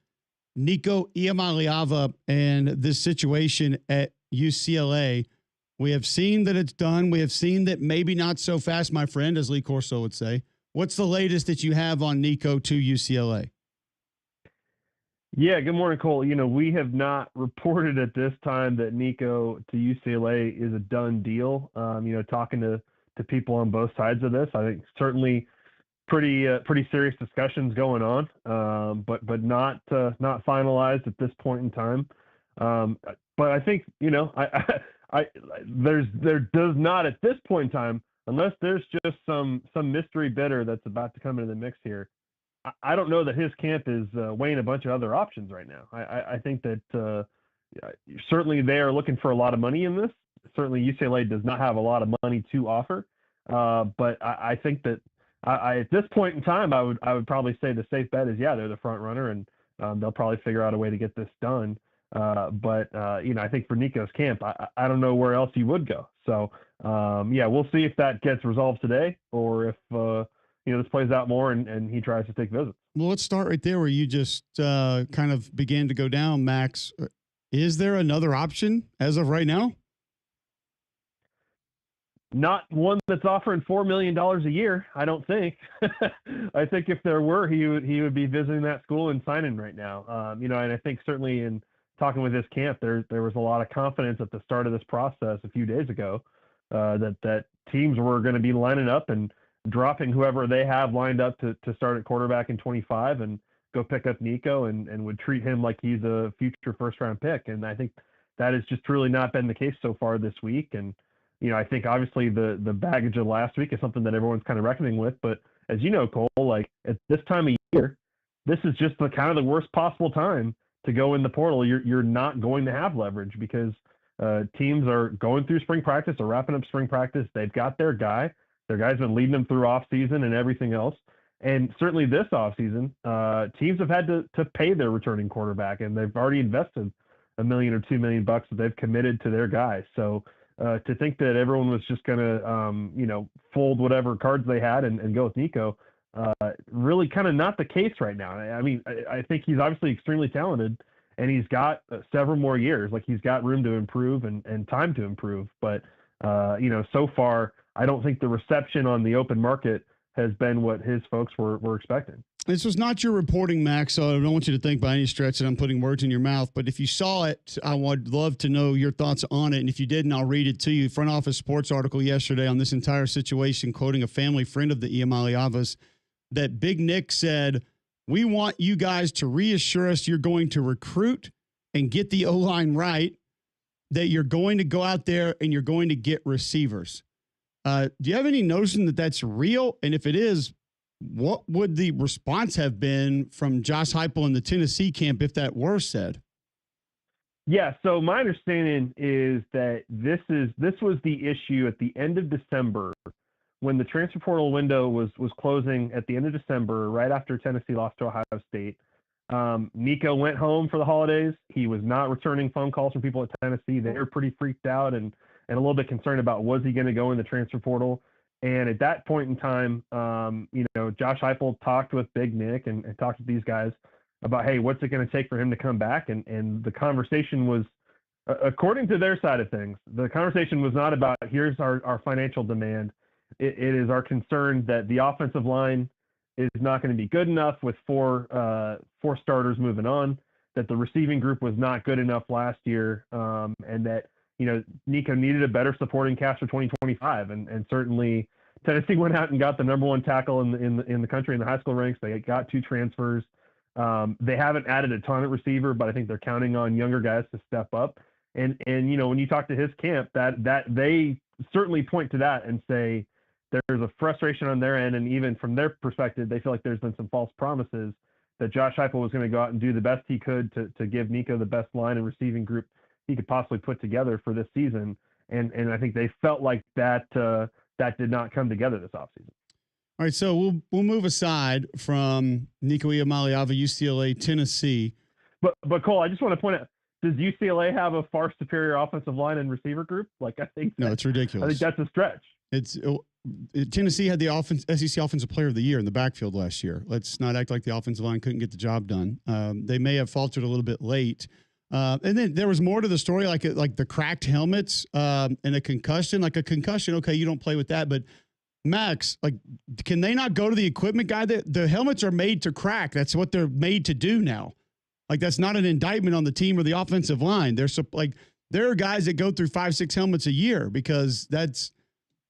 Nico Iamaleava and this situation at UCLA. We have seen that it's done. We have seen that maybe not so fast, my friend, as Lee Corso would say. What's the latest that you have on Nico to UCLA? Yeah, good morning, Cole. We have not reported at this time that Nico to UCLA is a done deal. Talking to people on both sides of this, I think certainly pretty serious discussions going on, but not finalized at this point in time. But I think there does not at this point in time, unless there's just some mystery bidder that's about to come into the mix here. I don't know that his camp is weighing a bunch of other options right now. I think that certainly they are looking for a lot of money in this. Certainly UCLA does not have a lot of money to offer, but I think that at this point in time, I would probably say the safe bet is they're the front runner, and they'll probably figure out a way to get this done. But I think for Nico's camp, I don't know where else he would go. So we'll see if that gets resolved today, or if this plays out more and he tries to take visits. Well, let's start right there where you just kind of began to go down, Max. Is there another option as of right now? Not one that's offering $4 million a year, I don't think. I think if there were, he would be visiting that school and signing right now. And I think certainly in talking with his camp, there was a lot of confidence at the start of this process a few days ago that teams were going to be lining up and dropping whoever they have lined up to start at quarterback in 25 and go pick up Nico and would treat him like he's a future first-round pick. And I think that has just really not been the case so far this week. And I think obviously the baggage of last week is something that everyone's kind of reckoning with. But as you know, Cole, like at this time of year, this is just the kind of the worst possible time to go in the portal. You're not going to have leverage because teams are going through spring practice or wrapping up spring practice. They've got their guy. Their guy's been leading them through off season and everything else. And certainly this off season, teams have had to pay their returning quarterback, and they've already invested $1 million or $2 million that they've committed to their guys. So to think that everyone was just going to, fold whatever cards they had and go with Nico, really kind of not the case right now. I mean, I think he's obviously extremely talented, and he's got several more years. Like he's got room to improve and time to improve. But, so far, I don't think the reception on the open market has been what his folks were expecting. This was not your reporting, Max, so I don't want you to think by any stretch that I'm putting words in your mouth. But if you saw it, I would love to know your thoughts on it. And if you didn't, I'll read it to you. Front Office Sports article yesterday on this entire situation, quoting a family friend of the Iamaleavas, that Big Nick said, "We want you guys to reassure us you're going to recruit and get the O-line right, that you're going to go out there and you're going to get receivers." Do you have any notion that that's real? And if it is, what would the response have been from Josh Heupel in the Tennessee camp if that were said? Yeah, so my understanding is that this was the issue at the end of December when the transfer portal window was closing at the end of December, right after Tennessee lost to Ohio State. Nico went home for the holidays. He was not returning phone calls from people at Tennessee. They were pretty freaked out and a little bit concerned about, was he going to go in the transfer portal? And at that point in time, Josh Heupel talked with Big Nick and talked with these guys about, hey, what's it going to take for him to come back? And the conversation was, according to their side of things, the conversation was not about, here's our financial demand. It is our concern that the offensive line is not going to be good enough with four starters moving on, that the receiving group was not good enough last year, and that, Nico needed a better supporting cast for 2025. And certainly Tennessee went out and got the number one tackle in the country in the high school ranks. They got 2 transfers. They haven't added a ton at receiver, but I think they're counting on younger guys to step up. And when you talk to his camp, that they certainly point to that and say there's a frustration on their end, and even from their perspective, they feel like there's been some false promises that Josh Heupel was going to go out and do the best he could to give Nico the best line and receiving group he could possibly put together for this season. And I think they felt like that did not come together this offseason. All right, so we'll move aside from Nico Iamaleava, UCLA, Tennessee. But Cole, I just want to point out, does UCLA have a far superior offensive line and receiver group? Like, I think no, it's ridiculous. I think that's a stretch. Tennessee had the SEC Offensive Player of the Year in the backfield last year. Let's not act like the offensive line couldn't get the job done. They may have faltered a little bit late. And then there was more to the story, like the cracked helmets and a concussion. Like a concussion, okay, you don't play with that. But Max, like, can they not go to the equipment guy? The helmets are made to crack. That's what they're made to do now. Like, that's not an indictment on the team or the offensive line. There are guys that go through 5-6 helmets a year because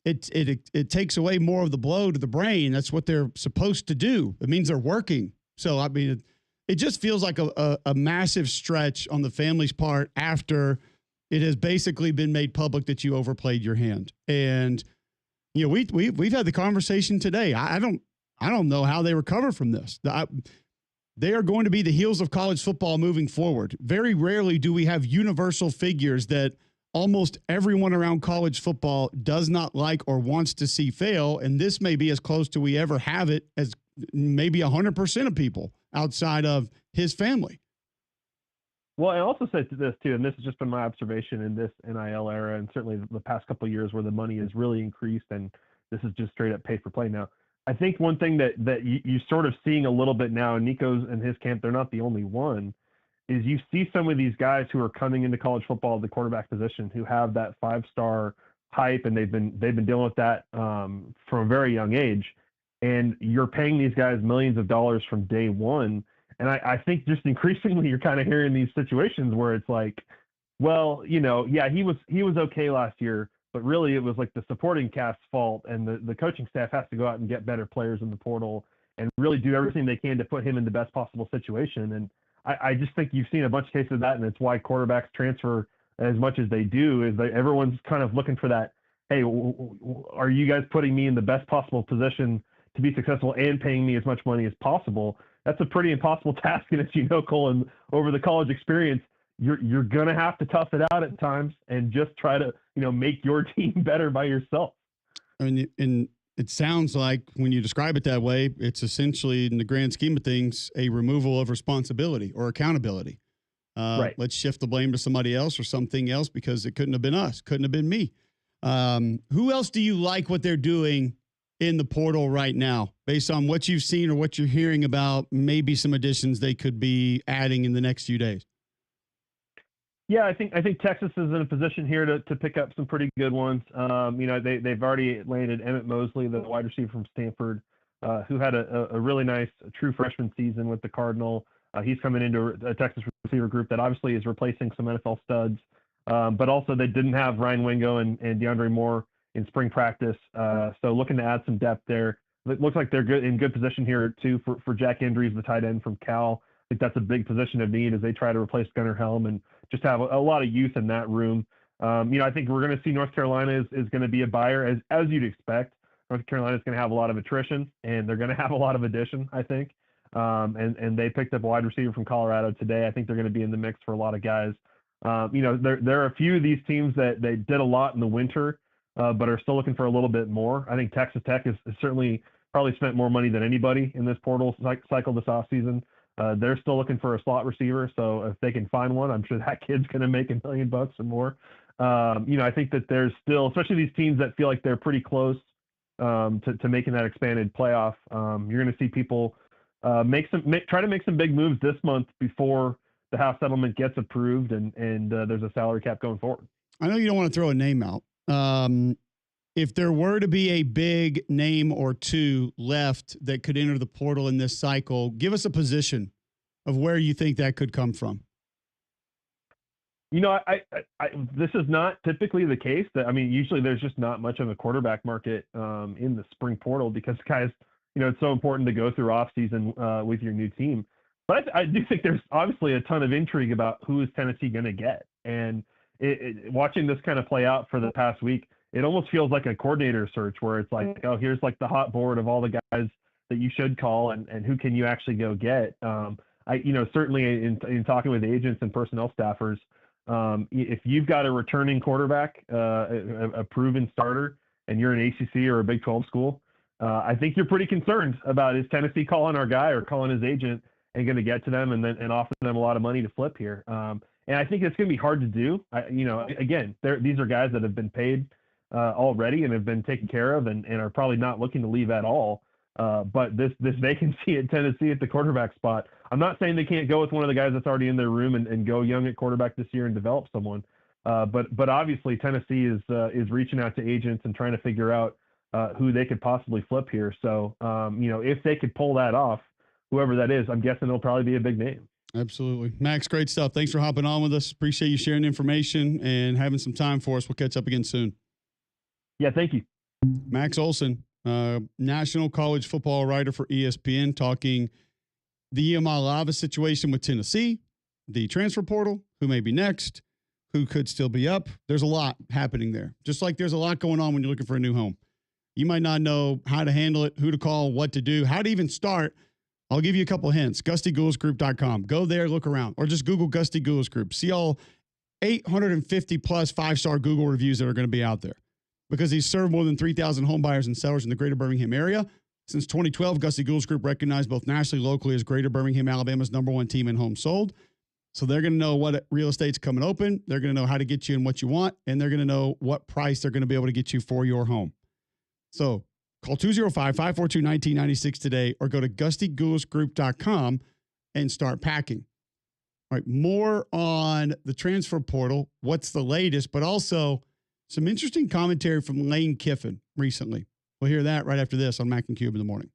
it takes away more of the blow to the brain. That's what they're supposed to do. It means they're working. So, I mean, it just feels like a massive stretch on the family's part after it has basically been made public that you overplayed your hand. And, we've had the conversation today. I don't know how they recover from this. They are going to be the heels of college football moving forward. Very rarely do we have universal figures that almost everyone around college football does not like or wants to see fail. And this may be as close to we ever have it as maybe 100% of people outside of his family. Well, I also said to this too, and this has just been my observation in this NIL era, and certainly the past couple of years where the money has really increased, and this is just straight up pay for play now. I think one thing that you sort of seeing a little bit now, and Nico's and his camp, they're not the only one, is you see some of these guys who are coming into college football at the quarterback position who have that 5-star hype, and they've been dealing with that from a very young age. And you're paying these guys millions of dollars from day one. And I think just increasingly you're kind of hearing these situations where it's like, well, he was okay last year, but really it was like the supporting cast's fault, and the coaching staff has to go out and get better players in the portal and really do everything they can to put him in the best possible situation. And I just think you've seen a bunch of cases of that, and it's why quarterbacks transfer as much as they do, is that everyone's kind of looking for that, hey, are you guys putting me in the best possible position to be successful and paying me as much money as possible? That's a pretty impossible task. And as you know, Cole, and over the college experience, you're going to have to tough it out at times and just try to, make your team better by yourself. I mean, and it sounds like when you describe it that way, it's essentially, in the grand scheme of things, a removal of responsibility or accountability. Right. Let's shift the blame to somebody else or something else because it couldn't have been us, couldn't have been me. Who else do you like what they're doing in the portal right now, based on what you've seen or what you're hearing about maybe some additions they could be adding in the next few days? Yeah, I think Texas is in a position here to pick up some pretty good ones. They've already landed Emmett Mosley, the wide receiver from Stanford, who had a really nice true freshman season with the Cardinal. He's coming into a Texas receiver group that obviously is replacing some NFL studs, but also they didn't have Ryan Wingo and DeAndre Moore in spring practice. So looking to add some depth there. It looks like they're in good position here too for Jack Andrews, the tight end from Cal. I think that's a big position of need as they try to replace Gunnar Helm and just have a lot of youth in that room. I think we're going to see North Carolina is going to be a buyer as you'd expect. North Carolina is going to have a lot of attrition, and they're going to have a lot of addition, I think. And they picked up a wide receiver from Colorado today. I think they're going to be in the mix for a lot of guys. There are a few of these teams that they did a lot in the winter, but are still looking for a little bit more. I think Texas Tech is certainly probably spent more money than anybody in this portal cycle this offseason. They're still looking for a slot receiver, so if they can find one, I'm sure that kid's going to make $1 million or more. I think that there's still, especially these teams that feel like they're pretty close to making that expanded playoff. You're going to see people try to make some big moves this month before the House settlement gets approved and there's a salary cap going forward. I know you don't want to throw a name out. If there were to be a big name or two left that could enter the portal in this cycle, give us a position of where you think that could come from. This is not typically the case. Usually there's just not much of a quarterback market in the spring portal because guys, it's so important to go through off season with your new team. But I do think there's obviously a ton of intrigue about who is Tennessee going to get. And watching this kind of play out for the past week, it almost feels like a coordinator search where it's like, oh, here's like the hot board of all the guys that you should call and who can you actually go get. Certainly in talking with agents and personnel staffers, if you've got a returning quarterback, a proven starter, and you're an ACC or a Big 12 school, I think you're pretty concerned about is Tennessee calling our guy or calling his agent and going to get to them and offer them a lot of money to flip here. And I think it's going to be hard to do. Again, these are guys that have been paid already and have been taken care of and are probably not looking to leave at all. But this vacancy at Tennessee at the quarterback spot, I'm not saying they can't go with one of the guys that's already in their room and go young at quarterback this year and develop someone. But obviously Tennessee is reaching out to agents and trying to figure out who they could possibly flip here. So, if they could pull that off, whoever that is, I'm guessing it'll probably be a big name. Absolutely. Max, great stuff. Thanks for hopping on with us. Appreciate you sharing information and having some time for us. We'll catch up again soon. Yeah, thank you. Max Olsen, national college football writer for ESPN, talking the Iamaleava situation with Tennessee, the transfer portal, who may be next, who could still be up. There's a lot happening there. Just like there's a lot going on when you're looking for a new home. You might not know how to handle it, who to call, what to do, how to even start. I'll give you a couple of hints. GustyGoulisGroup.com. Go there, look around, or just Google Gusty Goulis Group. See all 850 plus 5-star Google reviews that are going to be out there. Because he's served more than 3,000 home buyers and sellers in the greater Birmingham area. Since 2012, Gusty Goulis Group recognized both nationally and locally as Greater Birmingham, Alabama's #1 team in homes sold. So they're going to know what real estate's coming open. They're going to know how to get you in what you want, and they're going to know what price they're going to be able to get you for your home. So call 205-542-1996 today or go to GustyGoulisGroup.com and start packing. All right, more on the transfer portal, what's the latest, but also some interesting commentary from Lane Kiffin recently. We'll hear that right after this on Mac and Cube in the morning.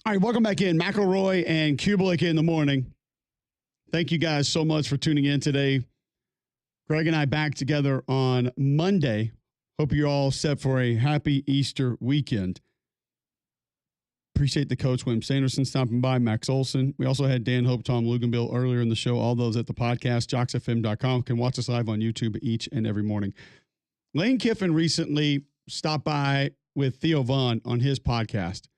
All right, welcome back in. McElroy and Cubelic in the morning. Thank you guys so much for tuning in today. Greg and I back together on Monday. Hope you're all set for a happy Easter weekend. Appreciate the coach, Whim Sanderson, stopping by, Max Olsen. We also had Dan Hope, Tom Lugenbill earlier in the show. All those at the podcast, jocksfm.com. Can watch us live on YouTube each and every morning. Lane Kiffin recently stopped by with Theo Vaughn on his podcast.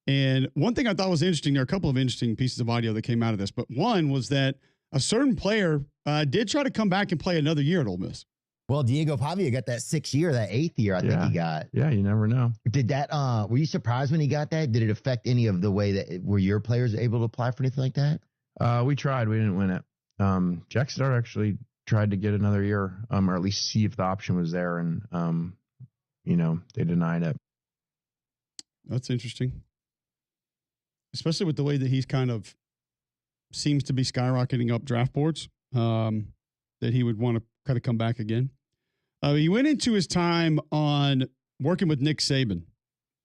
And one thing I thought was interesting, there are a couple of interesting pieces of audio that came out of this, but one was that a certain player did try to come back and play another year at Ole Miss. Well, Diego Pavia got that 6th year, that 8th year, I think he got. Yeah, you never know. Did that, were you surprised when he got that? Did it affect any of the way that, were your players able to apply for anything like that? We tried. We didn't win it. Jack Star actually tried to get another year, or at least see if the option was there, and, they denied it. That's interesting. Especially with the way that he's kind of seems to be skyrocketing up draft boards, that he would want to kind of come back again. He went into his time on working with Nick Saban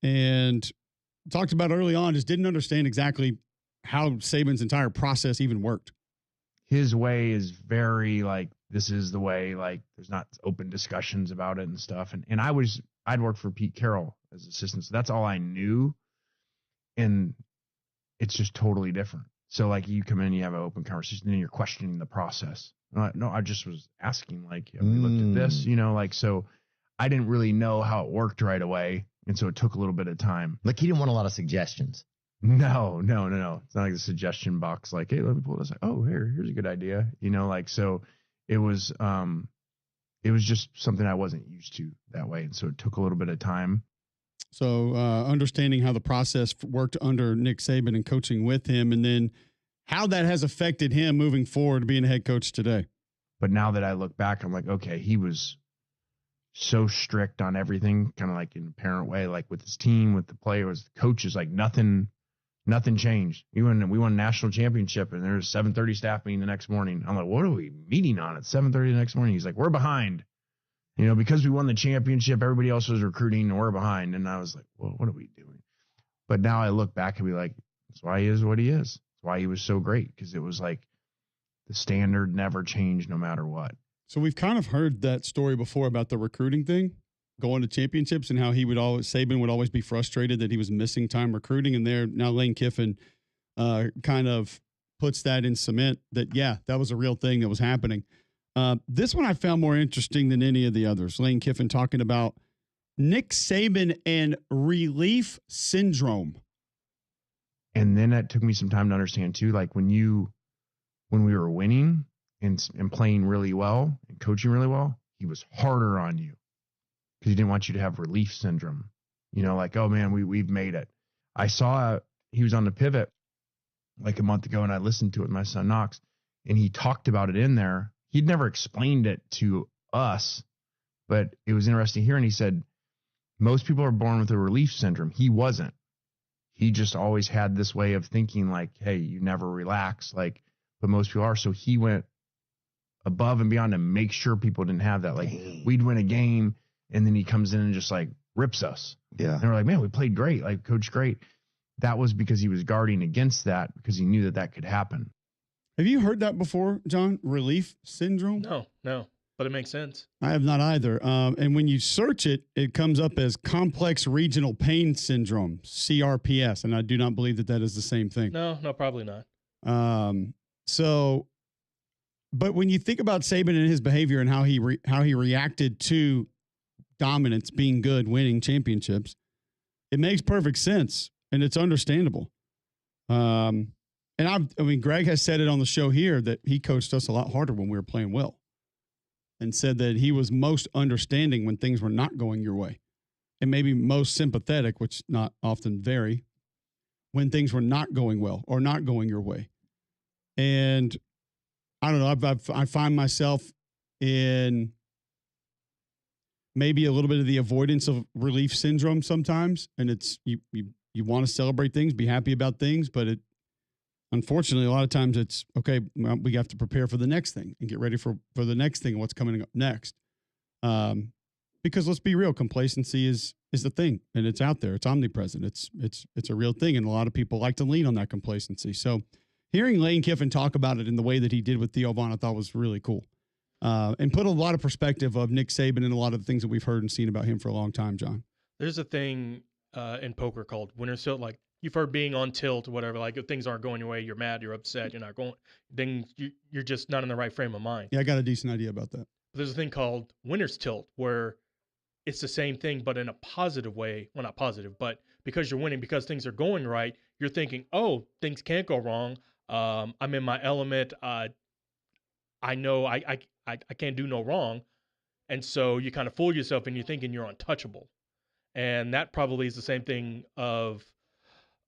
and talked about early on, just didn't understand exactly how Saban's entire process even worked. His way is very this is the way, there's not open discussions about it and stuff. And I'd worked for Pete Carroll as assistant. So that's all I knew. And it's just totally different. So you come in, you have an open conversation, and you're questioning the process. No, I just was asking, have we looked at this? So I didn't really know how it worked right away. And so it took a little bit of time. He didn't want a lot of suggestions. No. It's not like the suggestion box, hey, let me pull this. Here's a good idea. So it was just something I wasn't used to that way. And so it took a little bit of time. So understanding how the process worked under Nick Saban and coaching with him, and then how that has affected him moving forward being a head coach today. But now that I look back, I'm like, okay, he was so strict on everything, kind of in a parent way, with his team, with the players, the coaches, nothing changed. We won a national championship, and there's a 7:30 staff meeting the next morning. I'm like, what are we meeting on at 7:30 the next morning? He's like, we're behind. Because we won the championship, everybody else was recruiting and we're behind. And I was like, well, what are we doing? But now I look back and be like, that's why he is what he is. That's why he was so great. Because it was the standard never changed no matter what. So we've kind of heard that story before about the recruiting thing, going to championships, and how Saban would always be frustrated that he was missing time recruiting. And now Lane Kiffin kind of puts that in cement that, that was a real thing that was happening. This one I found more interesting than any of the others. Lane Kiffin talking about Nick Saban and relief syndrome. And then that took me some time to understand too. When we were winning and playing really well and coaching really well, he was harder on you because he didn't want you to have relief syndrome. Oh man, we've made it. I saw he was on the pivot a month ago, and I listened to it with my son Knox, and he talked about it in there. He'd never explained it to us, but it was interesting hearing. He said, most people are born with a relief syndrome. He wasn't. He just always had this way of thinking hey, you never relax, but most people are. So he went above and beyond to make sure people didn't have that. We'd win a game, and then he comes in and just rips us. Yeah. And we're like, man, we played great, coach great. That was because he was guarding against that, because he knew that could happen. Have you heard that before, John? Relief syndrome? No, but it makes sense. I have not either. And when you search it, it comes up as complex regional pain syndrome, CRPS. And I do not believe that is the same thing. No, probably not. But when you think about Saban and his behavior and how he reacted to dominance, being good, winning championships, it makes perfect sense and it's understandable. And Greg has said it on the show here that he coached us a lot harder when we were playing well, and said that he was most understanding when things were not going your way, and maybe most sympathetic, which not often vary, when things were not going well or not going your way. And I don't know, I find myself in maybe a little bit of the avoidance of relief syndrome sometimes. And it's, you want to celebrate things, be happy about things, but unfortunately, a lot of times it's, okay, well, we have to prepare for the next thing and get ready for the next thing and what's coming up next. Because let's be real, complacency is the thing, and it's out there. It's omnipresent. It's a real thing, and a lot of people like to lean on that complacency. So hearing Lane Kiffin talk about it in the way that he did with Theo Vaughn, I thought was really cool. And put a lot of perspective of Nick Saban and a lot of the things that we've heard and seen about him for a long time, John. There's a thing in poker called winner's tilt. Like, you've heard being on tilt or whatever. Like, if things aren't going your way, you're mad, you're upset, you're not going. Then you're just not in the right frame of mind. Yeah, I got a decent idea about that. There's a thing called winner's tilt where it's the same thing, but in a positive way. Well, not positive, but because you're winning, because things are going right, you're thinking, oh, things can't go wrong. I'm in my element. I know I can't do no wrong. And so you kind of fool yourself and you're thinking you're untouchable. And that probably is the same thing of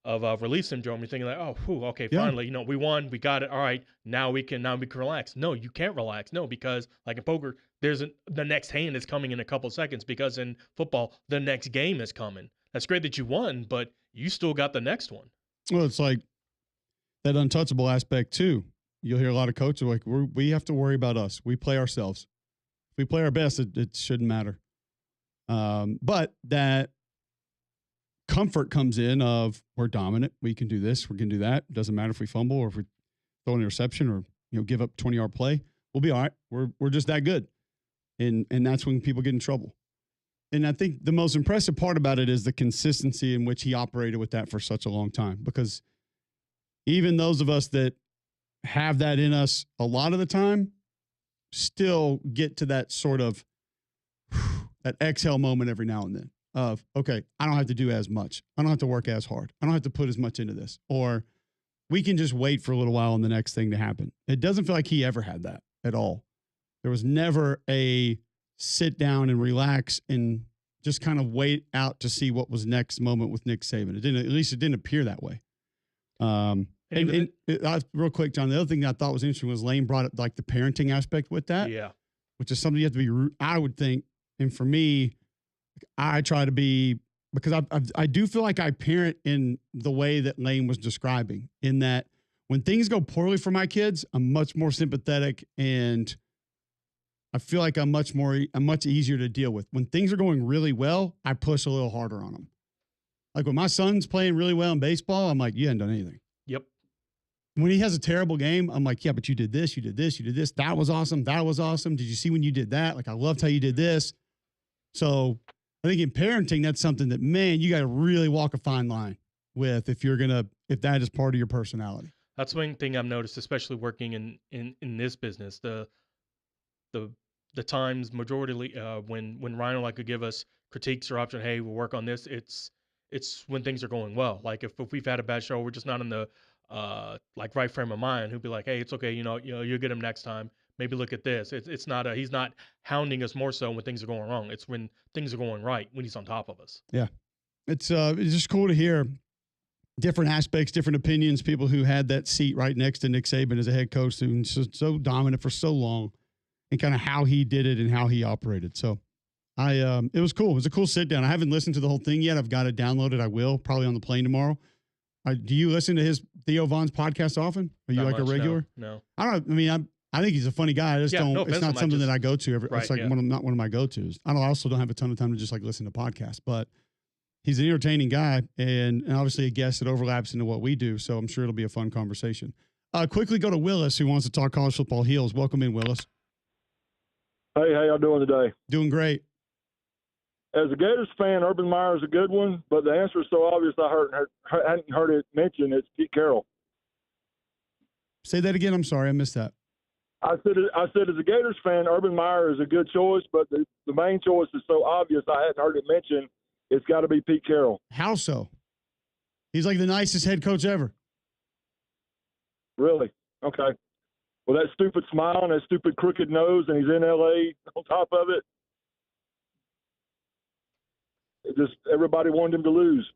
release syndrome. You're thinking like, oh, whew, okay, finally, we won, we got it. All right, now we can relax. No, you can't relax. No, because like in poker, the next hand is coming in a couple of seconds, because in football, the next game is coming. That's great that you won, but you still got the next one. Well, it's like that untouchable aspect too. You'll hear a lot of coaches like, we have to worry about us. We play ourselves. If we play our best, it shouldn't matter. But that comfort comes in of, we're dominant. We can do this. We can do that. It doesn't matter if we fumble or if we throw an interception or give up 20-yard play. We'll be all right. We're just that good. And that's when people get in trouble. And I think the most impressive part about it is the consistency in which he operated with that for such a long time. Because even those of us that have that in us a lot of the time still get to that sort of that exhale moment every now and then of, okay, I don't have to do as much. I don't have to work as hard. I don't have to put as much into this. Or we can just wait for a little while and the next thing to happen. It doesn't feel like he ever had that at all. There was never a sit down and relax and just kind of wait out to see what was next moment with Nick Saban. At least it didn't appear that way. Real quick, John, the other thing that I thought was interesting was Lane brought up like the parenting aspect with that. Yeah. Which is something you have to be, I would think. And for me, I try to be, because I do feel like I parent in the way that Lane was describing, in that when things go poorly for my kids, I'm much more sympathetic, and I feel like I'm much easier to deal with. When things are going really well, I push a little harder on them. Like when my son's playing really well in baseball, I'm like, you haven't done anything. Yep. When he has a terrible game, I'm like, yeah, but you did this, you did this, you did this. That was awesome. That was awesome. Did you see when you did that? Like, I loved how you did this. So I think in parenting, that's something that, man, you got to really walk a fine line with if that is part of your personality. That's one thing I've noticed, especially working in this business. The times majority when Ryan like could give us critiques or option, hey, we'll work on this. It's when things are going well. Like if we've had a bad show, we're just not in the like right frame of mind. Who'd be like, hey, it's okay, you'll get him next time. Maybe look at this. It's not he's not hounding us more so when things are going wrong. It's when things are going right, when he's on top of us. Yeah, it's just cool to hear different aspects, different opinions. People who had that seat right next to Nick Saban as a head coach, who's so dominant for so long, and kind of how he did it and how he operated. So it was cool. It was a cool sit down. I haven't listened to the whole thing yet. I've got it downloaded. I will probably on the plane tomorrow. Do you listen to Theo Vaughn's podcast often? Are you Not like much, a regular? No. I don't. I mean, I think he's a funny guy. I just don't. No It's not something that I go to every. Right, it's like not one of my go tos. I also don't have a ton of time to just like listen to podcasts, but he's an entertaining guy and obviously a guest that overlaps into what we do. So I'm sure it'll be a fun conversation. Quickly go to Willis, who wants to talk college football heels. Welcome in, Willis. Hey, how y'all doing today? Doing great. As a Gators fan, Urban Meyer is a good one, but the answer is so obvious I hadn't heard it mentioned. It's Pete Carroll. Say that again. I'm sorry, I missed that. I said as a Gators fan, Urban Meyer is a good choice, but the main choice is so obvious I hadn't heard it mentioned. It's got to be Pete Carroll. How so? He's like the nicest head coach ever. Really? Okay. Well, that stupid smile and that stupid crooked nose, and he's in L.A. on top of it. Everybody wanted him to lose.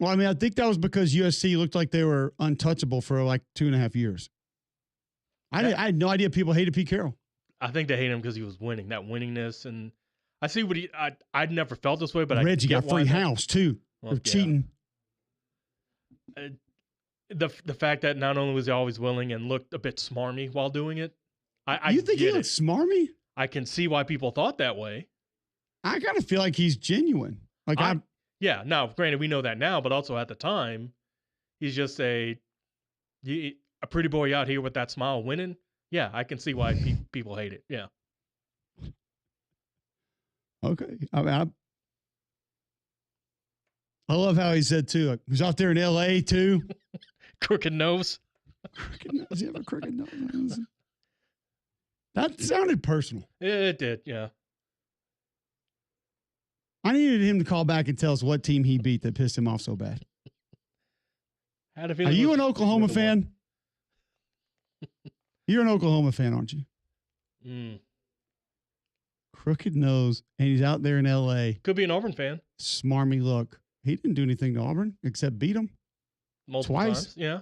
Well, I mean, I think that was because USC looked like they were untouchable for like 2.5 years. I had no idea people hated Pete Carroll. I think they hate him because he was winning, that winningness. And I see what I'd never felt this way, but Reggie got free house too. Well, They're cheating. The fact that not only was he always willing and looked a bit smarmy while doing it. You think he looked smarmy? I can see why people thought that way. I kind of feel like he's genuine. Like yeah. Now, granted, we know that now, but also at the time, he's just a pretty boy out here with that smile winning. Yeah, I can see why people hate it. Yeah. Okay. I mean, I love how he said too. Like, he's out there in L.A. too. Crooked nose. Crooked nose. Does he have a crooked nose? That sounded personal. It did. Yeah. I needed him to call back and tell us what team he beat that pissed him off so bad. Are you an Oklahoma fan? You're an Oklahoma fan, aren't you? Mm. Crooked nose, and he's out there in L.A. Could be an Auburn fan. Smarmy look. He didn't do anything to Auburn except beat them Multiple twice. Times. Yeah.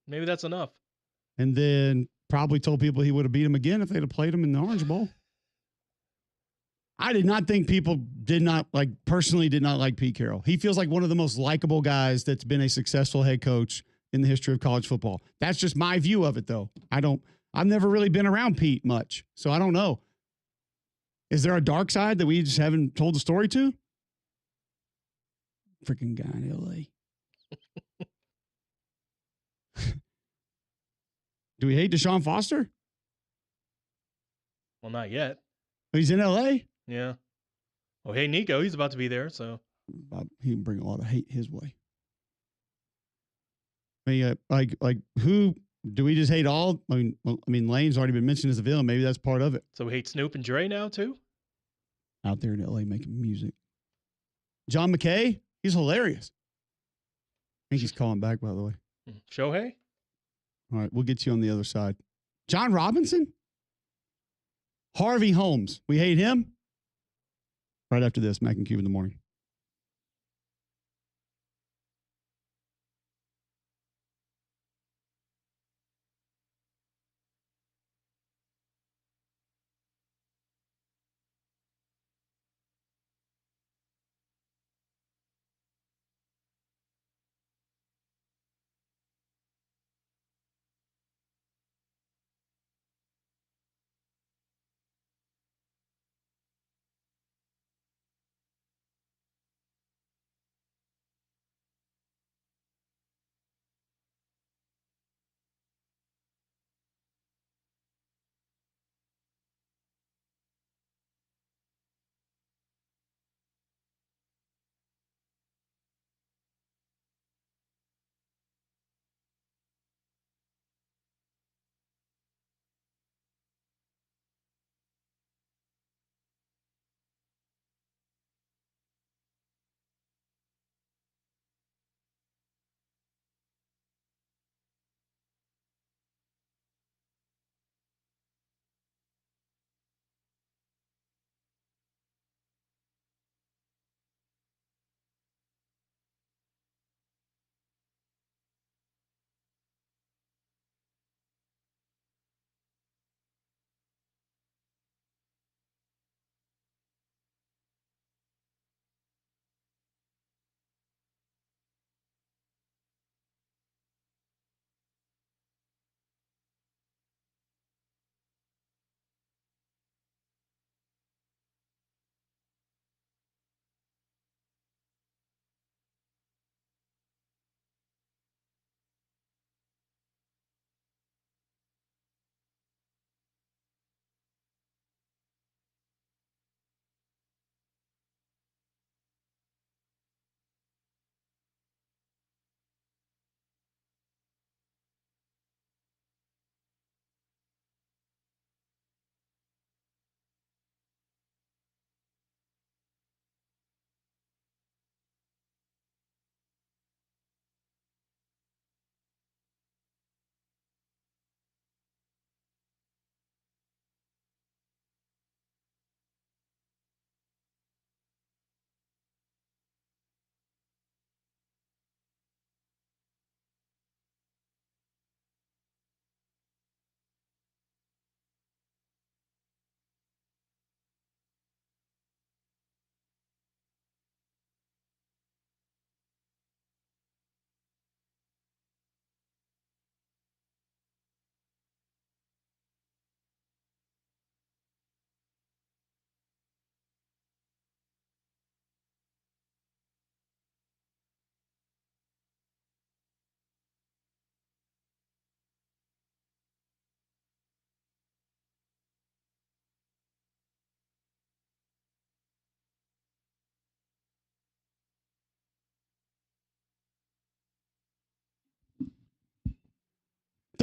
Maybe that's enough. And then probably told people he would have beat them again if they'd have played him in the Orange Bowl. I did not think people personally did not like Pete Carroll. He feels like one of the most likable guys that's been a successful head coach in the history of college football. That's just my view of it, though. I've never really been around Pete much, so I don't know. Is there a dark side that we just haven't told the story to? Freaking guy in L.A. Do we hate Deshaun Foster? Well, not yet. He's in L.A.? Yeah. Oh, hey, Nico, he's about to be there, so. He can bring a lot of hate his way. I mean, like who do we just hate all? I mean, Lane's already been mentioned as a villain. Maybe that's part of it. So we hate Snoop and Dre now, too? Out there in L.A. making music. John McKay, he's hilarious. I think he's calling back, by the way. Shohei? All right, we'll get you on the other side. John Robinson? Harvey Holmes. We hate him? Right after this, Mac and Cube in the morning.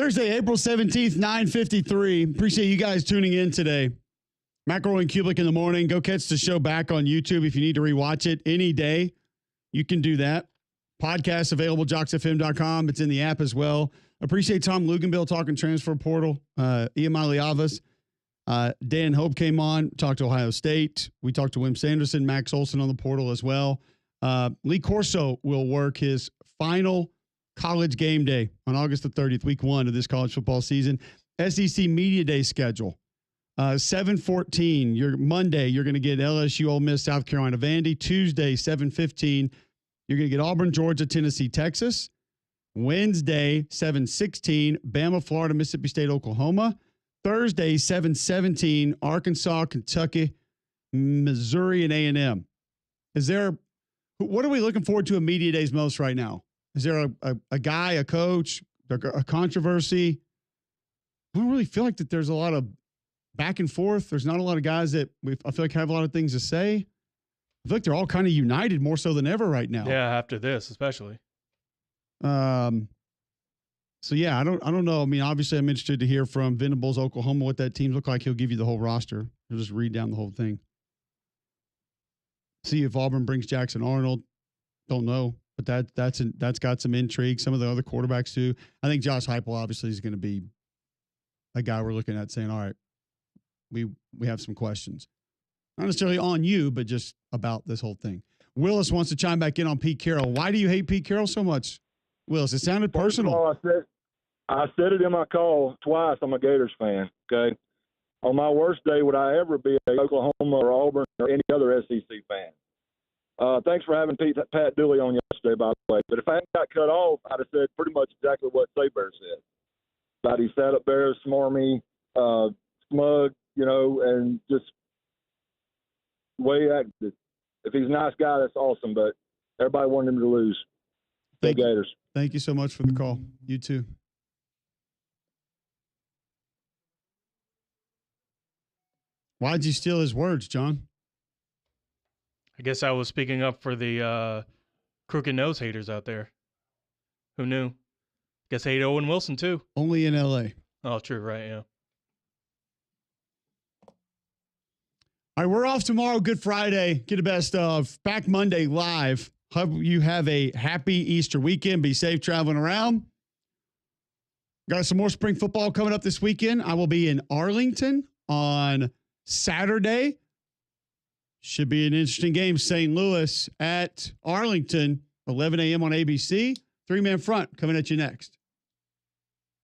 Thursday, April 17th, 9:53. Appreciate you guys tuning in today. McElroy and Cubelic in the morning. Go catch the show back on YouTube if you need to rewatch it any day. You can do that. Podcast available, jocksfm.com. It's in the app as well. Appreciate Tom Lugenbill talking transfer portal. Iamaleava. Dan Hope came on, talked to Ohio State. We talked to Whim Sanderson, Max Olsen on the portal as well. Lee Corso will work his final college game day on August the 30th, week 1 of this college football season. SEC Media Day schedule. 7:14, Monday, you're going to get LSU, Ole Miss, South Carolina, Vandy. Tuesday, 7:15, you're going to get Auburn, Georgia, Tennessee, Texas. Wednesday, 7:16, Bama, Florida, Mississippi State, Oklahoma. Thursday, 7:17, Arkansas, Kentucky, Missouri, and A&M. What are we looking forward to in media days most right now? Is there a guy, a coach, a controversy? I don't really feel like that there's a lot of back and forth. There's not a lot of guys that I feel like have a lot of things to say. I feel like they're all kind of united more so than ever right now. Yeah, after this especially. So yeah, I don't know. I mean, obviously I'm interested to hear from Venables, Oklahoma, what that team look like. He'll give you the whole roster. He'll just read down the whole thing. See if Auburn brings Jackson Arnold. Don't know, but that's got some intrigue. Some of the other quarterbacks too. I think Josh Heupel obviously is going to be a guy we're looking at saying, all right, we have some questions. Not necessarily on you, but just about this whole thing. Willis wants to chime back in on Pete Carroll. Why do you hate Pete Carroll so much, Willis? It sounded personal. I said it in my call twice. I'm a Gators fan, okay? On my worst day, would I ever be a Oklahoma or Auburn or any other SEC fan? Thanks for having Pat Dooley on yesterday, by the way. But if I hadn't got cut off, I'd have said pretty much exactly what Saber said. About he sat up there, smarmy, smug, and just the way he acted. If he's a nice guy, that's awesome, but everybody wanted him to lose. Thank you. Gators. Thank you so much for the call. You too. Why'd you steal his words, John? I guess I was speaking up for the crooked nose haters out there. Who knew? Guess hate Owen Wilson too. Only in L.A. Oh, true, right, yeah. All right, we're off tomorrow, Good Friday. Get the best of. Back Monday live. Hope you have a happy Easter weekend. Be safe traveling around. Got some more spring football coming up this weekend. I will be in Arlington on Saturday. Should be an interesting game. St. Louis at Arlington, 11 a.m. on ABC. 3-man front coming at you next.